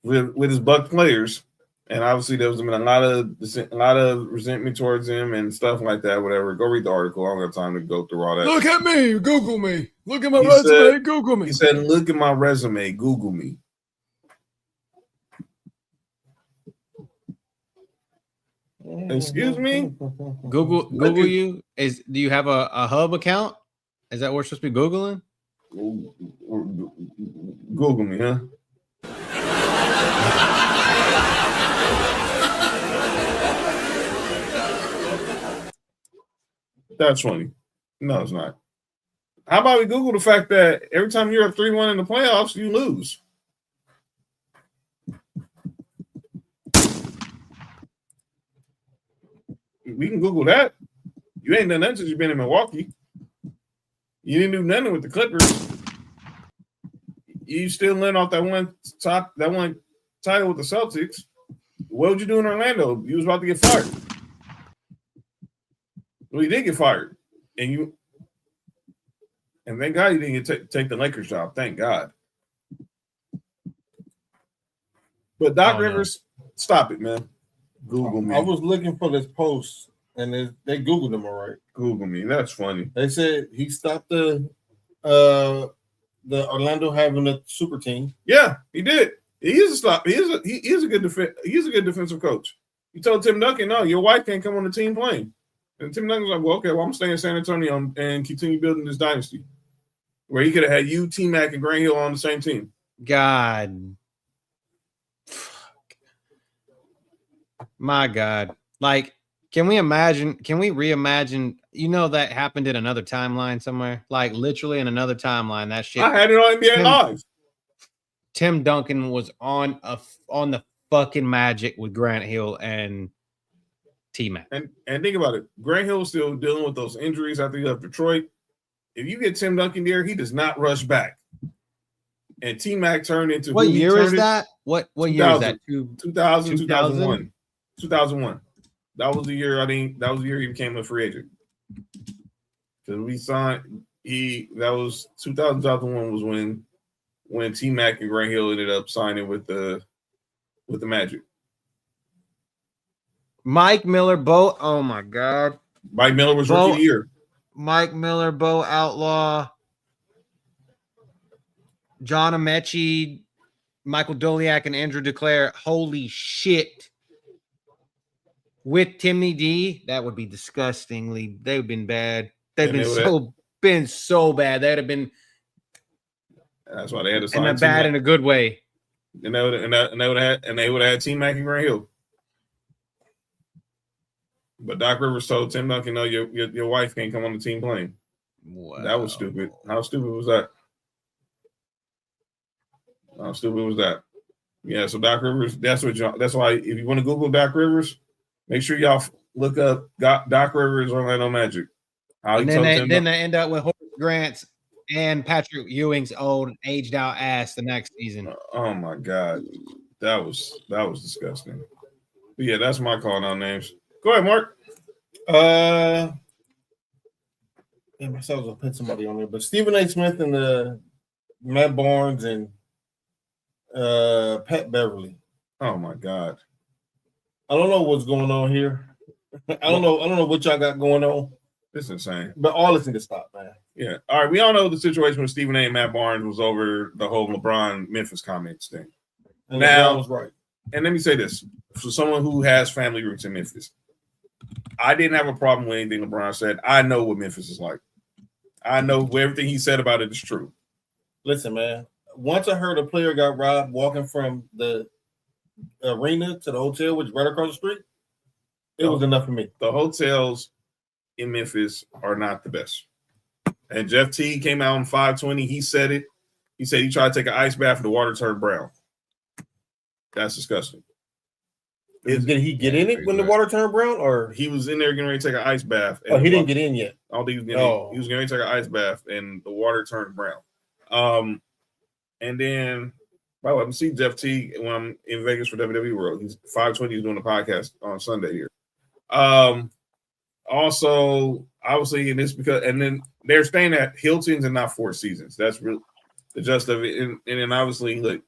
S3: with his Buck players, and obviously there's been a lot of resentment towards him and stuff like that. Whatever. Go read the article. I don't have time to go through all that.
S10: Look at me. Google me. Look at my resume. Google me.
S3: He said, "Look at my resume. Google me." Excuse me.
S4: Google you? Do you have a Hub account? Is that what we're supposed to be Googling?
S3: Google me, huh? That's funny. No, it's not. How about we Google the fact that every time you're up 3-1 in the playoffs, you lose? We can Google that. You ain't done nothing since you've been in Milwaukee. You didn't do nothing with the Clippers. You still lent off that one title with the Celtics. What would you do in Orlando? You was about to get fired. Well, you did get fired, and thank God you didn't take the Lakers job. Thank God. But Doc Rivers, stop it, man. Google me.
S8: I was looking for this post, and they Googled him all right.
S3: Google me. That's funny.
S8: They said he stopped the Orlando having a super team.
S3: Yeah, he did. He is a stop. He is a good defensive coach. He told Tim Duncan, "No, your wife can't come on the team playing." And Tim Duncan was like, "Well, okay, well, I'm staying in San Antonio and continue building this dynasty." Where he could have had you, T-Mac, and Grant Hill on the same team.
S4: God. Fuck. My God. Like, can we reimagine? You know, that happened in another timeline somewhere? Like, literally in another timeline. That shit.
S3: I had it on NBA Live.
S4: Tim Duncan was on the fucking Magic with Grant Hill and T-Mac.
S3: And think about it. Grant Hill is still dealing with those injuries after he left Detroit. If you get Tim Duncan there, he does not rush back. And T-Mac turned into
S4: what year is that? What year is that?
S3: 2001. That was the year he became a free agent. Because we signed that was 2001 was when T-Mac and Grant Hill ended up signing with the Magic.
S4: Mike Miller, Bo. Oh my God.
S3: Mike Miller was rookie of the year.
S4: Mike Miller, Bo Outlaw, John Ameche, Michael Doliak, and Andrew DeClaire. Holy shit. With Timmy D, that would be disgustingly. They would have been bad. They've been so bad. They'd have been.
S3: That's why they had to sign.
S4: And bad in a good way.
S3: And they would have had T-Mac and Grant Hill. But Doc Rivers told Tim Duncan, "No, your wife can't come on the team playing." Wow. That was stupid. How stupid was that? How stupid was that? Yeah. So Doc Rivers. That's why if you want to Google Doc Rivers, make sure y'all look up Doc Rivers Orlando Magic.
S4: Then they end up with Horace Grant's and Patrick Ewing's old aged out ass the next season.
S3: Oh my God, that was disgusting. But yeah, that's my call now names. Go ahead, Mark.
S8: I was gonna put somebody on there, but Stephen A. Smith and Matt Barnes and Pat Beverly.
S3: Oh my God.
S8: I don't know what's going on here. I don't know what y'all got going on.
S3: It's insane.
S8: But all this need to stop, man.
S3: Yeah. All right. We all know the situation with Stephen A. and Matt Barnes was over the whole LeBron Memphis comments thing.
S8: And now LeBron was right.
S3: And let me say this: for someone who has family roots in Memphis, I didn't have a problem with anything LeBron said. I know what Memphis is like. I know everything he said about it is true.
S8: Listen, man. Once I heard a player got robbed walking from the arena to the hotel, which is right across the street, it was enough for me.
S3: The hotels in Memphis are not the best. And Jeff T came out on 520. He said it. He said he tried to take an ice bath and the water turned brown. That's disgusting.
S8: Did he get in it when the water turned brown, or
S3: he was in there getting ready to take an ice bath?
S8: Oh, he didn't get in yet.
S3: I don't think he was he was getting ready to take an ice bath and the water turned brown. And then, by the way, I'm seeing Jeff T when I'm in Vegas for WWE World. He's 520. He's doing a podcast on Sunday here. Also, obviously, and then they're staying at Hilton's and not Four Seasons. That's really the gist of it. And then obviously, look,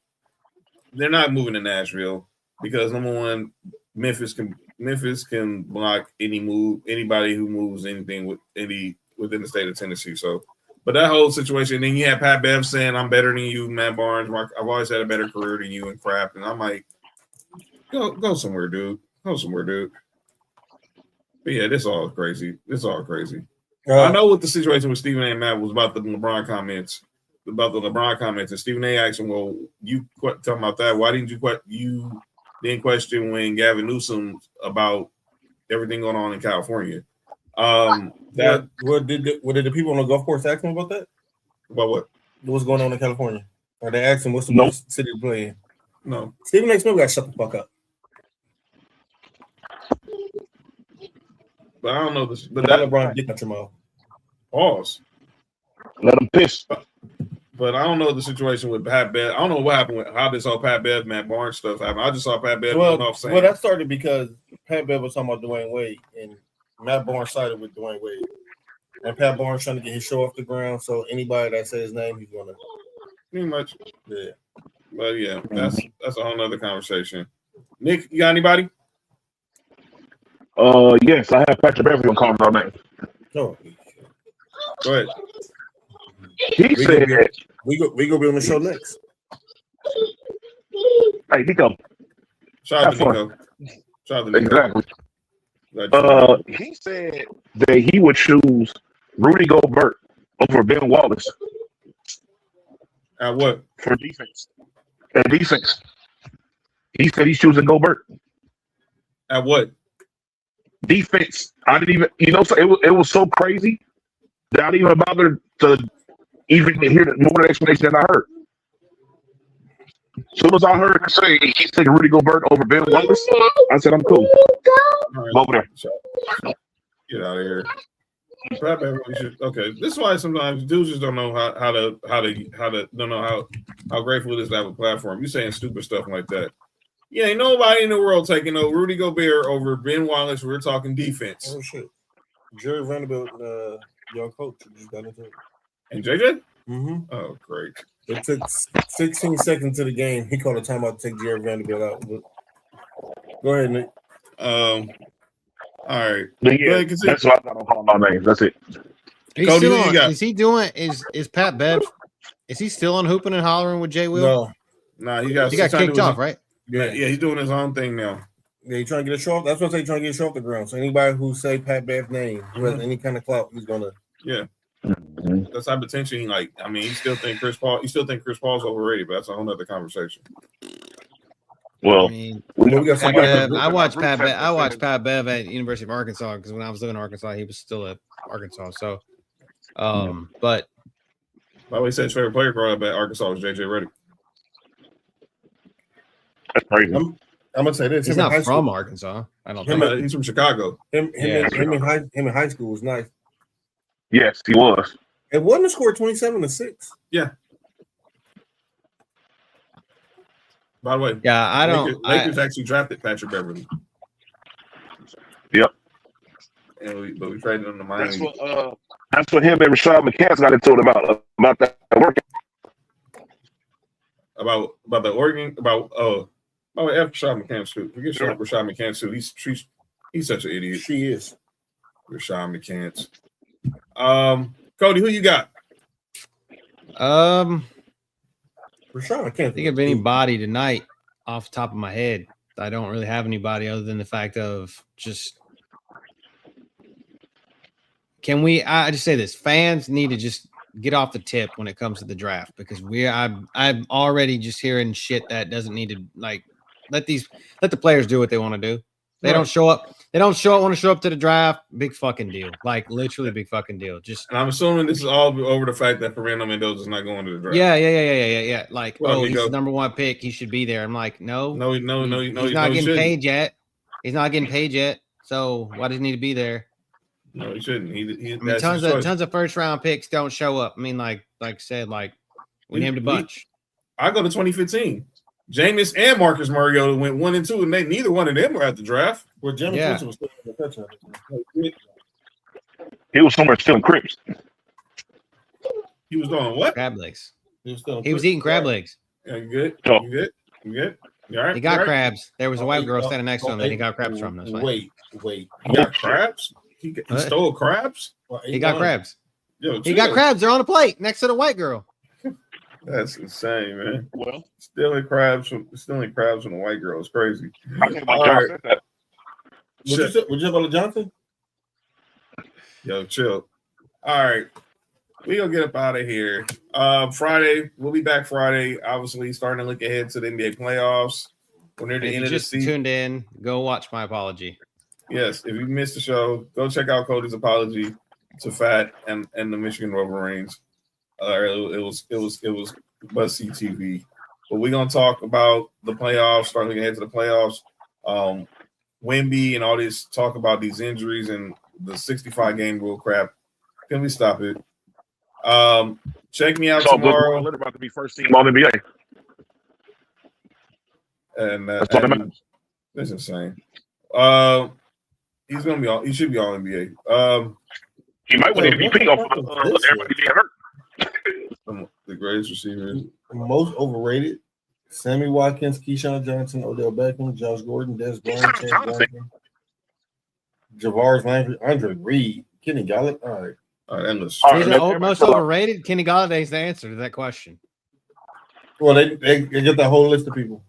S3: they're not moving to Nashville because number one, Memphis can block anybody who moves anything within the state of Tennessee. So, but that whole situation, then you have Pat Bev saying, "I'm better than you, Matt Barnes. I've always had a better career than you in crap." And I'm like, go somewhere, dude. Go somewhere, dude. But yeah, this all crazy. I know what the situation with Stephen A. and Matt was about the LeBron comments. And Stephen A. asked him, "Well, you talking about that? Why didn't you didn't question when Gavin Newsom about everything going on in California?"
S8: What did the people on the golf course ask him about that?
S3: About what?
S8: What's going on in California? Or they asked him what's the best city to play in?
S3: No.
S8: Stephen A. Smith got to shut the fuck up.
S3: But I don't know this. But
S8: that LeBron did not your mouth.
S3: Pause.
S9: Let him piss.
S3: But I don't know the situation with Pat Bev. I don't know what happened with how this whole Pat Bev, Matt Barnes stuff happened. I just saw Pat Bev saying.
S8: Well, that started because Pat Bev was talking about Dwayne Wade, and Matt Barnes sided with Dwayne Wade. And Pat Barnes trying to get his show off the ground, so anybody that says his name, he's gonna
S3: pretty much.
S8: Yeah.
S3: But yeah, that's a whole nother conversation. Nick, you got anybody?
S9: Yes, I have Patrick Beverly on call our name.
S8: Oh.
S3: Go ahead.
S9: He said
S8: we go be on the show next.
S9: Hey, Nico.
S3: Shout out to Nico.
S9: Exactly. He said that he would choose Rudy Gobert over Ben Wallace.
S3: At what?
S9: For defense. At defense. He said he's choosing Gobert.
S3: At what?
S9: Defense. I didn't even, so it was so crazy that I didn't even bother to even hear more explanation than I heard. As soon as I heard him say he's taking Rudy Gobert over Ben Wallace, I said, I'm cool.
S3: Right.
S9: Go over there.
S3: Get out of here. Okay, this is why sometimes dudes just don't know how don't know how grateful it is to have a platform. You saying stupid stuff like that. Yeah, ain't nobody in the world taking no Rudy Gobert over Ben Wallace. We're talking defense.
S8: Oh shit, Jerry Vanderbilt, young coach, just got into it.
S3: And JJ?
S8: Mm-hmm.
S3: Oh, great.
S8: It took 16 seconds to the game. He called a timeout to take Jerry Vanderbilt out. But go ahead, Nick.
S3: All right.
S9: But yeah, that's why I don't call my names. That's it.
S3: Cody, who you got?
S4: Is he doing? Is Pat Bev? Is he still on hooping and hollering with Jay Will?
S3: No, he
S4: got kicked off, right?
S3: Yeah, he's doing his own thing now.
S8: Yeah, he's trying to get a show off. That's what I'm saying, trying to get a show off the ground. So anybody who say Pat Bev's name, who has any kind of clout, he's gonna.
S3: Yeah. That's type of attention. He still think Chris Paul's overrated, but that's a whole nother conversation.
S9: Well,
S4: I watched Pat Bev at University of Arkansas because when I was living in Arkansas, he was still at Arkansas. So, but
S3: by the way, he said his favorite player growing up at Arkansas was JJ Redick.
S9: That's crazy.
S8: I'm gonna say this:
S4: he's not from Arkansas. I don't think
S3: he's from Chicago.
S8: Him in high school was nice.
S9: Yes, he was.
S8: It wasn't a score 27-6.
S3: Yeah. By the way, Lakers actually drafted Patrick Beverly.
S9: Yep.
S3: But we traded him to Miami.
S9: That's what him and Rashad McCants got into it about that work.
S3: About the Oregon F. Rashad McCants too. Forget Rashad McCants too. He's such an idiot.
S8: She is.
S3: Rashad McCants. Cody, who you got?
S8: Rashad, I can't
S4: think of anybody tonight off the top of my head. I don't really have anybody other than the fact of just I just say this: fans need to just get off the tip when it comes to the draft because I'm already just hearing shit that doesn't need to let the players do what they want to do. They don't show up. They want to show up to the draft. Big fucking deal. Literally big fucking deal. And
S3: I'm assuming this is all over the fact that Fernando Mendoza's not going to the draft.
S4: Yeah. He's the number one pick. He should be there. I'm like, no. He's not getting paid yet. He's not getting paid yet. So why does he need to be there?
S3: No, he shouldn't.
S4: Tons of first round picks don't show up. I mean, like I said, we named a bunch.
S3: I go to 2015. Jameis and Marcus Mariota went 1 and 2, and neither one of them were at the draft.
S8: Well, Jameis was still in the touchdown.
S9: He was somewhere stealing crips.
S3: He was doing what?
S4: Crab legs.
S8: He
S4: was eating crab legs.
S3: Yeah, you good?
S9: Oh.
S3: You good? You all right?
S4: He got crabs. There was a white girl standing next to him that he got crabs from. That's
S8: wait.
S3: He got crabs? He stole crabs?
S4: He got crabs.
S3: Yo,
S4: he got crabs. They're on a plate next to the white girl.
S3: That's insane, man.
S9: Well,
S3: stealing crabs from a white girl is crazy.
S9: I think my John said that.
S8: Would you have on Johnson?
S3: Yo, chill. All right. We gonna get up out of here. Friday, we'll be back Friday. Obviously, starting to look ahead to the NBA playoffs. We're near the end of the season.
S4: Tuned in. Go watch my apology.
S3: Yes, if you missed the show, go check out Cody's apology to Fat and the Michigan Wolverines. It was must-see TV. But we're gonna talk about the playoffs, starting ahead to the playoffs. Wemby and all this talk about these injuries and the 65-game rule crap. Can we stop it? Check me out tomorrow.
S9: Good. About to be first team on NBA.
S3: And that's insane. He's gonna be all. He should be all NBA.
S9: He might win MVP off of everybody being hurt.
S3: The greatest receiver.
S8: Most overrated: Sammy Watkins, Keyshawn Johnson, Odell Beckham, Josh Gordon, Des Bryant, Chance Johnson, Javaris Landry, Andre Reed, Kenny Gallup. All right.
S4: He's the most overrated. Kenny Galladay's the answer to that question.
S8: Well, they get that whole list of people.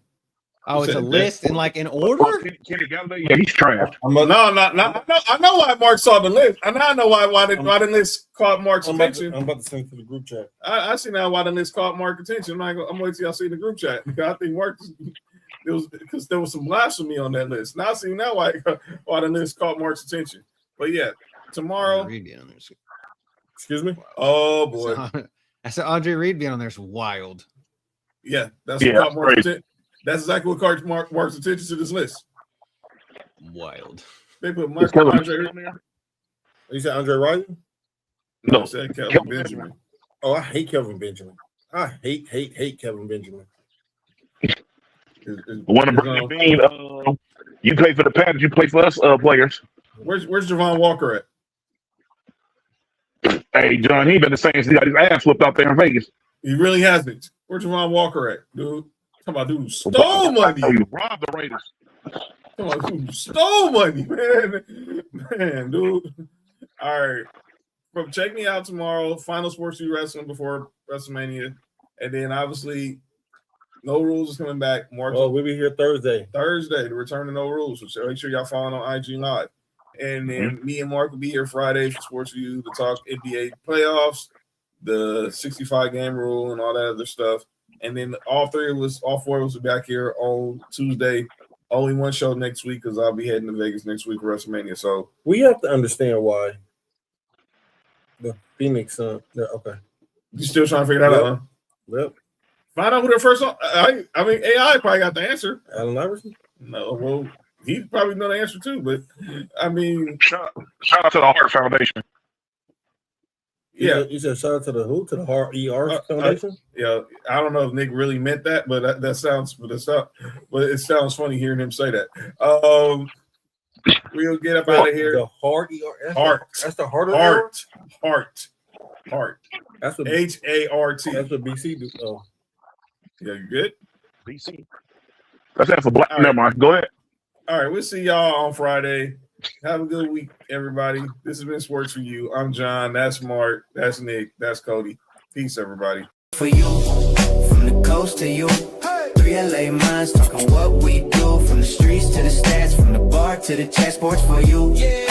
S4: Oh, it's a list and like in order?
S9: Yeah, he's trash.
S3: No, I know why Mark saw the list. I know why the list caught Mark's attention.
S8: I'm about to send it to the group chat.
S3: I see now why the list caught Mark's attention. I'm waiting till y'all see the group chat because I think Mark because there was some blasphemy on that list. Now I see now why the list caught Mark's attention. But yeah, tomorrow.
S8: Excuse me.
S3: Oh boy,
S4: I said Andre Reed being on there is wild.
S3: Yeah, that's what caught Mark's attention. That's exactly what caught Mark's attention to this list.
S4: Wild.
S3: They put Andre on there.
S8: You said Andre Ryan?
S3: No, I said Kelvin Benjamin.
S8: Oh, I hate Kelvin Benjamin. I hate Kelvin Benjamin.
S9: Want to bring the bean? You play for the Panthers. You play for us, players.
S3: Where's Javon Walker
S9: at? Hey, John, he been the same. He got his ass flipped out there in Vegas.
S3: He really hasn't. Where's Javon Walker at, dude? Come on, dude. Stole money.
S9: You robbed the Raiders.
S3: Come on, dude. Stole money, man, dude. All right. But check me out tomorrow. Final Sports U Wrestling before WrestleMania. And then obviously No Rules is coming back.
S8: We'll be here Thursday.
S3: The return to No Rules. So make sure y'all follow on IG Live. And then me and Mark will be here Friday for Sports View to talk NBA playoffs, the 65 game rule, and all that other stuff. And then all four of us will be back here on Tuesday. Only one show next week because I'll be heading to Vegas next week for WrestleMania. So
S8: we have to understand why the Phoenix Sun. Okay,
S3: you still trying to figure that out, huh?
S8: Yep.
S3: Find out who their first. I mean, AI probably got the answer.
S8: Allen Iverson.
S3: No, well, he probably know the answer too. But I mean,
S9: shout out to the Heart Foundation.
S3: Yeah,
S8: you said shout out to the who? To the Heart Foundation.
S3: Yeah, I don't know if Nick really meant that, but that sounds, but it sounds funny hearing him say that. We'll get up out of here.
S8: The Heart. That's the Heart.
S3: Heart.
S8: That's what
S3: HART.
S8: That's what BC do. Oh,
S3: yeah, you good?
S9: BC. That's for black. Never mind. Go ahead.
S3: All right, we'll see y'all on Friday. Have a good week, everybody. This has been Sports for You. I'm John. That's Mark. That's Nick. That's Cody. Peace, everybody.
S11: For you, from the coast to you, 3 LA minds talking what we do, from the streets to the stats, from the bar to the chat. Sports for you. Yeah.